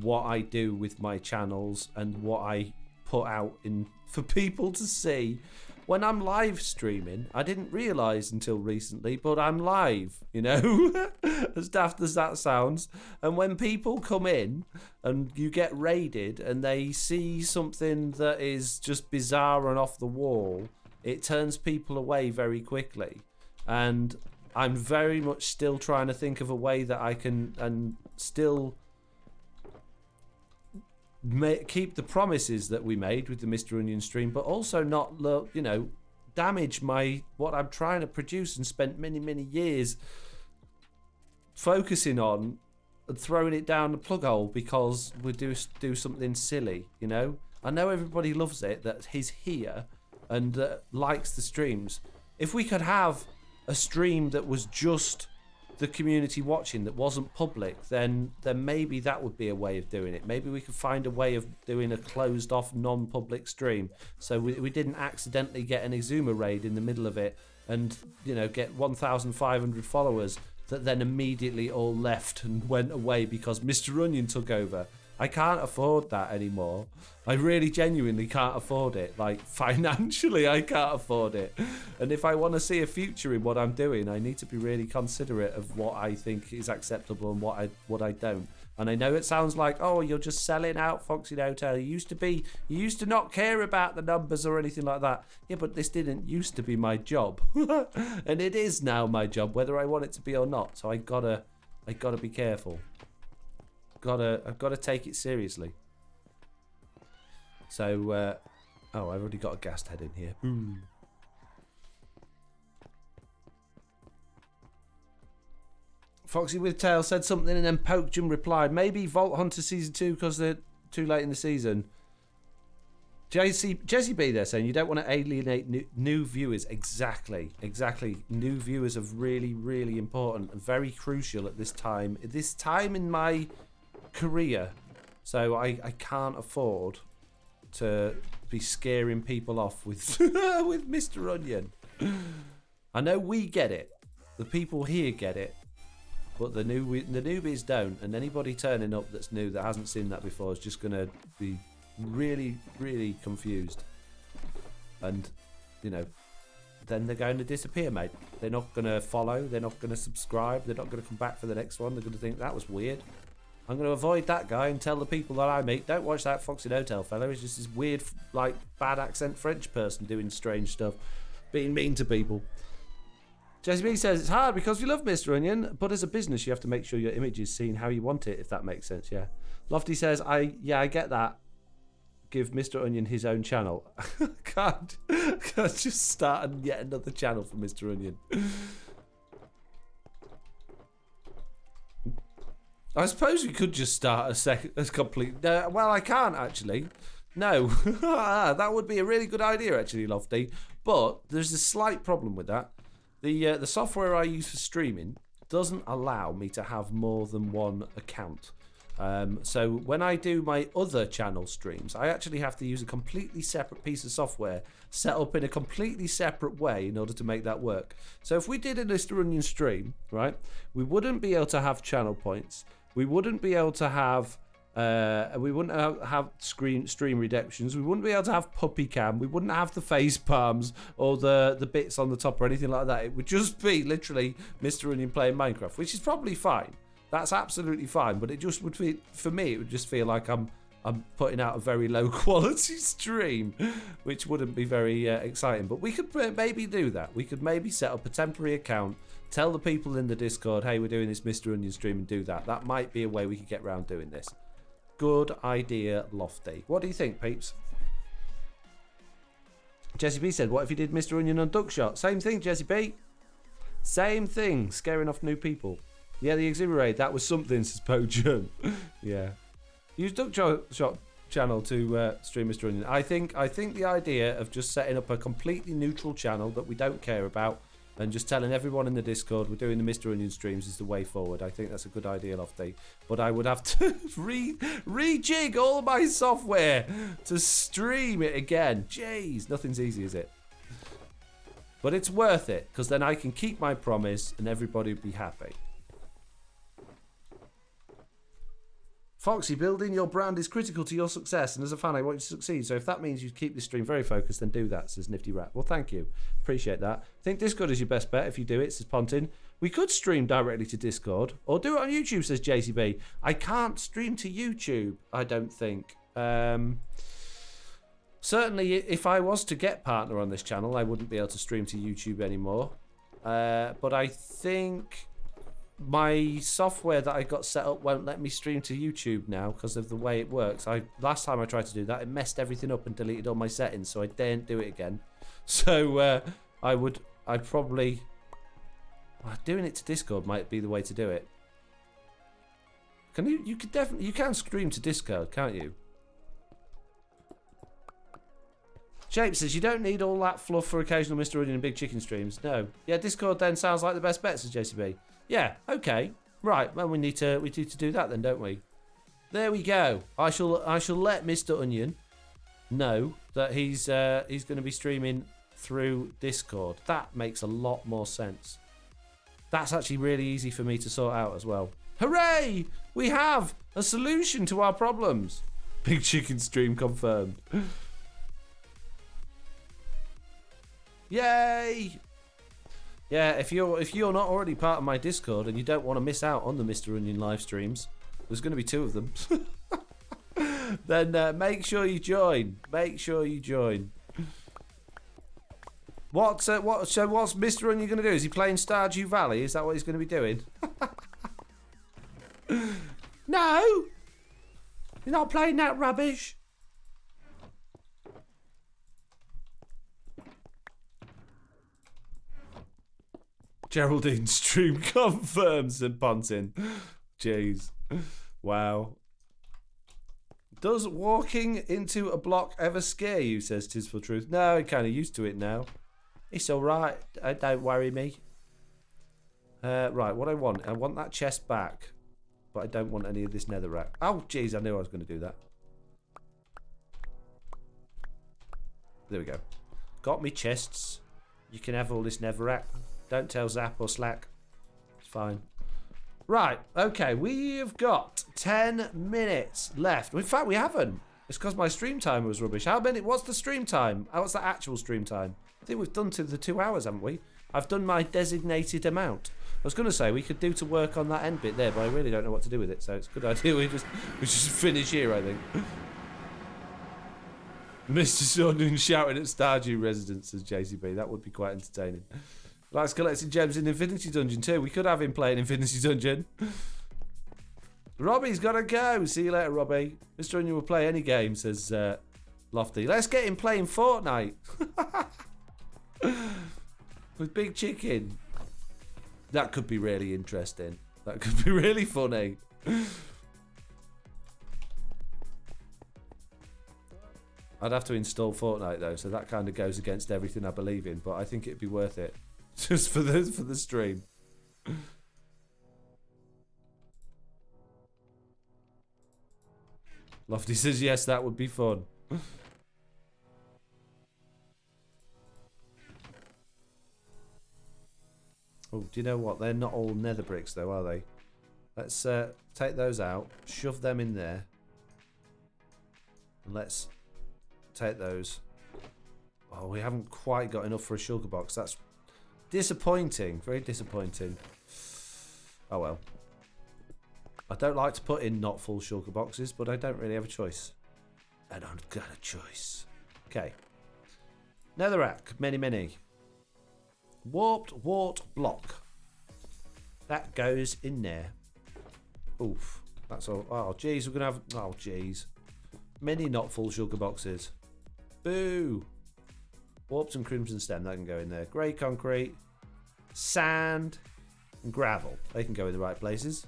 what I do with my channels and what I put out in for people to see. When I'm live streaming, I didn't realise until recently, but I'm live, you know, as daft as that sounds. And when people come in and you get raided and they see something that is just bizarre and off the wall, it turns people away very quickly. And I'm very much still trying to think of a way that I can and still... keep the promises that we made with the Mr. Onion stream, but also not, you know, damage what I'm trying to produce and spent many years focusing on and throwing it down the plug hole because we do something silly, you know. I know everybody loves it, that he's here and likes the streams. If we could have a stream that was just the community watching, that wasn't public, then maybe that would be a way of doing it. Maybe we could find a way of doing a closed off non-public stream, so we didn't accidentally get an Exuma raid in the middle of it and, you know, get 1,500 followers that then immediately all left and went away because Mr. Onion took over. I can't afford that anymore. I really genuinely can't afford it. Like, financially, I can't afford it. And if I want to see a future in what I'm doing, I need to be really considerate of what I think is acceptable and what I don't. And I know it sounds like, oh, you're just selling out FoxyNoTail. You used to not care about the numbers or anything like that. Yeah, but this didn't used to be my job. And it is now my job, whether I want it to be or not. So I gotta be careful. gotta take it seriously. So, oh, I've already got a ghast head in here. Foxy with Tail said something and then Pokejum replied, maybe Vault Hunter Season 2 because they're too late in the season. Jesse B there saying you don't want to alienate new viewers. Exactly. New viewers are really, really important and very crucial at this time. At this time in my career. So I can't afford to be scaring people off with with Mr. Onion. I know we get it. The people here get it. But the newbies don't, and anybody turning up that's new that hasn't seen that before is just going to be really, really confused. And, you know, then they're going to disappear, mate. They're not going to follow, they're not going to subscribe, they're not going to come back for the next one. They're going to think, that was weird. I'm going to avoid that guy and tell the people that I meet, don't watch that FoxyNoTail fella. He's just this weird, like, bad accent French person doing strange stuff, being mean to people. Jesse B says, it's hard because we love Mr. Onion, but as a business, you have to make sure your image is seen how you want it, if that makes sense, yeah. Lofty says, I get that. Give Mr. Onion his own channel. can't just start yet another channel for Mr. Onion. I suppose we could just start a complete... well, I can't, actually. No. That would be a really good idea, actually, Lofty. But there's a slight problem with that. The software I use for streaming doesn't allow me to have more than one account. So when I do my other channel streams, I actually have to use a completely separate piece of software set up in a completely separate way in order to make that work. So if we did a Mr. Onion stream, right, we wouldn't be able to have channel points. We wouldn't be able to have... we wouldn't have stream redemptions. We wouldn't be able to have puppy cam. We wouldn't have the face palms or the bits on the top or anything like that. It would just be literally Mr. Onion playing Minecraft, which is probably fine. That's absolutely fine. But it just would be, for me, it would just feel like I'm putting out a very low quality stream, which wouldn't be very exciting. But we could maybe do that. We could maybe set up a temporary account, tell the people in the Discord, hey, we're doing this Mr. Onion stream, and do that. That might be a way we could get around doing this. Good idea, Lofty. What do you think, peeps? Jesse B said, what if you did Mr. Onion on Duckshot? Same thing, Jesse B. Same thing, scaring off new people. Yeah, the exhibit raid, that was something, says Pojun. Yeah. Use Duckshot channel to stream Mr. Onion. I think the idea of just setting up a completely neutral channel that we don't care about and just telling everyone in the Discord we're doing the Mr. Onion streams is the way forward. I think that's a good idea, Lofty. But I would have to rejig all my software to stream it again. Jeez, nothing's easy, is it? But it's worth it, because then I can keep my promise and everybody will be happy. Foxy, building your brand is critical to your success, and as a fan, I want you to succeed. So if that means you keep this stream very focused, then do that, says Nifty Rat. Well, thank you. Appreciate that. I think Discord is your best bet if you do it, says Pontin. We could stream directly to Discord, or do it on YouTube, says JCB. I can't stream to YouTube, I don't think. Certainly, if I was to get partner on this channel, I wouldn't be able to stream to YouTube anymore. But I think... my software that I got set up won't let me stream to YouTube now because of the way it works. Last time I tried to do that, it messed everything up and deleted all my settings, so I daren't do it again. So I'd probably doing it to Discord might be the way to do it. Can you can stream to Discord, can't you? Shape says you don't need all that fluff for occasional Mr. Onion and Big Chicken streams. No. Yeah, Discord then sounds like the best bet, says JCB. Yeah, okay. Right, well we need to do that then, don't we? There we go. I shall let Mr. Onion know that he's going to be streaming through Discord. That makes a lot more sense. That's actually really easy for me to sort out as well. Hooray! We have a solution to our problems. Big Chicken stream confirmed. Yay! Yeah, if you're not already part of my Discord and you don't want to miss out on the Mr. Onion live streams, there's going to be 2 of them. Then make sure you join. Make sure you join. What's Mr. Onion going to do? Is he playing Stardew Valley? Is that what he's going to be doing? No, You're not playing that rubbish. Geraldine's stream confirms, and Pontin. Jeez. Wow. Does walking into a block ever scare you, says Tis for Truth. No, I'm kind of used to it now. It's alright. Don't worry me. Right, what I want that chest back. But I don't want any of this netherrack. Oh, jeez, I knew I was going to do that. There we go. Got me chests. You can have all this netherrack. Don't tell Zap or Slack. It's fine. Right, okay, we've got 10 minutes left. In fact, we haven't. It's because my stream timer was rubbish. What's the stream time? What's the actual stream time? I think we've done to the 2 hours, haven't we? I've done my designated amount. I was going to say we could do to work on that end bit there, but I really don't know what to do with it, so it's a good idea we just finish here, I think. Mr. Sundin shouting at Stardew residents as JCB. That would be quite entertaining. Likes collecting gems in Infinity Dungeon too. We could have him playing Infinity Dungeon. Robbie's got to go. See you later, Robbie. Mr. Onion will play any game, says Lofty. Let's get him playing Fortnite. With Big Chicken. That could be really interesting. That could be really funny. I'd have to install Fortnite though, so that kind of goes against everything I believe in, but I think it'd be worth it. Just for the stream. Lofty says yes, that would be fun. Oh, do you know what? They're not all nether bricks though, are they? Let's take those out, shove them in there. And let's take those. Oh, we haven't quite got enough for a sugar box. That's disappointing. Very disappointing. Oh well. I don't like to put in not full shulker boxes, but I don't really have a choice. I don't got a choice. Okay. Netherrack. Mini. Warped wart block. That goes in there. Oof. That's all. Oh, jeez. We're going to have... Oh, jeez. Many not full shulker boxes. Boo. Warped and crimson stem. That can go in there. Grey concrete. Sand. And gravel. They can go in the right places.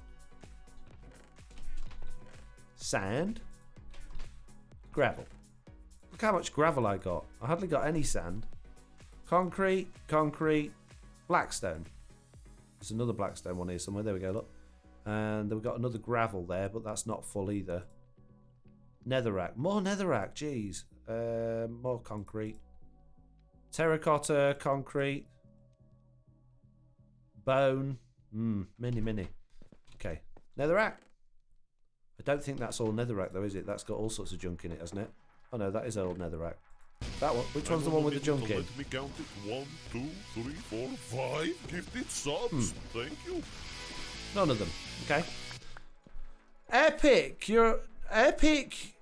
Sand. Gravel. Look how much gravel I got. I hardly got any sand. Concrete. Blackstone. There's another blackstone one here somewhere. There we go, look. And we've got another gravel there, but that's not full either. Netherrack. More netherrack, jeez. More concrete. Terracotta, concrete. Bone. Many. Okay. Netherrack. I don't think that's all netherrack though, is it? That's got all sorts of junk in it, hasn't it? Oh no, that is all netherrack. That one. Which one's the one with the junk in? Let me count it. 1, 2, 3, 4, 5 gifted subs. Thank you. None of them. Okay. Epic. You're epic.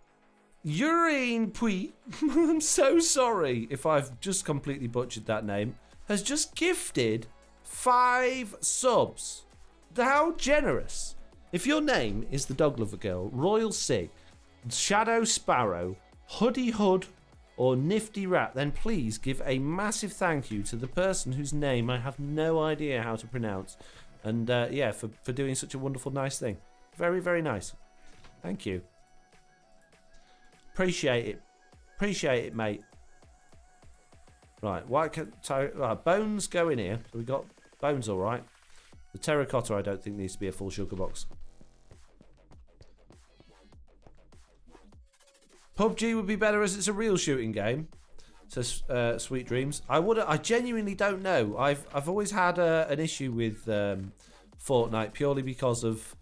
Urine Pui. I'm so sorry if I've just completely butchered that name. Has just gifted 5 subs. How generous. If your name is the Dog Lover Girl, Royal Sig, Shadow Sparrow, Hoodie Hood, or Nifty Rat, then please give a massive thank you to the person whose name I have no idea how to pronounce. And yeah, for doing such a wonderful, nice thing. Very, very nice. Thank you. Appreciate it, mate. Right, bones go in here. So we got bones, all right. The terracotta, I don't think needs to be a full sugar box. PUBG would be better as it's a real shooting game, says Sweet Dreams. I genuinely don't know. I've always had an issue with Fortnite purely because of,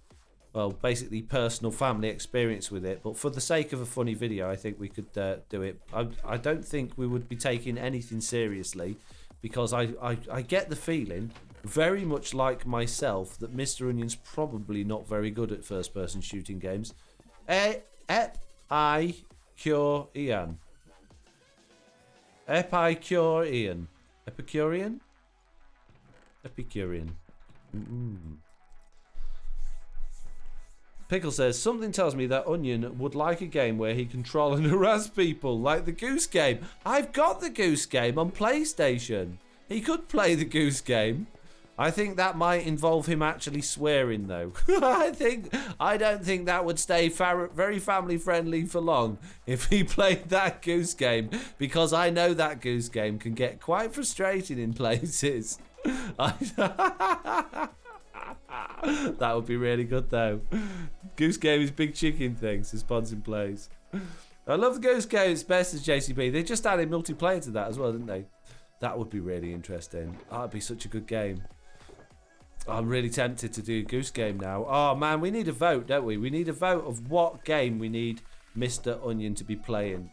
well, basically personal family experience with it. But for the sake of a funny video, I think we could do it. I don't think we would be taking anything seriously because I get the feeling, very much like myself, that Mr. Onion's probably not very good at first-person shooting games. Epicurean. Epicurean. Epicurean? Epicurean. Pickle says, something tells me that Onion would like a game where he can troll and harass people, like the Goose Game. I've got the Goose Game on PlayStation. He could play the Goose Game. I think that might involve him actually swearing, though. I don't think that would stay very family friendly for long if he played that Goose Game, because I know that Goose Game can get quite frustrating in places. That would be really good, though. Goose Game is big chicken things. Sponsoring plays. I love the Goose Game. It's best as JCB. They just added multiplayer to that as well, didn't they? That would be really interesting. That'd be such a good game. I'm really tempted to do Goose Game now. Oh man, we need a vote, don't we? We need a vote of what game we need Mr. Onion to be playing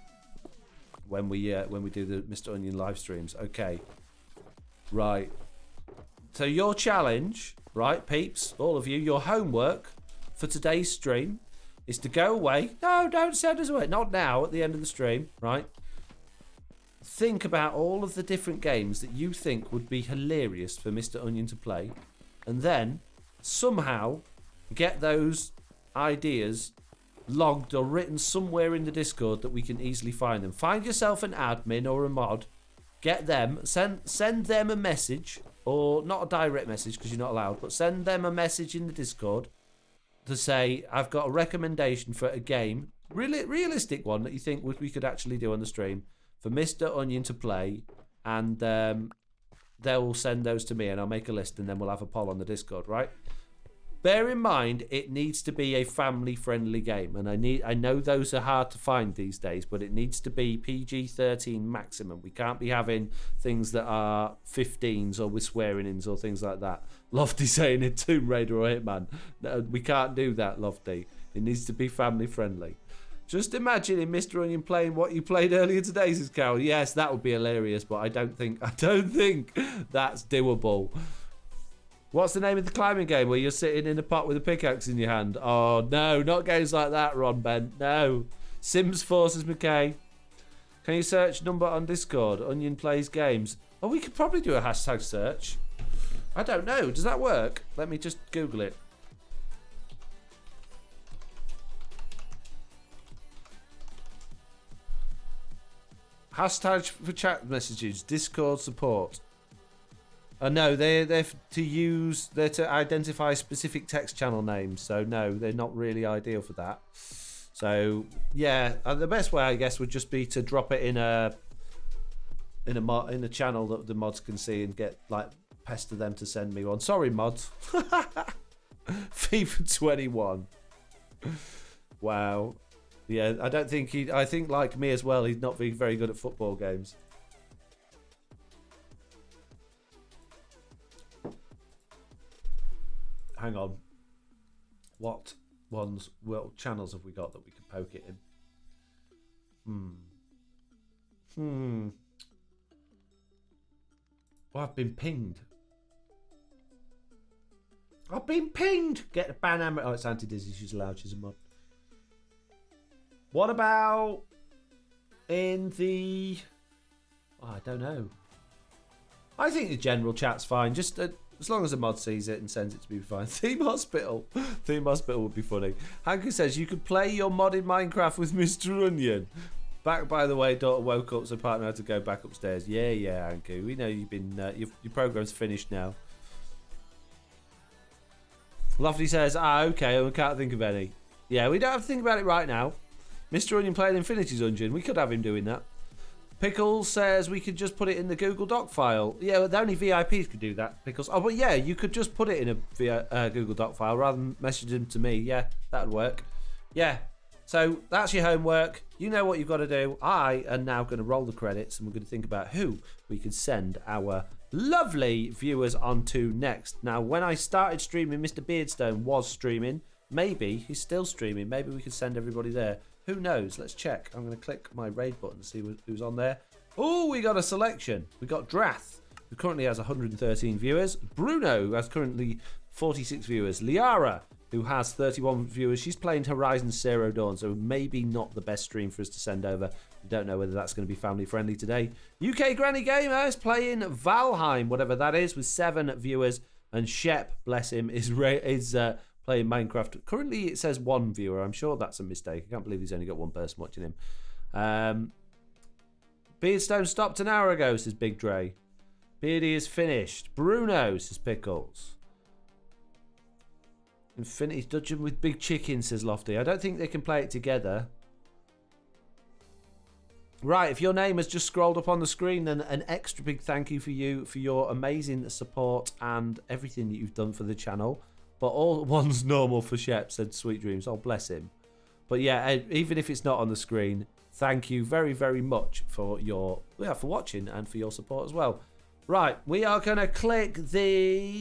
when we do the Mr. Onion live streams. Okay. Right. So your challenge, right, peeps, all of you, your homework for today's stream is to go away. No, don't send us away. Not now, at the end of the stream, right? Think about all of the different games that you think would be hilarious for Mr. Onion to play, and then somehow get those ideas logged or written somewhere in the Discord that we can easily find them. Find yourself an admin or a mod, get them, send them a message, or not a direct message because you're not allowed, but send them a message in the Discord to say, I've got a recommendation for a game, really realistic one that you think we could actually do on the stream for Mr. Onion to play, and they'll send those to me and I'll make a list and then we'll have a poll on the Discord, right? Bear in mind, it needs to be a family-friendly game, and I know those are hard to find these days, but it needs to be PG-13 maximum. We can't be having things that are 15s or with swearing-ins or things like that. Lofty saying in Tomb Raider or Hitman. No, we can't do that, Lofty. It needs to be family-friendly. Just imagine Mr. Onion playing what you played earlier today, says Carol. Yes, that would be hilarious, but I don't think that's doable. What's the name of the climbing game where you're sitting in a pot with a pickaxe in your hand? Oh, no, not games like that, Ron Ben. No. Sims Forces McKay. Can you search number on Discord? Onion plays games. Oh, we could probably do a hashtag search. I don't know. Does that work? Let me just Google it. Hashtag for chat messages. Discord support. No, they're to identify specific text channel names. So no, they're not really ideal for that. So yeah, the best way I guess would just be to drop it in a channel that the mods can see and get pester them to send me one. Sorry, mods. FIFA 21. Wow. Yeah, I don't think I think like me as well, he's not very good at football games. Hang on. What channels have we got that we can poke it in? Well, I've been pinged. I've been pinged! Get the ban hammer. Oh, it's anti-dizzy. She's allowed. She's a mod. What about in the... Oh, I don't know. I think the general chat's fine. Just... as long as the mod sees it and sends it to me, fine. Theme Hospital. Theme Hospital would be funny. Hanku says, you could play your modded Minecraft with Mr. Onion. Back, by the way, daughter woke up, so partner had to go back upstairs. Yeah, Hanku. We know you've been... your program's finished now. Lofty says, okay, we can't think of any. Yeah, we don't have to think about it right now. Mr. Onion playing Infinity Dungeon. We could have him doing that. Pickles says we could just put it in the Google Doc file. Yeah, well, only VIPs could do that, Pickles. Oh, but yeah, you could just put it in a Google Doc file rather than message them to me. Yeah, that would work. Yeah, so that's your homework. You know what you've got to do. I am now going to roll the credits and we're going to think about who we can send our lovely viewers onto next. Now, when I started streaming, Mr. Beardstone was streaming. Maybe he's still streaming. Maybe we could send everybody there. Who knows? Let's check. I'm going to click my raid button to see who's on there. Oh, we got a selection. We got Drath, who currently has 113 viewers. Bruno, who has currently 46 viewers. Liara, who has 31 viewers. She's playing Horizon Zero Dawn, so maybe not the best stream for us to send over. We don't know whether that's going to be family friendly today. UK Granny Gamer is playing Valheim, whatever that is, with 7 viewers. And Shep, bless him, is playing playing Minecraft. Currently, it says 1 viewer. I'm sure that's a mistake. I can't believe he's only got 1 person watching him. Beardstone stopped an hour ago, says Big Dre. Beardy is finished. Bruno, says Pickles. Infinity's Dungeon with Big Chicken, says Lofty. I don't think they can play it together. Right, if your name has just scrolled up on the screen, then an extra big thank you for you for your amazing support and everything that you've done for the channel. But all one's normal for Shep, said Sweet Dreams. Oh, bless him. But yeah, even if it's not on the screen, thank you very, very much for your for watching and for your support as well. Right, we are going to click the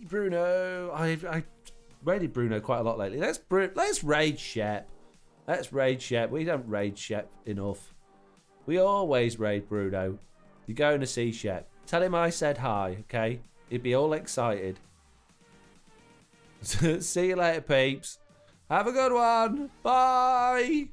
Bruno. I raided Bruno quite a lot lately. Let's raid Shep. Let's raid Shep. We don't raid Shep enough. We always raid Bruno. You're going to see Shep. Tell him I said hi, okay? He'd be all excited. See you later, peeps. Have a good one. Bye.